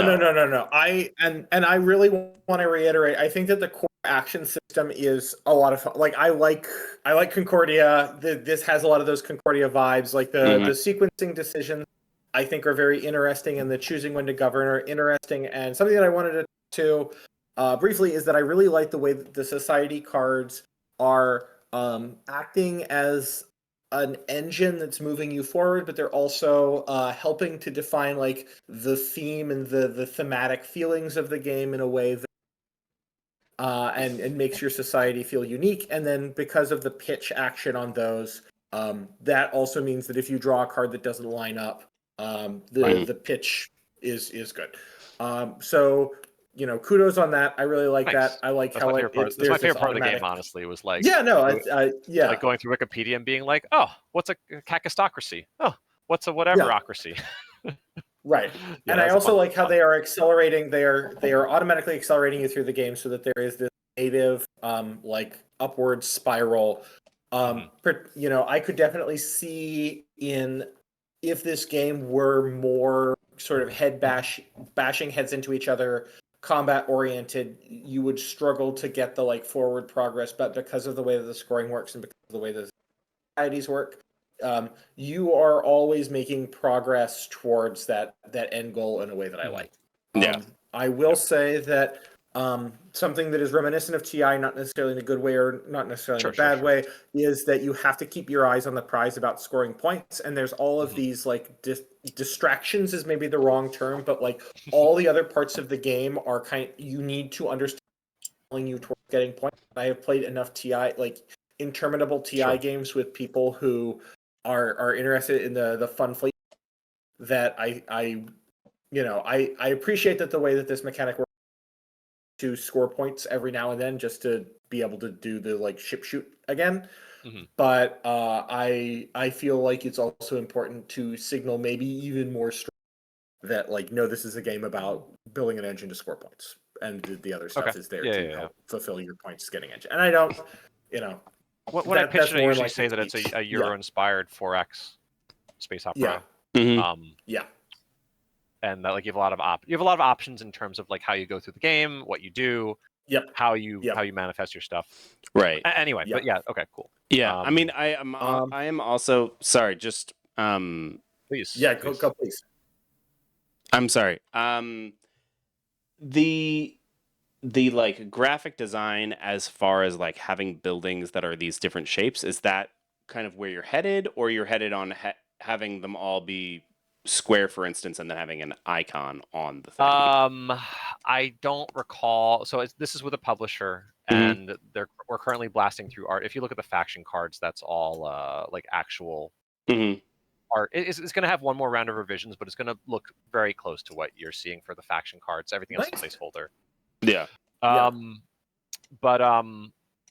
I really want to reiterate. I think that the core action system is a lot of fun. Like I like Concordia. This has a lot of those Concordia vibes. Like the sequencing decisions, I think, are very interesting, and the choosing when to govern are interesting. And something that I wanted to briefly is that I really like the way that the society cards are acting as an engine that's moving you forward, but they're also helping to define like the theme and the thematic feelings of the game in a way that and makes your society feel unique. And then because of the pitch action on those, that also means that if you draw a card that doesn't line up, the pitch is good. So kudos on that. I really like that. I like that's how my favorite part of the game, honestly, was like like going through Wikipedia and being like, oh, what's a kakistocracy? Oh, what's a whateverocracy? Right. And I also like how they are accelerating. They are automatically accelerating you through the game so that there is this native like upward spiral. I could definitely see if this game were more sort of bashing heads into each other, combat oriented, you would struggle to get the like forward progress. But because of the way that the scoring works and because of the way the societies work, you are always making progress towards that end goal in a way that I like. I will say that something that is reminiscent of TI, not necessarily in a good way or not necessarily in a bad way, is that you have to keep your eyes on the prize about scoring points. And there's all of these like distractions is maybe the wrong term, but like all the other parts of the game are you need to understand you towards getting points. I have played enough TI, like interminable TI games with people who are interested in the fun fleet that I appreciate that the way that this mechanic works to score points every now and then just to be able to do the like ship shoot again. But I feel like it's also important to signal maybe even more strong that like, no, this is a game about building an engine to score points, and the other stuff is there to help fulfill your points getting engine. And I don't, when I pitch it, I usually say that it's a Euro-inspired 4X space opera. And that like you have a lot of options in terms of like how you go through the game, what you do, how you manifest your stuff. Right. Anyway, but okay, cool. Yeah, I mean, I am also sorry. Just please. Yeah, go please. I'm sorry. The like graphic design as far as like having buildings that are these different shapes, is that kind of where you're headed, or you're headed on having them all be square, for instance, and then having an icon on the thing? I don't recall. So this is with a publisher, and we're currently blasting through art. If you look at the faction cards, that's all like actual art. It's going to have one more round of revisions, but it's going to look very close to what you're seeing for the faction cards. Everything else is placeholder. Yeah. But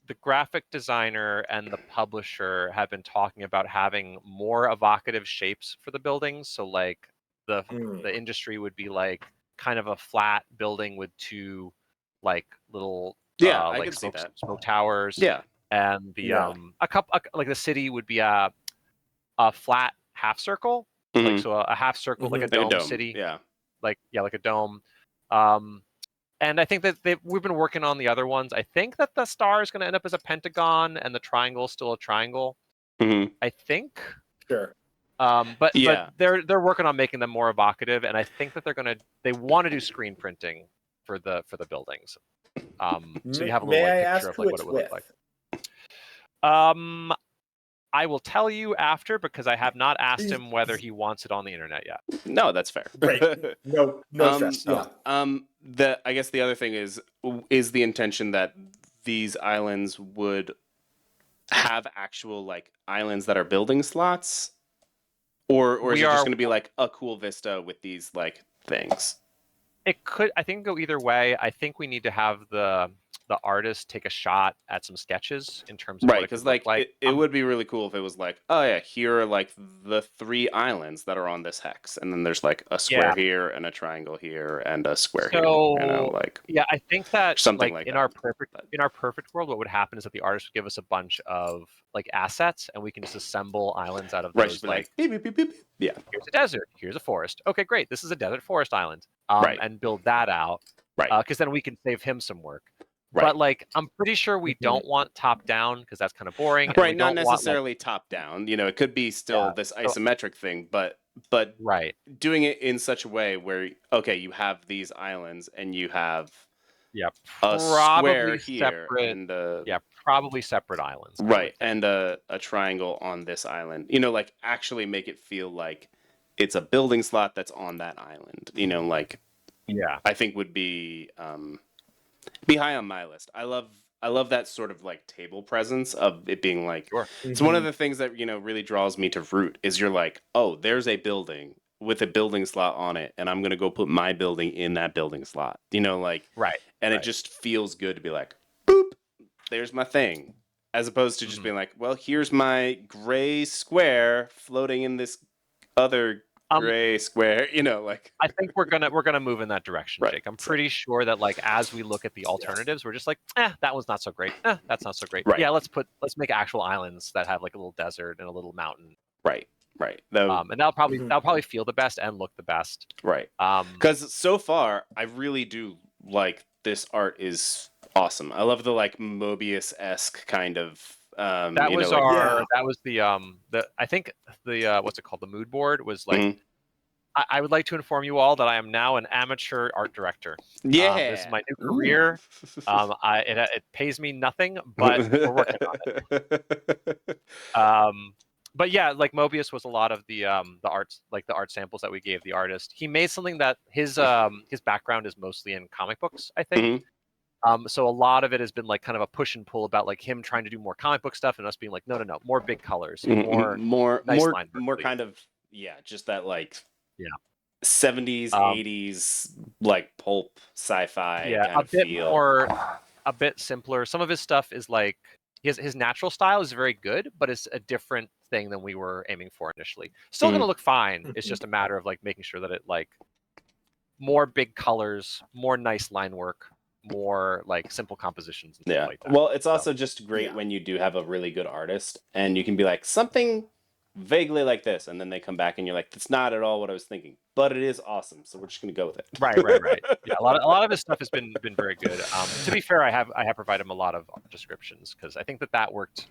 the graphic designer and the publisher have been talking about having more evocative shapes for the buildings. So like the industry would be like kind of a flat building with two like little I could see that. smoke towers. Yeah. and the Yeah. like the city would be a flat half circle, like so a half circle, like a dome city, Yeah. like a dome. And I think that we've been working on the other ones. I think that the star is going to end up as a pentagon, and the triangle is still a triangle. I think. Sure. But Yeah. they're working on making them more evocative, and I think that they want to do screen printing for the buildings. So you have a little picture of like what it would look like. I will tell you after, because I have not asked him whether he wants it on the internet yet. No, that's fair. Great. No stress. Yeah. I guess the other thing is the intention that these islands would have actual like islands that are building slots, or is it just going to be like a cool vista with these like things? It could. I think go either way. I think we need to have the artist take a shot at some sketches in terms of right, because like it would be really cool if it was like, oh yeah, here are like the 3 islands that are on this hex, and then there's like a square here and a triangle here and a square here. You know, like I think that something like in that. our perfect world, what would happen is that the artist would give us a bunch of like assets, and we can just assemble islands out of those. Like beep, beep, beep, beep. Yeah, here's a desert, here's a forest. Okay, great, this is a desert forest island. And build that out. Right. Because then we can save him some work. Right. But like, I'm pretty sure we don't want top down because that's kind of boring. Right, not necessarily top down. You know, it could be still this isometric thing, but right, doing it in such a way where you have these islands and you have a square here and probably separate islands. Right, and a triangle on this island. You know, like actually make it feel like it's a building slot that's on that island. You know, like I think would be high on my list. I love that sort of like table presence of it being like it's one of the things that really draws me to Root is you're like, oh, there's a building with a building slot on it, and I'm gonna go put my building in that building slot. You know, like it just feels good to be like, boop, there's my thing, as opposed to just being like, well, here's my gray square floating in this other gray square, like I think we're gonna move in that direction, Jake. I'm pretty sure that like as we look at the alternatives, we're just like, that one's not so great. That's not so great. Right. Yeah, let's make actual islands that have like a little desert and a little mountain. Right. And that'll probably feel the best and look the best. Right. Because so far, I really do like this art is awesome. I love the like Mobius-esque kind of. That was I think the what's it called? The mood board was like. I would like to inform you all that I am now an amateur art director. This is my new career. It pays me nothing, but we're working on it. But yeah, like Mobius was a lot of the arts, like the art samples that we gave the artist. He made something that his background is mostly in comic books, I think. So a lot of it has been like kind of a push and pull about like him trying to do more comic book stuff and us being like, no, more big colors, more kind of just that like 70s 80s like pulp sci-fi kind of feel. A bit simpler. Some of his stuff is like his natural style is very good, but it's a different thing than we were aiming for initially. Still gonna look fine. It's just a matter of like making sure that it like more big colors, more nice line work, more like simple compositions and stuff like that. Well, it's also just great when you do have a really good artist and you can be like something vaguely like this, and then they come back and you're like, that's not at all what I was thinking, but it is awesome, so we're just gonna go with it. Right. Yeah, a lot of his stuff has been very good. To be fair, I have provided him a lot of descriptions because I think that worked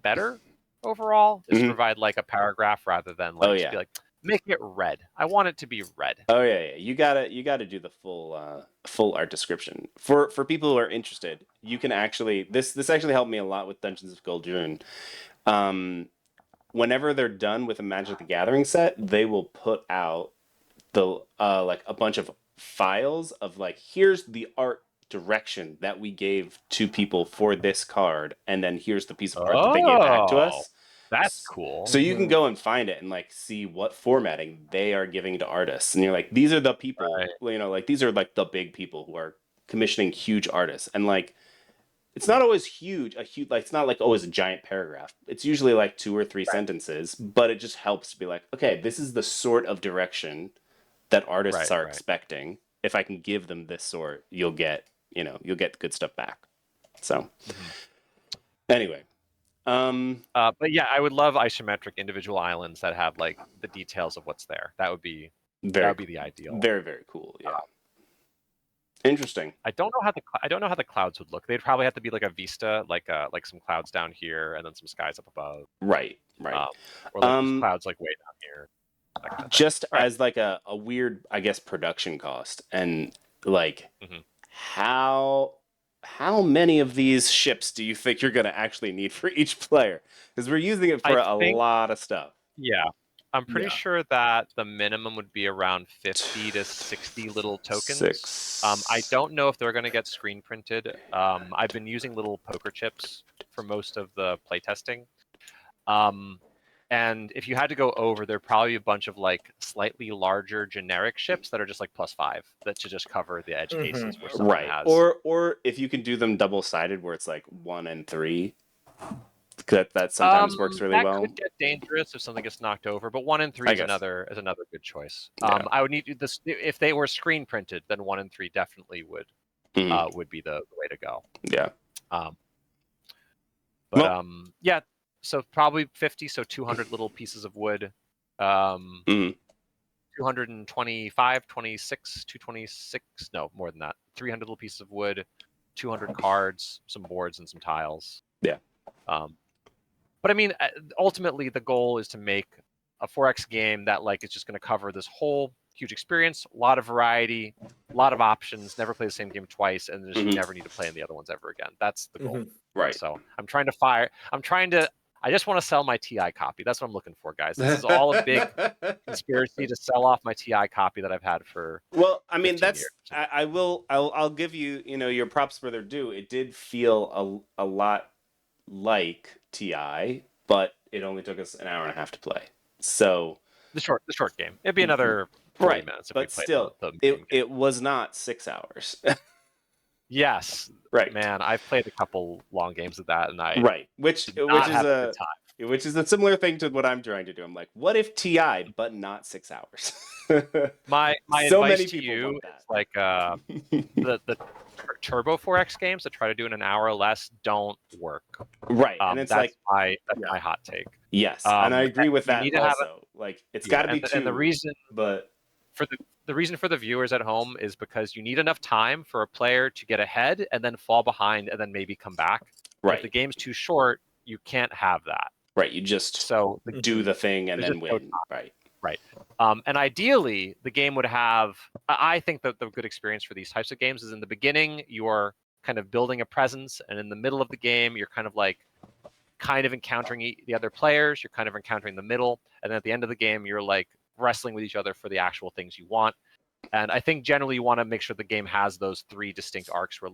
better overall. Is to provide like a paragraph rather than like just be like, make it red. I want it to be red. Oh yeah. You gotta do the full art description for people who are interested. You can actually this actually helped me a lot with Dungeons of Goldrune. Whenever they're done with a Magic the Gathering set, they will put out the like a bunch of files of like, here's the art direction that we gave to people for this card, and then here's the piece of art that they gave back to us. That's cool. So you can go and find it and like see what formatting they are giving to artists, and you're like, these are the people, like these are like the big people who are commissioning huge artists, and like. It's not always huge, like it's not like always a giant paragraph. It's usually like 2 or 3 sentences, but it just helps to be like, okay, this is the sort of direction that artists are expecting. If I can give them this sort, you'll get good stuff back. So, Anyway. But yeah, I would love isometric individual islands that have like the details of what's there. That would be the ideal. Very, very cool. Yeah. Interesting. I don't know how the clouds would look. They'd probably have to be like a vista, like some clouds down here and then some skies up above. Right. Or like some clouds like way down here. Kind of just as like a weird, I guess, production cost, and like how many of these ships do you think you're going to actually need for each player? Because we're using it for a lot of stuff. Yeah. I'm pretty sure that the minimum would be around 50 to 60 little tokens. I don't know if they're going to get screen printed. I've been using little poker chips for most of the playtesting. And if you had to go over, there'd probably be a bunch of like slightly larger generic ships that are just like +5 that should just cover the edge cases where someone has. Or if you can do them double-sided where it's like 1 and 3. That sometimes works really well. That could get dangerous if something gets knocked over, but 1 and 3 is another good choice. I would need this if they were screen printed, then 1 and 3 definitely would be the way to go. Yeah. Yeah. So probably 50, so 200 little pieces of wood. 225, 26, 226. No, more than that. 300 little pieces of wood, 200 cards, some boards, and some tiles. Yeah. But I mean, ultimately, the goal is to make a 4X game that like is just going to cover this whole huge experience, a lot of variety, a lot of options. Never play the same game twice, and just never need to play in the other ones ever again. That's the goal. Right. So I just want to sell my TI copy. That's what I'm looking for, guys. This is all a big conspiracy to sell off my TI copy that I've had for. Well, I mean, years. I'll give you, your props where they're due. It did feel a lot like TI, but it only took us an hour and a half to play. So the short game. It'd be another 40 minutes if but we played still, it was not 6 hours. Yes. Right. Man, I've played a couple long games of that, and which is a similar thing to what I'm trying to do. I'm like, what if TI but not 6 hours? my so advice many to people you want that. is like the Turbo 4X games that try to do it an hour or less don't work. Right. And it's that's my hot take. Yes. And I agree with that also. It's got to be 2. And the reason the reason for the viewers at home is because you need enough time for a player to get ahead and then fall behind and then maybe come back. Right. If the game's too short, you can't have that. Right. You just do the thing and then win. Right. Right. And ideally, the game would have. I think that the good experience for these types of games is in the beginning, you're kind of building a presence, and in the middle of the game, you're kind of encountering the other players. You're kind of encountering the middle, and then at the end of the game, you're like wrestling with each other for the actual things you want. And I think generally you want to make sure the game has those 3 distinct arcs where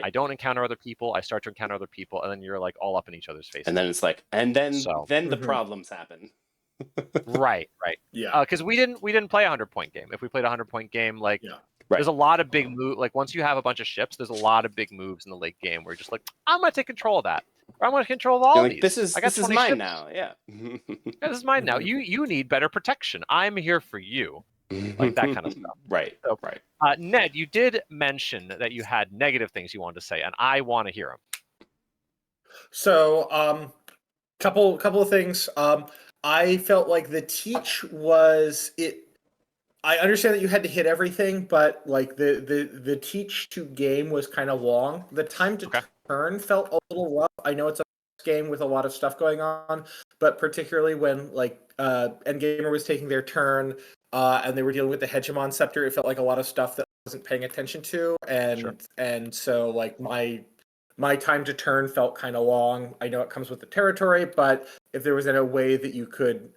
I don't encounter other people, I start to encounter other people, and then you're like all up in each other's faces. And then it's like, then the problems happen. Right. Yeah. Because we didn't play a 100-point game. If we played a 100-point game, there's a lot of big moves. Like once you have a bunch of ships, there's a lot of big moves in the late game where you're just like, I'm gonna take control of that. Or I'm gonna control all these. This is mine ships. now. Yeah. This is mine now. You need better protection. I'm here for you. Like that kind of stuff. Right. So, Ned, you did mention that you had negative things you wanted to say, and I want to hear them. So, couple of things. I felt like the teach was it. I understand that you had to hit everything, but like the teach to game was kind of long. The time to turn felt a little rough. I know it's a game with a lot of stuff going on, but particularly when Endgamer was taking their turn and they were dealing with the Hegemon Scepter, it felt like a lot of stuff that I wasn't paying attention to, and so like my time to turn felt kind of long. I know it comes with the territory, but if there was a way that you could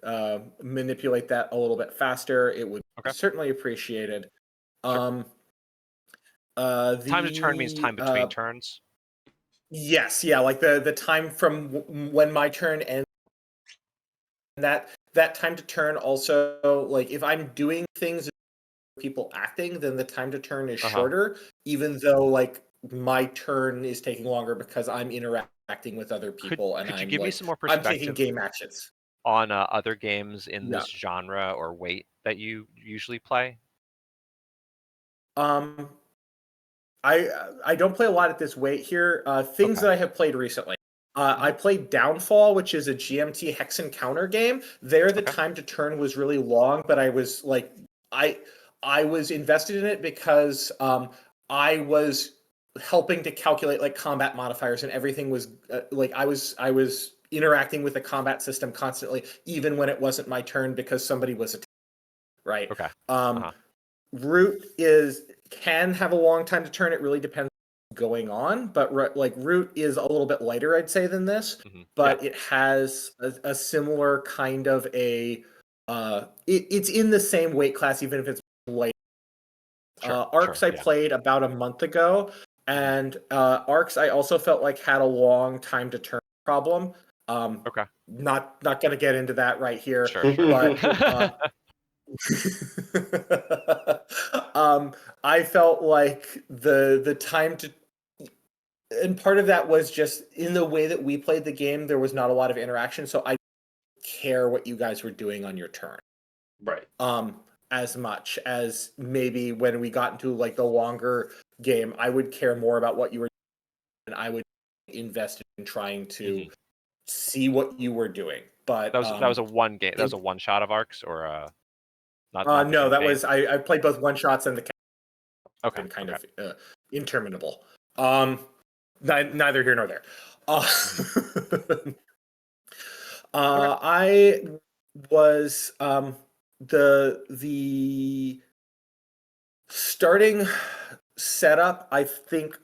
manipulate that a little bit faster, it would be certainly appreciated. Time to turn means time between turns. Yes, yeah, like the time from when my turn ends. That time to turn also, like if I'm doing things, people acting, then the time to turn is shorter, even though like my turn is taking longer because I'm interacting with other people could you give me some more perspective? I'm taking game actions on other games in this genre or weight that you usually play. I don't play a lot at this weight here. Things that I have played recently. I played Downfall, which is a GMT hex and counter game. There, the time to turn was really long, but I was like, I was invested in it because I was helping to calculate like combat modifiers, and everything was like I was interacting with the combat system constantly, even when it wasn't my turn because somebody was attacking. Right. Okay. Root can have a long time to turn. It really depends on what's going on, but like Root is a little bit lighter, I'd say, than this. But it has a similar kind of a. It's in the same weight class, even if it's light. Arcs I played about a month ago, and Arcs I also felt like had a long time to turn problem. Not going to get into that right here. But I felt like the time to, and part of that was just in the way that we played the game, there was not a lot of interaction, so I didn't care what you guys were doing on your turn. Right. As much as maybe when we got into like the longer game, I would care more about what you were doing, and I would invest in trying to see what you were doing. But that was a one game. That was a one shot of Arcs, or not no, that was I played both one shots and the kind of interminable. Neither here nor there. I was the starting setup. I think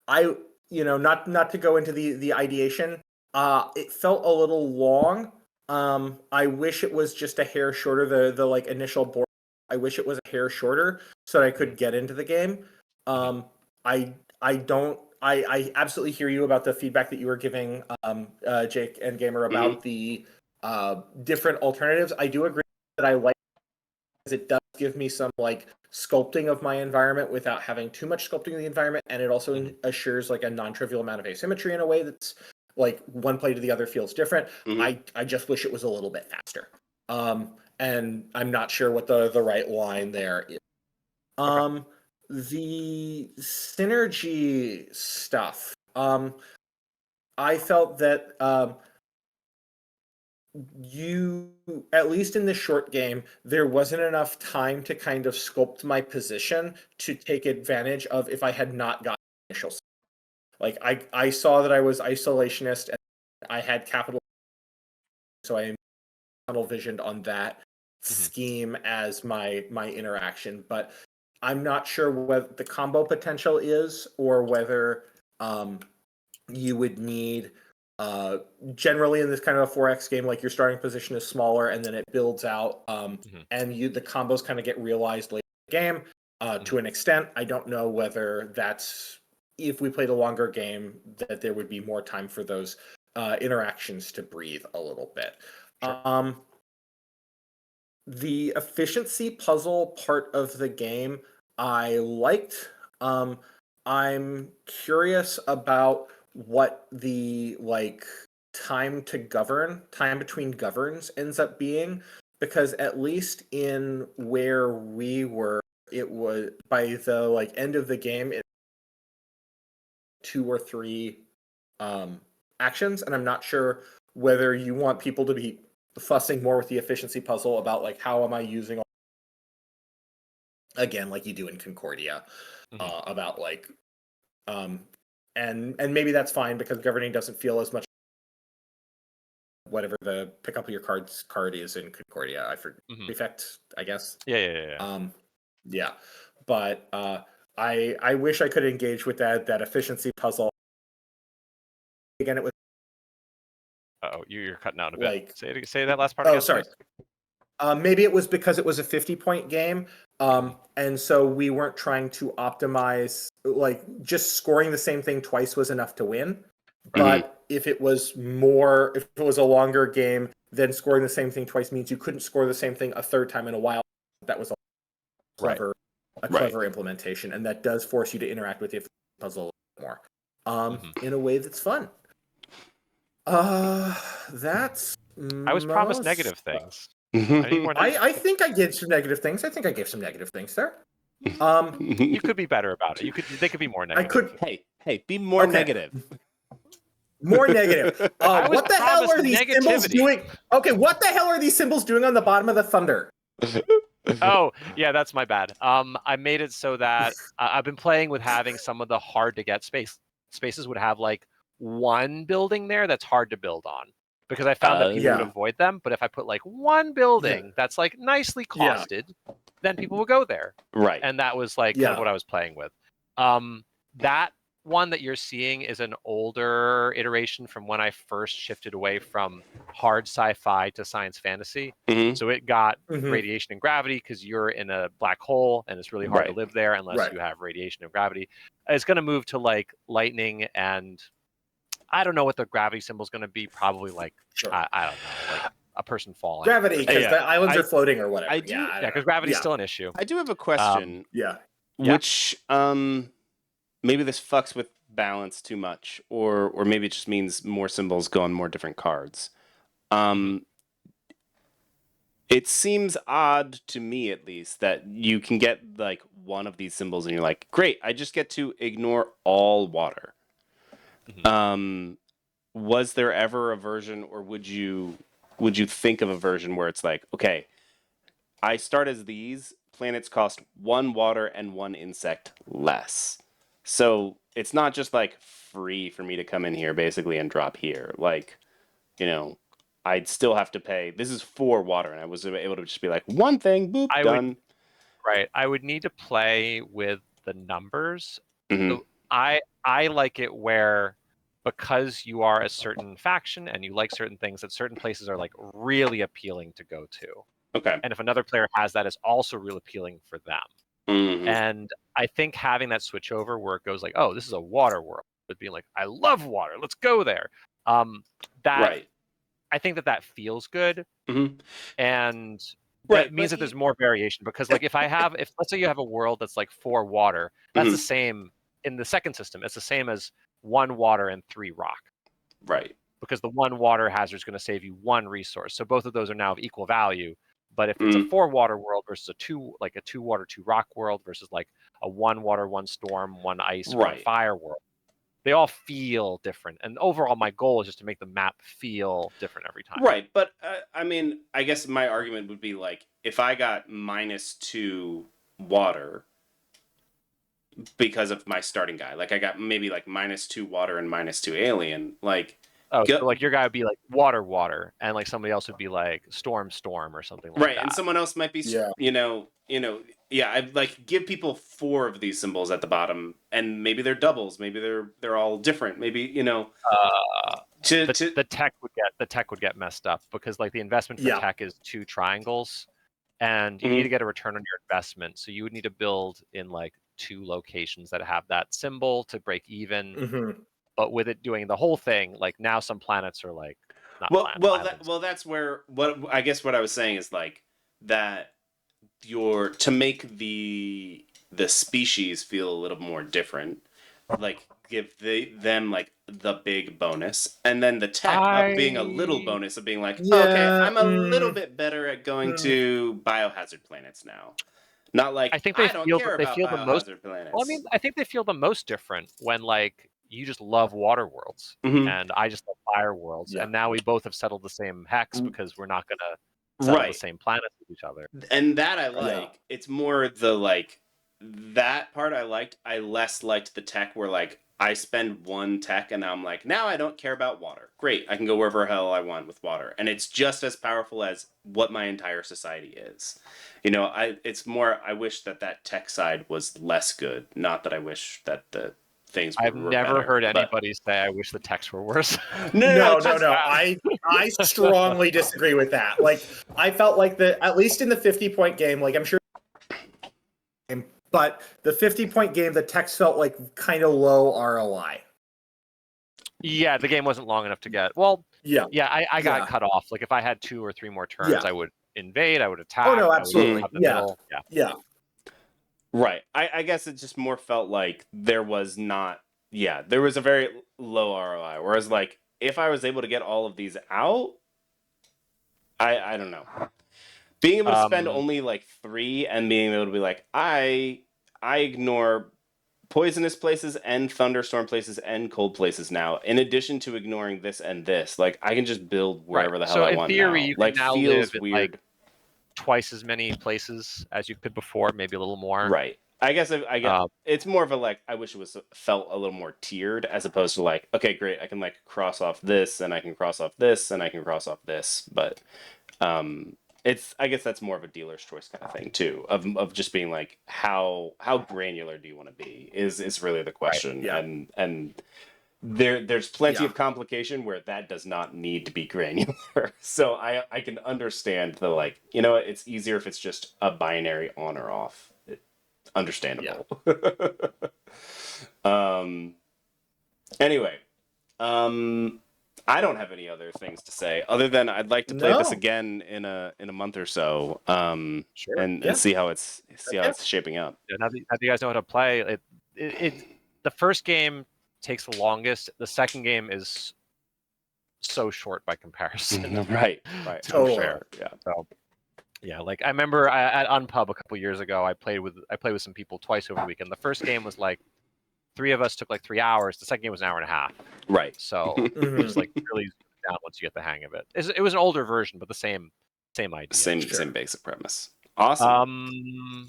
not to go into the ideation. It felt a little long. I wish it was just a hair shorter. The like initial board, I wish it was a hair shorter so that I could get into the game. I absolutely hear you about the feedback that you were giving, Jake and Gamer, about the different alternatives. I do agree that I like it, because it does give me some like sculpting of my environment without having too much sculpting of the environment, and it also assures like a non-trivial amount of asymmetry in a way that's like one play to the other feels different. I just wish it was a little bit faster. And I'm not sure what the right line there is. The synergy stuff. I felt that you, at least in the short game, there wasn't enough time to kind of sculpt my position to take advantage of if I had not gotten initial. Like I saw that I was isolationist and I had capital, so I tunnel visioned on that scheme as my interaction. But I'm not sure what the combo potential is, or whether you would need generally in this kind of a 4X game, like your starting position is smaller and then it builds out, and the combos kind of get realized later in the game to an extent. I don't know whether that's, if we played a longer game, that there would be more time for those interactions to breathe a little bit. The efficiency puzzle part of the game I liked. I'm curious about what the like time between governs ends up being, because at least in where we were, it was by the like end of the game, it 2 or 3 actions, and I'm not sure whether you want people to be fussing more with the efficiency puzzle about like how am I using, again, like you do in Concordia, about like and maybe that's fine because governing doesn't feel as much whatever the pick up your cards card is in Concordia. I forget prefect, I guess. Yeah. But I wish I could engage with that efficiency puzzle. Again, it was you're cutting out a bit. Like, say that last part again. Oh, sorry. Maybe it was because it was a 50-point game, and so we weren't trying to optimize, like just scoring the same thing twice was enough to win. But if it was a longer game, then scoring the same thing twice means you couldn't score the same thing a third time in a while. That was a clever implementation, and that does force you to interact with the puzzle a little more in a way that's fun. That's. I was promised negative things. I think I did some negative things. I think I gave some negative things there. You could be better about it. They could be more negative. Hey, be more negative. More negative. What the hell are these symbols doing? Okay, what the hell are these symbols doing on the bottom of the thunder? Oh, yeah, that's my bad. I made it so that I've been playing with having some of the hard to get spaces would have like one building there that's hard to build on, because I found that people would avoid them. But if I put like one building that's like nicely costed, then people will go there. Right. And that was like kind of what I was playing with. That one that you're seeing is an older iteration from when I first shifted away from hard sci-fi to science fantasy. So it got radiation and gravity because you're in a black hole and it's really hard to live there unless you have radiation and gravity. It's going to move to like lightning, and I don't know what the gravity symbol is going to be. Probably like I don't know, like a person falling. Gravity, because the islands are floating or whatever. Because gravity is still an issue. I do have a question. Yeah. Which maybe this fucks with balance too much, or maybe it just means more symbols go on more different cards. It seems odd to me, at least, that you can get like one of these symbols and you're like, great, I just get to ignore all water. Was there ever a version, or would you think of a version where it's like, okay, I start as these planets cost 1 water and 1 insect less, so it's not just like free for me to come in here basically and drop here. Like, you know, I'd still have to pay. This is 4 water, and I was able to just be like, one thing, boop, done. I would need to play with the numbers. So I like it where, because you are a certain faction and you like certain things, that certain places are like really appealing to go to. Okay. And if another player has that, it's also real appealing for them. And I think having that switch over where it goes like, oh, this is a water world, but being like, I love water, let's go there. I think that feels good. And that means that there's more variation, because like if let's say you have a world that's like 4 water, that's the same in the second system. It's the same as 1 water and 3 rock. Right. Because the 1 water hazard is going to save you 1 resource. So both of those are now of equal value. But if it's a 4 water world versus a 2 water, 2 rock world versus like a 1 water, 1 storm, 1 ice, 1 fire world, they all feel different. And overall, my goal is just to make the map feel different every time. Right. But I mean, I guess my argument would be like, if I got -2 water because of my starting guy, like I got maybe like -2 water and -2 alien, like. Oh, so like your guy would be like water, and like somebody else would be like storm, or something like that. Right, and someone else might be, I'd like give people 4 of these symbols at the bottom, and maybe they're doubles, maybe they're all different, maybe the tech would get messed up, because like the investment for tech is 2 triangles, and you need to get a return on your investment. So you would need to build in like 2 locations that have that symbol to break even. But with it doing the whole thing, like now some planets are like not that's where what I was saying is like that to make the species feel a little more different, like give them like the big bonus, and then the tech of being a little bonus of being like, okay, I'm a little bit better at going to biohazard planets now. Not like I don't care about biohazard planets. Well, I mean, I think they feel the most different when like you just love water worlds and I just love fire worlds, and now we both have settled the same hex because we're not going to settle the same planets with each other. And that I like. It's more the like that part I liked. I less liked the tech where like I spend 1 tech and I'm like, now I don't care about water. Great, I can go wherever the hell I want with water, and it's just as powerful as what my entire society is. It's more. I wish that tech side was less good. Not that I wish that the things I've were never better, heard anybody say I wish the texts were worse. No. I strongly disagree with that. Like, I felt like at least in the 50-point game, like I'm sure, but the 50-point game, the text felt like kind of low ROI. Yeah, the game wasn't long enough to get. Well, I got cut off. Like if I had 2 or 3 more turns, I would invade, I would attack. Oh no, absolutely. Yeah. Right. I guess it just more felt like there was there was a very low ROI. Whereas like if I was able to get all of these out, I don't know. Being able to spend only like 3 and being able to be like, I ignore poisonous places and thunderstorm places and cold places now, in addition to ignoring this and this. Like, I can just build wherever the hell So I in want theory, now. you Like, can now feels live in like weird. twice as many places as you could before, maybe a little more. Right. I guess I get it's more of a like I wish it was felt a little more tiered as opposed to like, okay, great, I can like cross off this and I can cross off this and I can cross off this, but it's I guess that's more of a dealer's choice kind of thing too, of just being like how granular do you want to be is really the question. Yeah. And there's plenty Yeah. of complication where that does not need to be granular. So I can understand the like, you know, it's easier if it's just a binary on or off. Understandable. Anyway, I don't have any other things to say other than I'd like to play this again in a month or so. Sure. And see how it's shaping up. Yeah, now that you guys know how to play, the first game takes the longest. The second game is so short by comparison. Right. Totally. Sure. Yeah. So, yeah, like I remember at Unpub a couple years ago, I played with some people twice over the weekend. The first game was like 3 of us took like 3 hours. The second game was an hour and a half. Right. So it was like really down once you get the hang of it. It was an older version, but the same idea. Same basic premise. Awesome.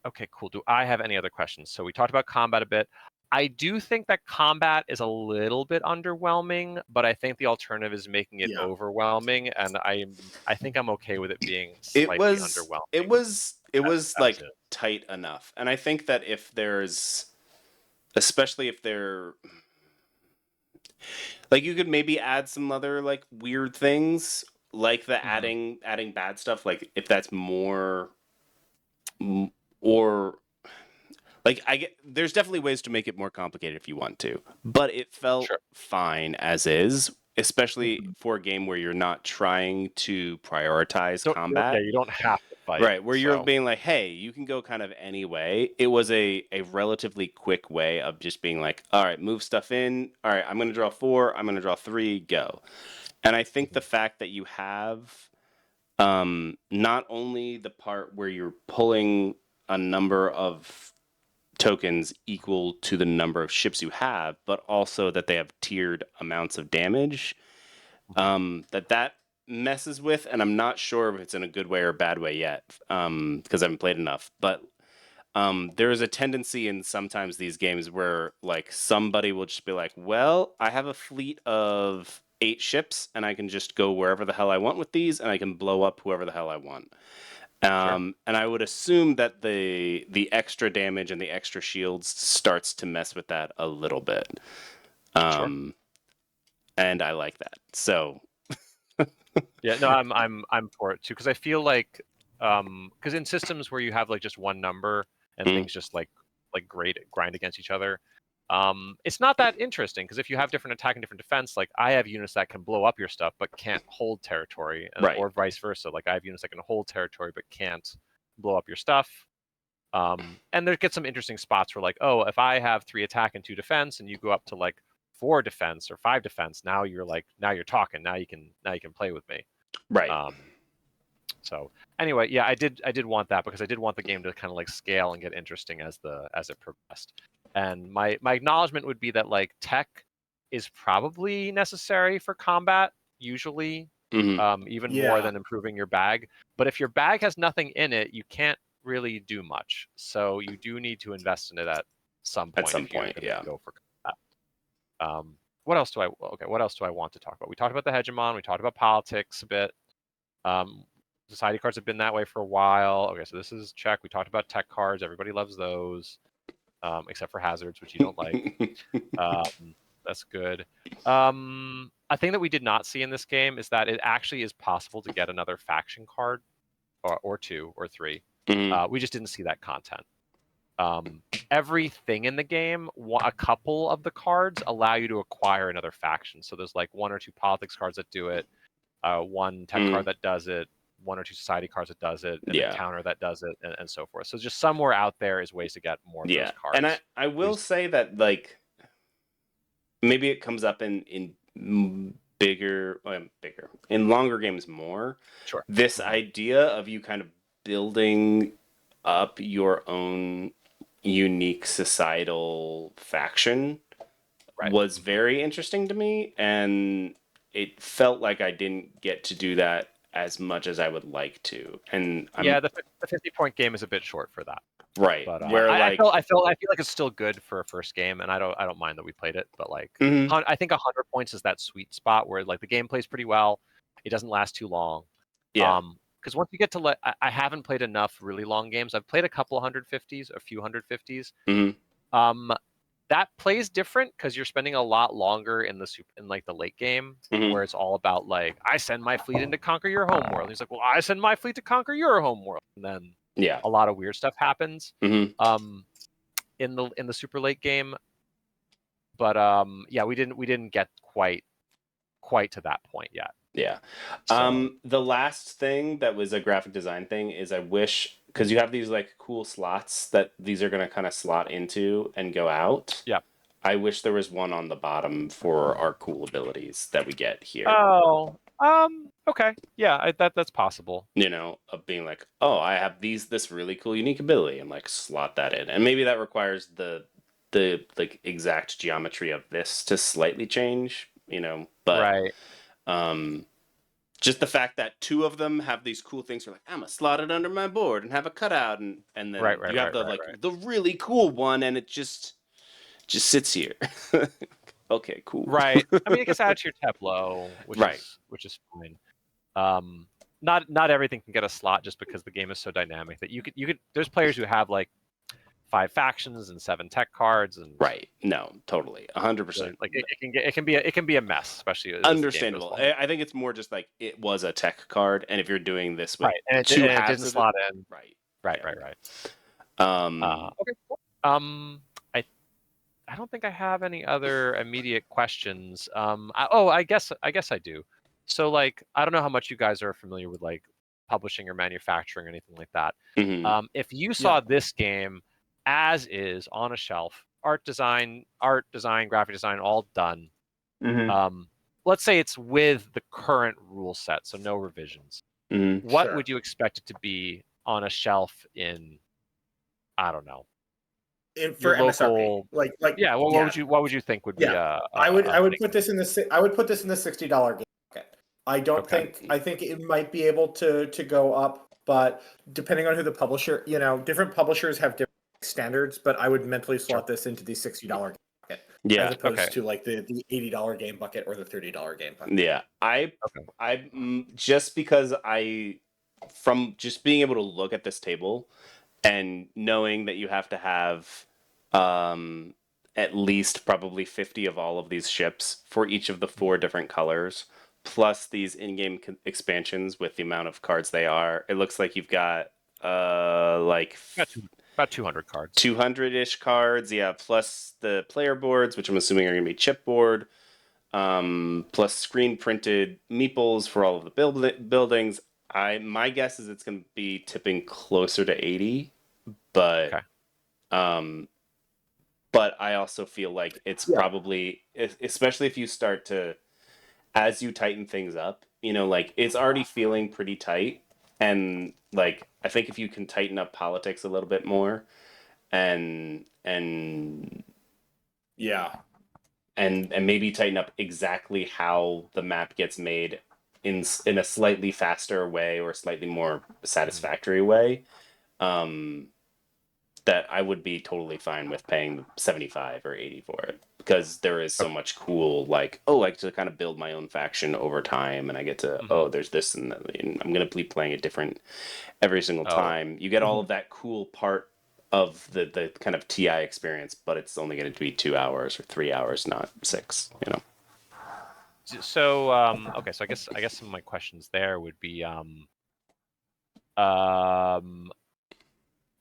Okay, cool. Do I have any other questions? So we talked about combat a bit. I do think that combat is a little bit underwhelming, but I think the alternative is making it overwhelming, and I think I'm okay with it being slightly underwhelming. It was like tight enough, and I think that if there's, especially if they're like, you could maybe add some other like weird things, like the adding bad stuff, like if that's more, or like there's definitely ways to make it more complicated if you want to, but it felt fine as is, especially for a game where you're not trying to prioritize combat. Yeah, you don't have to fight. Right, where you're being like, hey, you can go kind of any way. It was a relatively quick way of just being like, all right, move stuff in. All right, I'm going to draw 4. I'm going to draw 3. Go. And I think the fact that you have not only the part where you're pulling a number of tokens equal to the number of ships you have, but also that they have tiered amounts of damage, that messes with, and I'm not sure if it's in a good way or a bad way yet, because I haven't played enough, but there is a tendency in sometimes these games where like somebody will just be like, well, I have a fleet of 8 ships and I can just go wherever the hell I want with these, and I can blow up whoever the hell I want. And I would assume that the extra damage and the extra shields starts to mess with that a little bit. And I like that. So yeah, no, I'm for it too, because I feel like because in systems where you have like just one number and things just like grind against each other, it's not that interesting, because if you have different attack and different defense, like I have units that can blow up your stuff but can't hold territory, or vice versa. Like I have units that can hold territory but can't blow up your stuff. And there gets some interesting spots where like, oh, if I have 3 attack and 2 defense and you go up to like 4 defense or 5 defense, now you're talking. Now you can play with me. Right. So anyway, yeah, I did want that, because I did want the game to kind of like scale and get interesting as it progressed. And my acknowledgement would be that like tech is probably necessary for combat usually, even more than improving your bag. But if your bag has nothing in it, you can't really do much. So you do need to invest in it at some point. Go for combat. What else do I want to talk about? We talked about the hegemon. We talked about politics a bit. Society cards have been that way for a while. Okay, so this is check. We talked about tech cards. Everybody loves those, except for hazards, which you don't like. That's good. A thing that we did not see in this game is that it actually is possible to get another faction card, or 2 or 3. We just didn't see that content. Everything in the game, a couple of the cards allow you to acquire another faction. So there's like 1 or 2 politics cards that do it, 1 tech card that does it, 1 or 2 society cards that does it, and a counter that does it, and so forth. So just somewhere out there is ways to get more of those cards. And I will say that like maybe it comes up in bigger in longer games more. Sure. This idea of you kind of building up your own unique societal faction was very interesting to me, and it felt like I didn't get to do that as much as I would like to. And the 50-point game is a bit short for that. Right. But where I like feel like it's still good for a first game, and I don't mind that we played it. But like, I think 100 points is that sweet spot where like the game plays pretty well. It doesn't last too long. Yeah. Because once you get to I haven't played enough really long games. I've played a couple 150s, a few 150s. That plays different because you're spending a lot longer in like the late game, where it's all about like, I send my fleet in to conquer your home world. And he's like, well, I send my fleet to conquer your home world, and then a lot of weird stuff happens in the super late game. But we didn't get quite to that point yet. Yeah. So. The last thing that was a graphic design thing is I wish, because you have these like cool slots that these are going to kind of slot into and go out. Yeah. I wish there was one on the bottom for our cool abilities that we get here. Oh, okay. Yeah, that's possible. You know, of being like, oh, I have this really cool unique ability, and like slot that in. And maybe that requires the like exact geometry of this to slightly change, you know, but right. Just the fact that two of them have these cool things, you're like, I'm gonna slot it under my board and have a cutout, and then you have the really cool one, and it just sits here. Okay, cool. Right. I mean, it gets added to your tableau, which is fine. Not everything can get a slot just because the game is so dynamic that you could. There's players who have like 5 factions and 7 tech cards and No, totally, 100%. Like it can be a mess, especially as understandable. The game goes I think it's more just like it was a tech card, and if you're doing this with and it didn't slot in. Right. Okay. Cool. I don't think I have any other immediate questions. I guess I do. So like, I don't know how much you guys are familiar with like publishing or manufacturing or anything like that. If you saw this game as is on a shelf, art design, graphic design, all done. Let's say it's with the current rule set, so no revisions. What would you expect it to be on a shelf in, I don't know, for MSRP? What would you think would be I would put this in the $60 game bucket. I don't think it might be able to go up, but depending on who the publisher, different publishers have different standards, but I would mentally slot this into the $60 game bucket. As opposed to like the $80 game bucket or the $30 game bucket. Yeah. I just because from just being able to look at this table and knowing that you have to have at least probably 50 of all of these ships for each of the 4 different colors, plus these in-game expansions with the amount of cards they are, it looks like you've got about 200 cards. 200-ish cards, plus the player boards, which I'm assuming are going to be chipboard, plus screen-printed meeples for all of the buildings. My guess is it's going to be tipping closer to 80, but I also feel like it's probably, especially if you start to, as you tighten things up, like it's already feeling pretty tight, and like I think if you can tighten up politics a little bit more, and maybe tighten up exactly how the map gets made in a slightly faster way or slightly more satisfactory way, that I would be totally fine with paying 75 or 80 for it, because there is so much cool, like, I get to kind of build my own faction over time, and I get to, there's this, and I'm going to be playing it different every single time. You get all of that cool part of the kind of TI experience, but it's only going to be 2 hours or 3 hours, not 6, So, so I guess some of my questions there would be,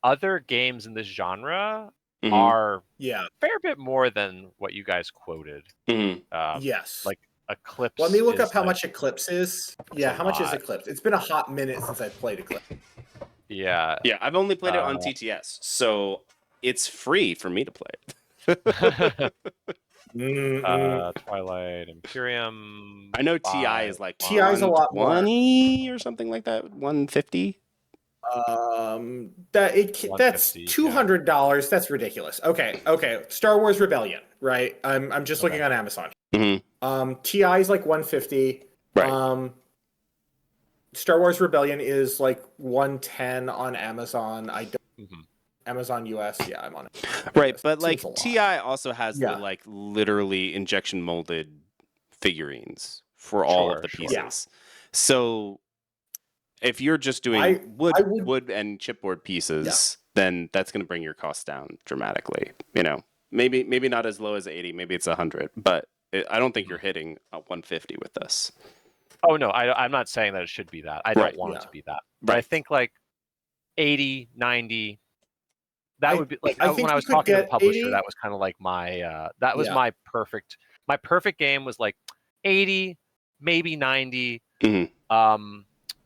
other games in this genre are a fair bit more than what you guys quoted. Yes. Like Eclipse. Let me look up how much Eclipse is. Yeah, how much is Eclipse? It's been a hot minute since I've played Eclipse. Yeah, I've only played it on TTS, so it's free for me to play it. Twilight Imperium. I know TI is like TI is a lot more. 120 or something like that, 150. That's $200. That's ridiculous. Okay. Star Wars Rebellion, right? I'm just looking on Amazon. TI is like 150. Right. Star Wars Rebellion is like 110 on Amazon. Amazon US, yeah, I'm on it. Right, but like TI also has the like literally injection molded figurines for all of the pieces. Yeah. So if you're just doing wood and chipboard pieces, then that's going to bring your costs down dramatically. You know, maybe not as low as 80, maybe it's 100, but I don't think you're hitting a 150 with this. Oh no, I'm not saying that it should be that. I don't want it to be that. But I think like 80, 90. That would be like when I was talking to the publisher. 80? That was kind of like my that was my perfect game was like 80, maybe 90.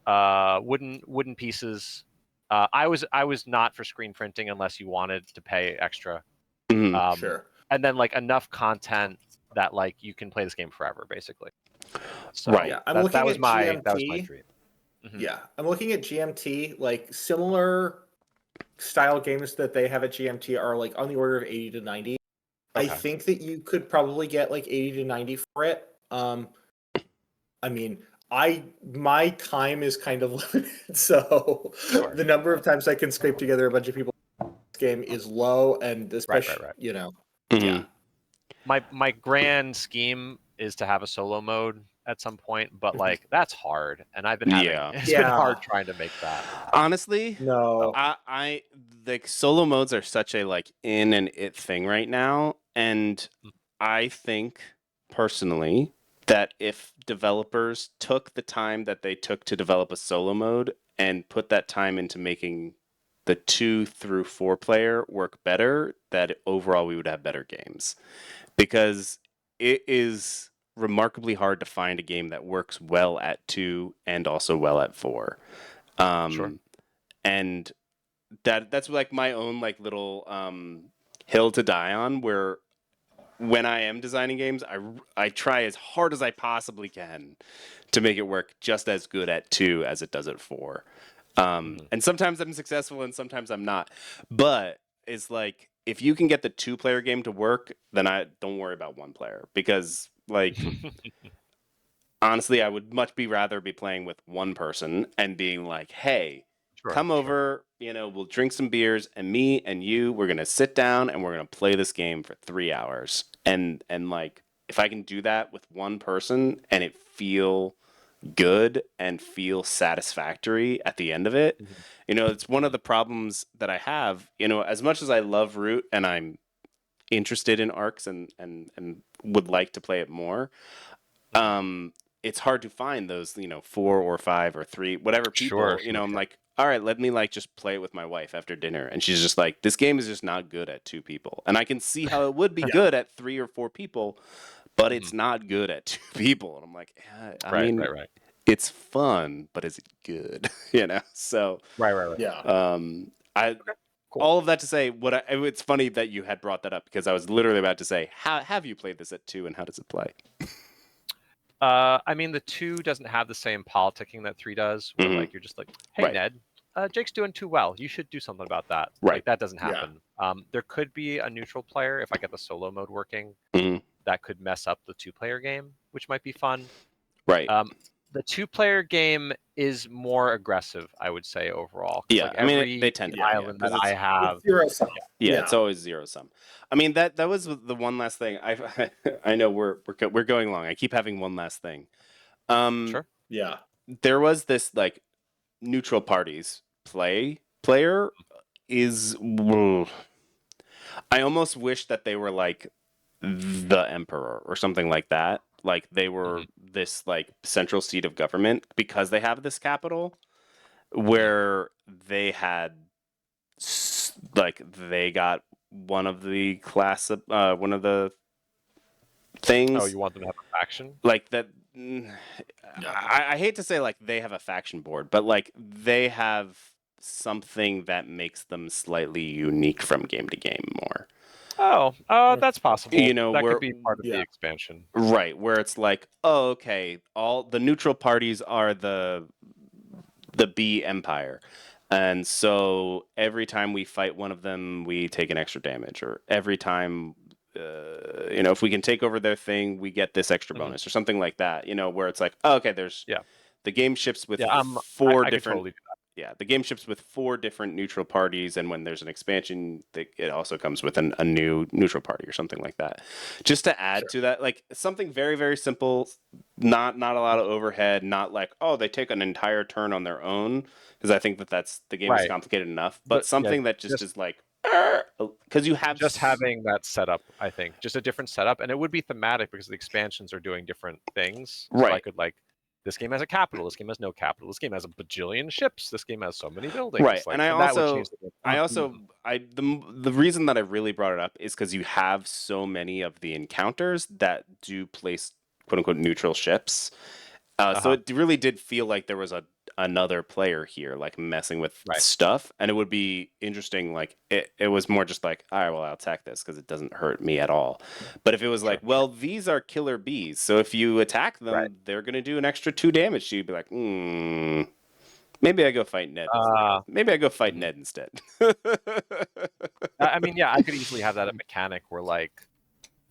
Wooden pieces. I was not for screen printing unless you wanted to pay extra. Sure. And then like enough content that like you can play this game forever, basically. So Yeah, that was my dream. Yeah, I'm looking at GMT. Like similar style games that they have at GMT are like on the order of 80 to 90. I think that you could probably get like 80 to 90 for it. I mean, my time is kind of limited, so the number of times I can scrape together a bunch of people in this game is low, and especially you know, yeah. My grand scheme is to have a solo mode at some point, but like that's hard, and I've been having it's been hard trying to make that. Honestly, no, I like solo modes are such a like in and it thing right now, and I think personally that if developers took the time that they took to develop a solo mode and put that time into making the 2 through 4 player work better, that overall we would have better games, because it is remarkably hard to find a game that works well at 2 and also well at 4. And that's like my own like little hill to die on, where when I am designing games, I try as hard as I possibly can to make it work just as good at 2 as it does at 4. And sometimes I'm successful and sometimes I'm not. But it's like, if you can get the 2-player game to work, then I don't worry about 1 player, because like honestly, I would much rather be playing with 1 person and being like, hey, come over, you know, we'll drink some beers, and me and you, we're going to sit down and we're going to play this game for 3 hours. And like, if I can do that with 1 person and it feel good and feel satisfactory at the end of it, you know, it's one of the problems that I have, you know, as much as I love Root and I'm interested in Arcs and would like to play it more, it's hard to find those, you know, 4 or 5 or 3, whatever people, you know, I'm like, all right, let me like just play it with my wife after dinner. And she's just like, this game is just not good at 2 people. And I can see how it would be good at 3 or 4 people, but it's not good at 2 people. And I'm like, I mean, it's fun, but is it good? You know? So, yeah. All of that to say, it's funny that you had brought that up, because I was literally about to say, have you played this at 2 and how does it play? I mean, the 2 doesn't have the same politicking that 3 does, where like you're just like, hey Ned, Jake's doing too well. You should do something about that. Like that doesn't happen. There could be a neutral player if I get the solo mode working. That could mess up the 2-player game, which might be fun. Right. The 2-player game is more aggressive, I would say, overall. Yeah, like I mean, they tend to island that I have. It's 0-sum. Yeah, it's always 0-sum. I mean, that was the one last thing. I know we're going long. I keep having one last thing. Sure. Yeah. There was this like neutral parties player is. I almost wish that they were like the emperor or something like that. Like they were this like central seat of government, because they have this capital where they had like they got one of the one of the things. Oh, you want them to have a faction? Like that. I hate to say like they have a faction board, but like they have something that makes them slightly unique from game to game more. Oh, that's possible. You know, that could be part of the expansion. Right, where it's like, oh, okay, all the neutral parties are the B Empire. And so every time we fight one of them, we take an extra damage, or every time, if we can take over their thing, we get this extra bonus, or something like that. Where it's like, oh, okay, there's the game ships with four I could different. totally do that. Yeah, the game ships with 4 different neutral parties, and when there's an expansion, it also comes with a new neutral party or something like that. Just to add to that, like something very, very simple, not a lot of overhead, not like, oh, they take an entire turn on their own, because I think that's the game is complicated enough, but something that just is like, because you have just having that setup, I think, just a different setup, and it would be thematic because the expansions are doing different things. Right. So I could this game has a capital. This game has no capital. This game has a bajillion ships. This game has so many buildings. Right, and the reason that I really brought it up is because you have so many of the encounters that do place quote unquote neutral ships. So it really did feel like there was another player here, like messing with stuff, and it would be interesting. Like it was more just like, all right, well, I'll attack this because it doesn't hurt me at all. But if it was like, well, these are killer bees, so if you attack them, they're gonna do an extra 2 damage. So you'd be like, maybe I go fight Ned. Maybe I go fight Ned instead. I mean, yeah, I could easily have that mechanic where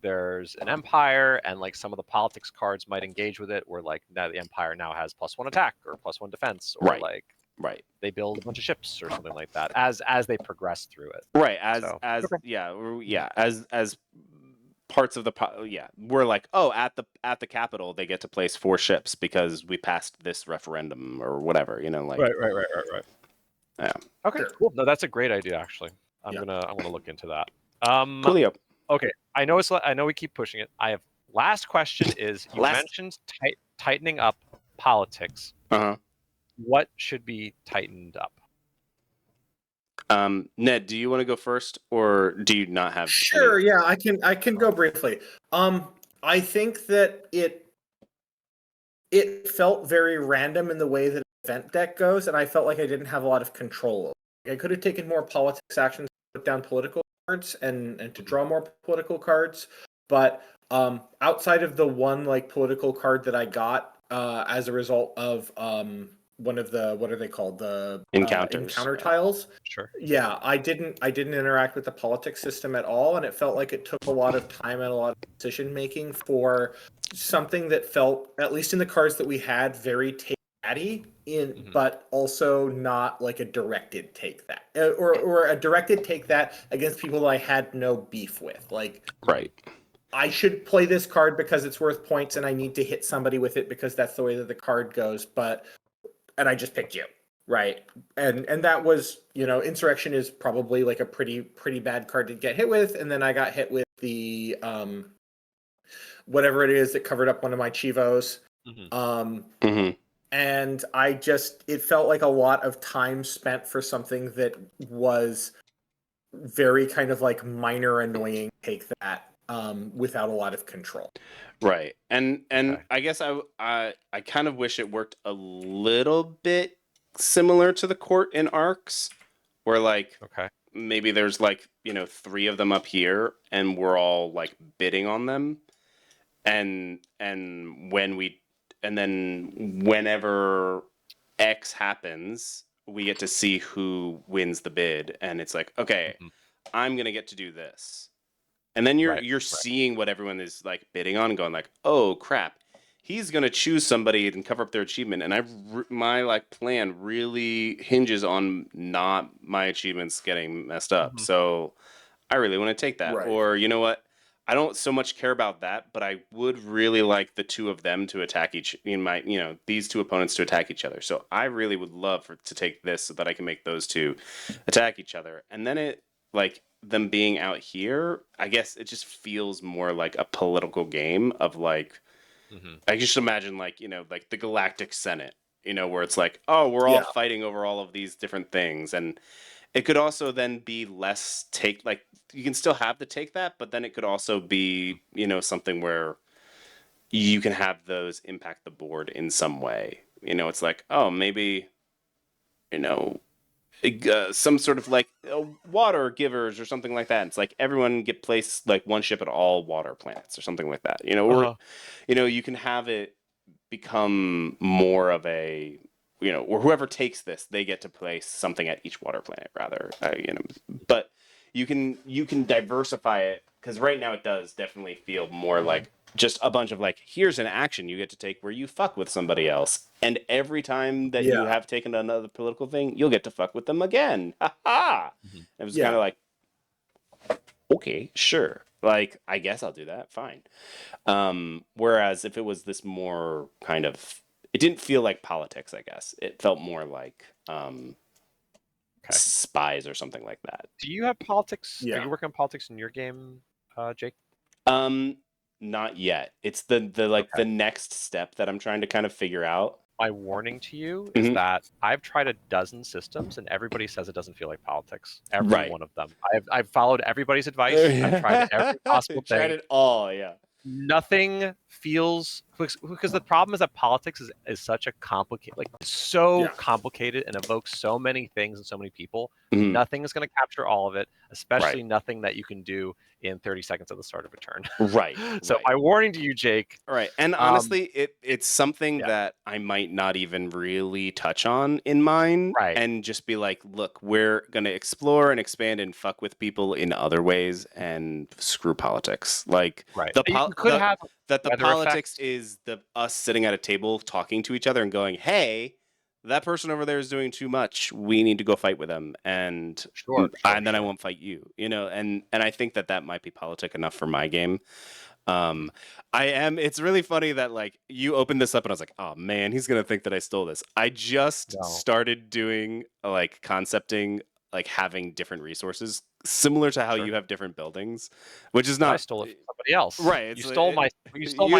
there's an empire, and some of the politics cards might engage with it, where now the empire now has +1 attack or +1 defense, or they build a bunch of ships or something like that as they progress through it. Right, as parts of we're like, oh, at the capital they get to place 4 ships because we passed this referendum or whatever, Right. Yeah. Okay, cool. No, that's a great idea, actually. I'm gonna look into that. Coolio. Okay, I know we keep pushing it. I have last question is you mentioned tightening up politics. What should be tightened up? Ned, do you want to go first, or do you not have? Sure, yeah, I can go briefly. I think that it felt very random in the way that event deck goes, and I felt like I didn't have a lot of control over it. I could have taken more politics actions to put down political cards and to draw more political cards, but outside of the one political card that I got as a result of one of the, what are they called, the encounter tiles. Sure. Yeah, I didn't interact with the politics system at all, and it felt like it took a lot of time and a lot of decision making for something that felt, at least in the cards that we had, very take-atty but also not like a directed take that, or a directed take that against people that I had no beef with. I should play this card because it's worth points, and I need to hit somebody with it because that's the way that the card goes. And I just picked you, right? And that was, Insurrection is probably a pretty bad card to get hit with, and then I got hit with the whatever it is that covered up one of my Chivos. And it felt like a lot of time spent for something that was very kind of minor annoying take that without a lot of control. Right. And I guess I kind of wish it worked a little bit similar to the court in Arcs, where maybe there's 3 of them up here and we're all bidding on them, and then whenever X happens, we get to see who wins the bid, and it's like, okay, I'm gonna get to do this. And then you're seeing what everyone is bidding on, and going oh crap, he's gonna choose somebody and cover up their achievement, and my plan really hinges on not my achievements getting messed up. So I really want to take that. Or you know what? I don't so much care about that, but I would really like the 2 of them to attack these 2 opponents to attack each other. So I really would love to take this so that I can make those 2 attack each other. And then them being out here, I guess it just feels more like a political game of I just imagine the Galactic Senate, where it's oh, we're all fighting over all of these different things. And it could also then be less you can still have the take that, but then it could also be, something where you can have those impact the board in some way. It's oh, maybe, some sort of water givers or something like that. It's everyone get placed 1 ship at all water planets or something like that. Or you can have it become more of a or whoever takes this, they get to place something at each water planet, rather. But you can diversify it, because right now it does definitely feel more like just a bunch of like, here's an action you get to take where you fuck with somebody else, and every time that you have taken another political thing, you'll get to fuck with them again. Ha ha! It was kind of like, okay, sure. Like, I guess I'll do that. Fine. Whereas if it was this more kind of, it didn't feel like politics, I guess. It felt more like spies or something like that. Do you have politics? Yeah. Are you working on politics in your game, Jake? Not yet. It's the next step that I'm trying to kind of figure out. My warning to you is that I've tried a dozen systems and everybody says it doesn't feel like politics. Every one of them. I've followed everybody's advice. I've tried every possible thing. Tried it all, yeah. Nothing feels, because the problem is that politics is such a complicated, complicated and evokes so many things and so many people. Nothing is going to capture all of it, especially nothing that you can do in 30 seconds at the start of a turn. So my warning to you, Jake. Right. And honestly, it's something that I might not even really touch on in mine. And just be like, look, we're going to explore and expand and fuck with people in other ways and screw politics. Like, the politics is us sitting at a table talking to each other and going, hey, that person over there is doing too much. We need to go fight with them, and then I won't fight you. And I think that might be politic enough for my game. It's really funny that like you opened this up and I was like, oh man, he's gonna think that I stole this. I just started doing like concepting, like having different resources similar to how you have different buildings, which is not. I stole it from somebody else. Right. You stole my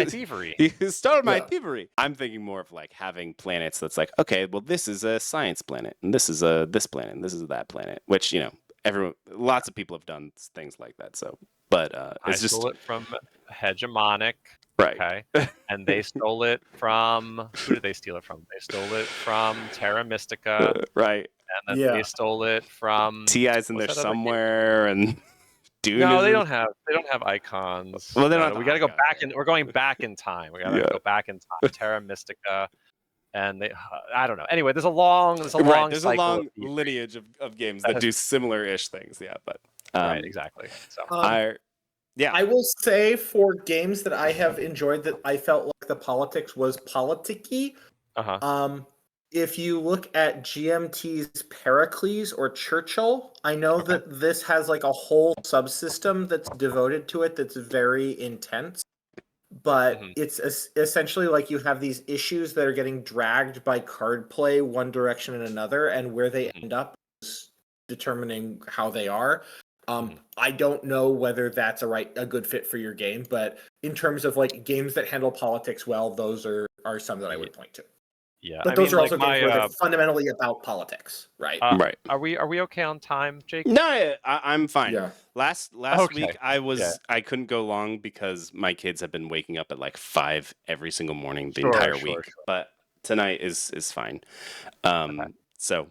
thievery. You stole my thievery. I'm thinking more of like having planets that's like, okay, well, this is a science planet, and this is this planet, and this is that planet, which, lots of people have done things like that. So, but I stole it from Hegemonic. Right. Okay. And they stole it from, who did they steal it from? They stole it from Terra Mystica. Right. And then they stole it from TI's in there somewhere, and Dune. No, they don't have icons. Well, they don't. We got to go back in. We're going back in time. We got to go back in time. Terra Mystica, and I don't know. Anyway, there's a long lineage of games that do similar-ish things. Yeah, but right, exactly. So I will say, for games that I have enjoyed that I felt like the politics was politicky. If you look at GMT's Pericles or Churchill, I know that this has like a whole subsystem that's devoted to it that's very intense. But it's essentially like you have these issues that are getting dragged by card play one direction and another, and where they end up is determining how they are. I don't know whether that's a good fit for your game, but in terms of like games that handle politics well, those are some that I would point to. Yeah, but those are also games where they're fundamentally about politics, right? Right. Are we okay on time, Jake? No, I'm fine. Yeah. Last week I couldn't go long because my kids have been waking up at like 5 every single morning the entire week. Sure. But tonight is fine. So.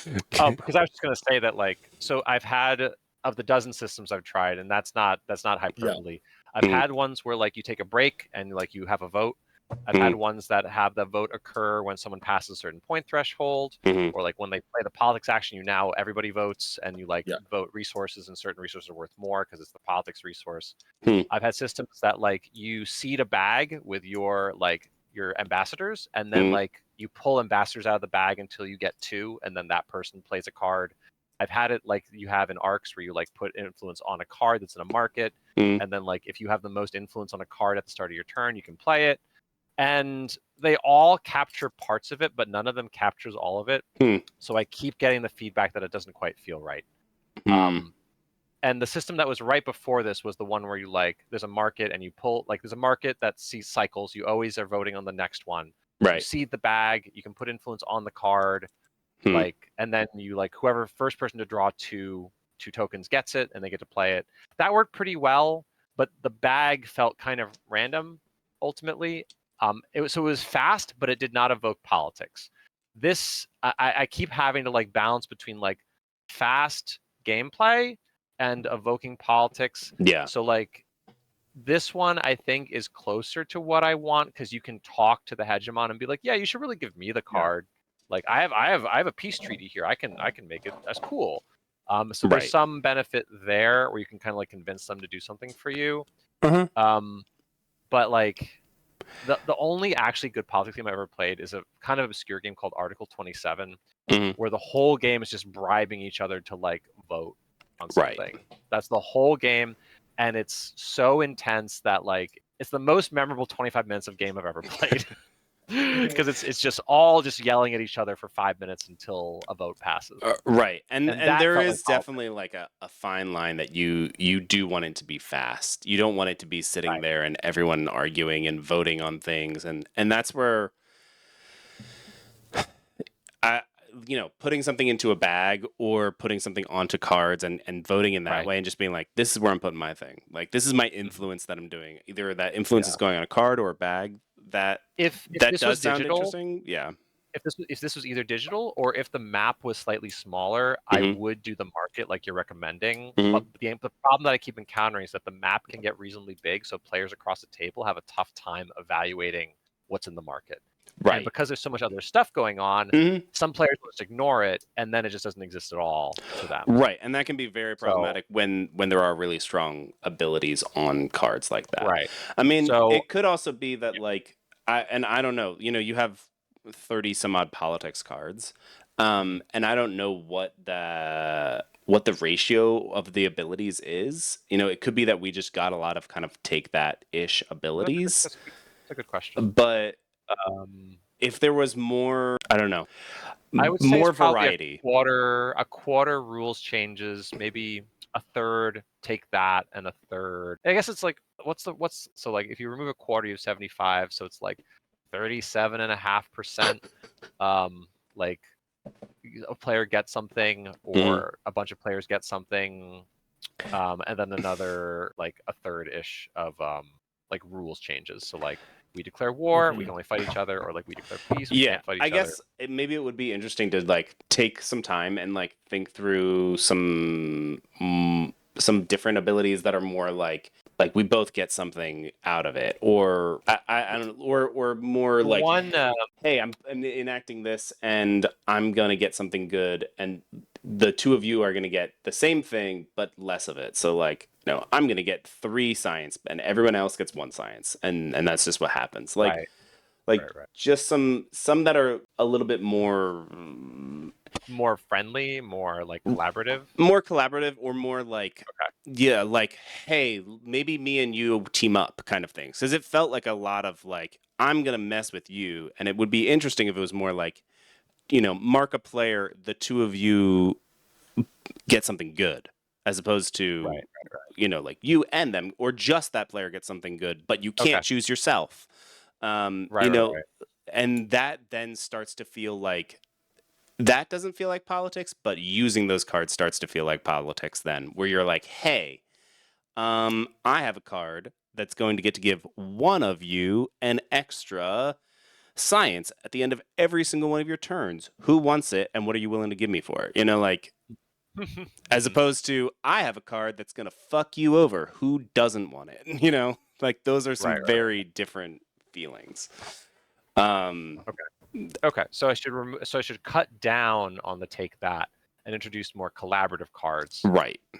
Because I was just gonna say that so I've had, of the dozen systems I've tried, and that's not hyperbole. I've had ones where like you take a break and like you have a vote. I've had ones that have the vote occur when someone passes a certain point threshold, or like when they play the politics action, everybody votes and you vote resources, and certain resources are worth more because it's the politics resource. I've had systems that like you seed a bag with your ambassadors, and then like you pull ambassadors out of the bag until you get 2, and then that person plays a card. I've had it like you have in ARCs where you like put influence on a card that's in a market, and then like if you have the most influence on a card at the start of your turn, you can play it. And they all capture parts of it, but none of them captures all of it. So I keep getting the feedback that it doesn't quite feel right. And the system that was right before this was the one where you there's a market and you pull, there's a market that sees cycles. You always are voting on the next one. Right. You seed the bag. You can put influence on the card. And then you whoever first person to draw two tokens gets it, and they get to play it. That worked pretty well, but the bag felt kind of random ultimately. It was fast, but it did not evoke politics. This I keep having to balance between fast gameplay and evoking politics. Yeah. So this one I think is closer to what I want, because you can talk to the hegemon and be like, yeah, you should really give me the card. Like I have a peace treaty here. I can make it. That's cool. So there's some benefit there where you can kind of like convince them to do something for you. But like the only actually good politics game I ever played is a kind of obscure game called Article 27, where the whole game is just bribing each other to like vote on something. That's the whole game, and it's so intense that like it's the most memorable 25 minutes of game I've ever played. Because it's just all just yelling at each other for 5 minutes until a vote passes. And there is definitely like a fine line that you do want it to be fast. You don't want it to be sitting there and everyone arguing and voting on things, and that's where putting something into a bag or putting something onto cards and voting in that way and just being like, this is where I'm putting my thing. Like, this is my influence that I'm doing. Either that influence is going on a card or a bag. That if that this does was sound digital, interesting. Yeah. If this was either digital or if the map was slightly smaller, I would do the market like you're recommending. But the problem that I keep encountering is that the map can get reasonably big, so players across the table have a tough time evaluating what's in the market. And because there's so much other stuff going on, some players will just ignore it, and then it just doesn't exist at all to them. And that can be very problematic when there are really strong abilities on cards like that. I mean, it could also be that like I don't know. You have 30 some odd politics cards, and I don't know what the ratio of the abilities is. It could be that we just got a lot of kind of take that ish abilities. That's a good question. But if there was more, I don't know, I would say more it's probably variety. A quarter rules changes, maybe a third take that, and a third. I guess it's like so like if you remove a quarter, you have 75, so it's like 37.5%. Like a player gets something, or a bunch of players get something, and then another like a third ish of like rules changes. So like we declare war, we can only fight each other, or like we declare peace, we can't fight each other. I guess maybe it would be interesting to like take some time and like think through some different abilities that are more like we both get something out of it, or I don't know, or more like hey, I'm enacting this and I'm gonna get something good, and the two of you are gonna get the same thing but less of it. So like, I'm gonna get 3 science and everyone else gets 1 science, and that's just what happens. Like just some that are a little bit more friendly, more like collaborative, or more like like, hey, maybe me and you team up kind of thing. Because it felt like a lot of like, I'm gonna mess with you, and it would be interesting if it was more like, mark a player, the two of you get something good, as opposed to like you and them, or just that player gets something good, but you can't choose yourself. And that then starts to feel like, that doesn't feel like politics, but using those cards starts to feel like politics then, where you're like, hey, I have a card that's going to get to give one of you an extra science at the end of every single one of your turns. Who wants it, and what are you willing to give me for it? Like, as opposed to, I have a card that's going to fuck you over. Who doesn't want it? Like, those are some very different feelings. Okay. So I should cut down on the take that and introduce more collaborative cards.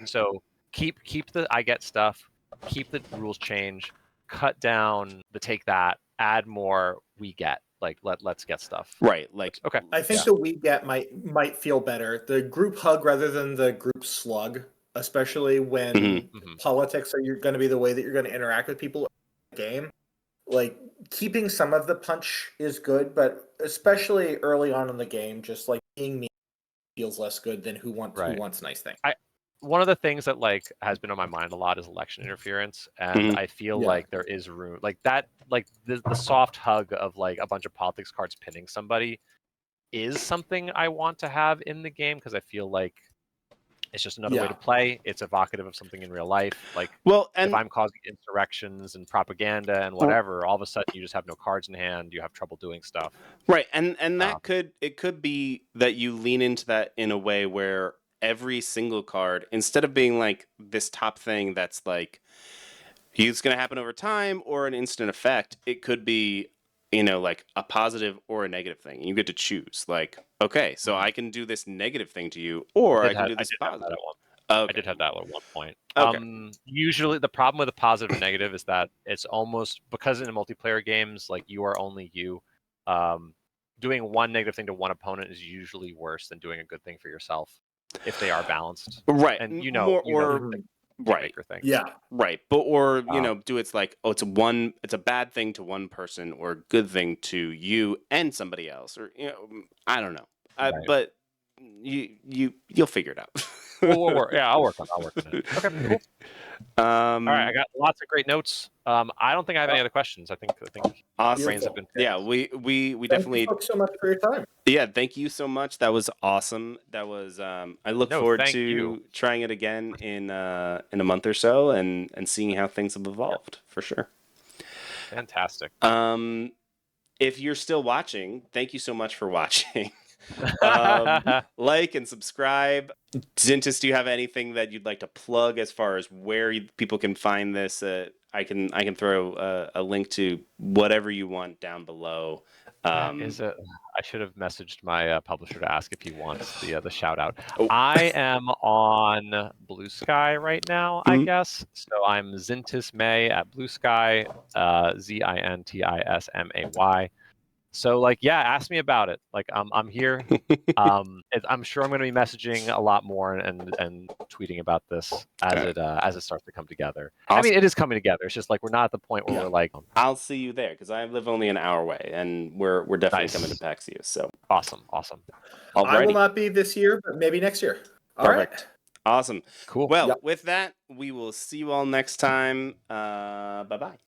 So keep the I get stuff, keep the rules change, cut down the take that, add more we get. Like let's get stuff. Like, okay. I think the we get might feel better. The group hug rather than the group slug, especially when politics are going to be the way that you're going to interact with people in the game. Like, keeping some of the punch is good, but especially early on in the game, just like being mean feels less good than who wants nice things. One of the things that like has been on my mind a lot is election interference, and I feel like there is room like that. Like the soft hug of like a bunch of politics cards pinning somebody is something I want to have in the game, because I feel like it's just another way to play. It's evocative of something in real life. Like, if I'm causing insurrections and propaganda and whatever, all of a sudden you just have no cards in hand. You have trouble doing stuff. And that could be that you lean into that in a way where every single card, instead of being like this top thing that's like, it's going to happen over time or an instant effect, it could be, like a positive or a negative thing. You get to choose. Like, okay, so I can do this negative thing to you, or I can do this positive. I did have that at one point. Okay. Usually, the problem with a positive and negative is that it's almost, because in multiplayer games, like, you are only you. Doing one negative thing to one opponent is usually worse than doing a good thing for yourself if they are balanced. Right. And right. Thing. Yeah. Right. But do it's like, it's a bad thing to one person or a good thing to you and somebody else, or I don't know. Right. But you'll figure it out. I'll work on it. Okay, cool. All right, I got lots of great notes. I don't think I have any other questions. I think awesome. brains have been picked. Yeah, we definitely. Thank you so much for your time. Yeah, thank you so much. That was awesome. That was I look forward to trying it again in a month or so and seeing how things have evolved for sure. Fantastic. If you're still watching, thank you so much for watching. Like and subscribe. Zintis, do you have anything that you'd like to plug as far as where people can find this? I can throw a link to whatever you want down below. I should have messaged my publisher to ask if he wants the shout out. I am on Blue Sky right now, I guess. So I'm Zintis May at Blue Sky, ZINTISMAY. So, like, yeah, ask me about it. Like, I'm here. I'm sure I'm going to be messaging a lot more and tweeting about this as it starts to come together. Awesome. I mean, it is coming together. It's just like we're not at the point where we're like. I'll see you there because I live only an hour away, and we're definitely coming to PAX East. So awesome. I will not be this year, but maybe next year. All right. Awesome. Cool. Well, with that, we will see you all next time. Bye-bye.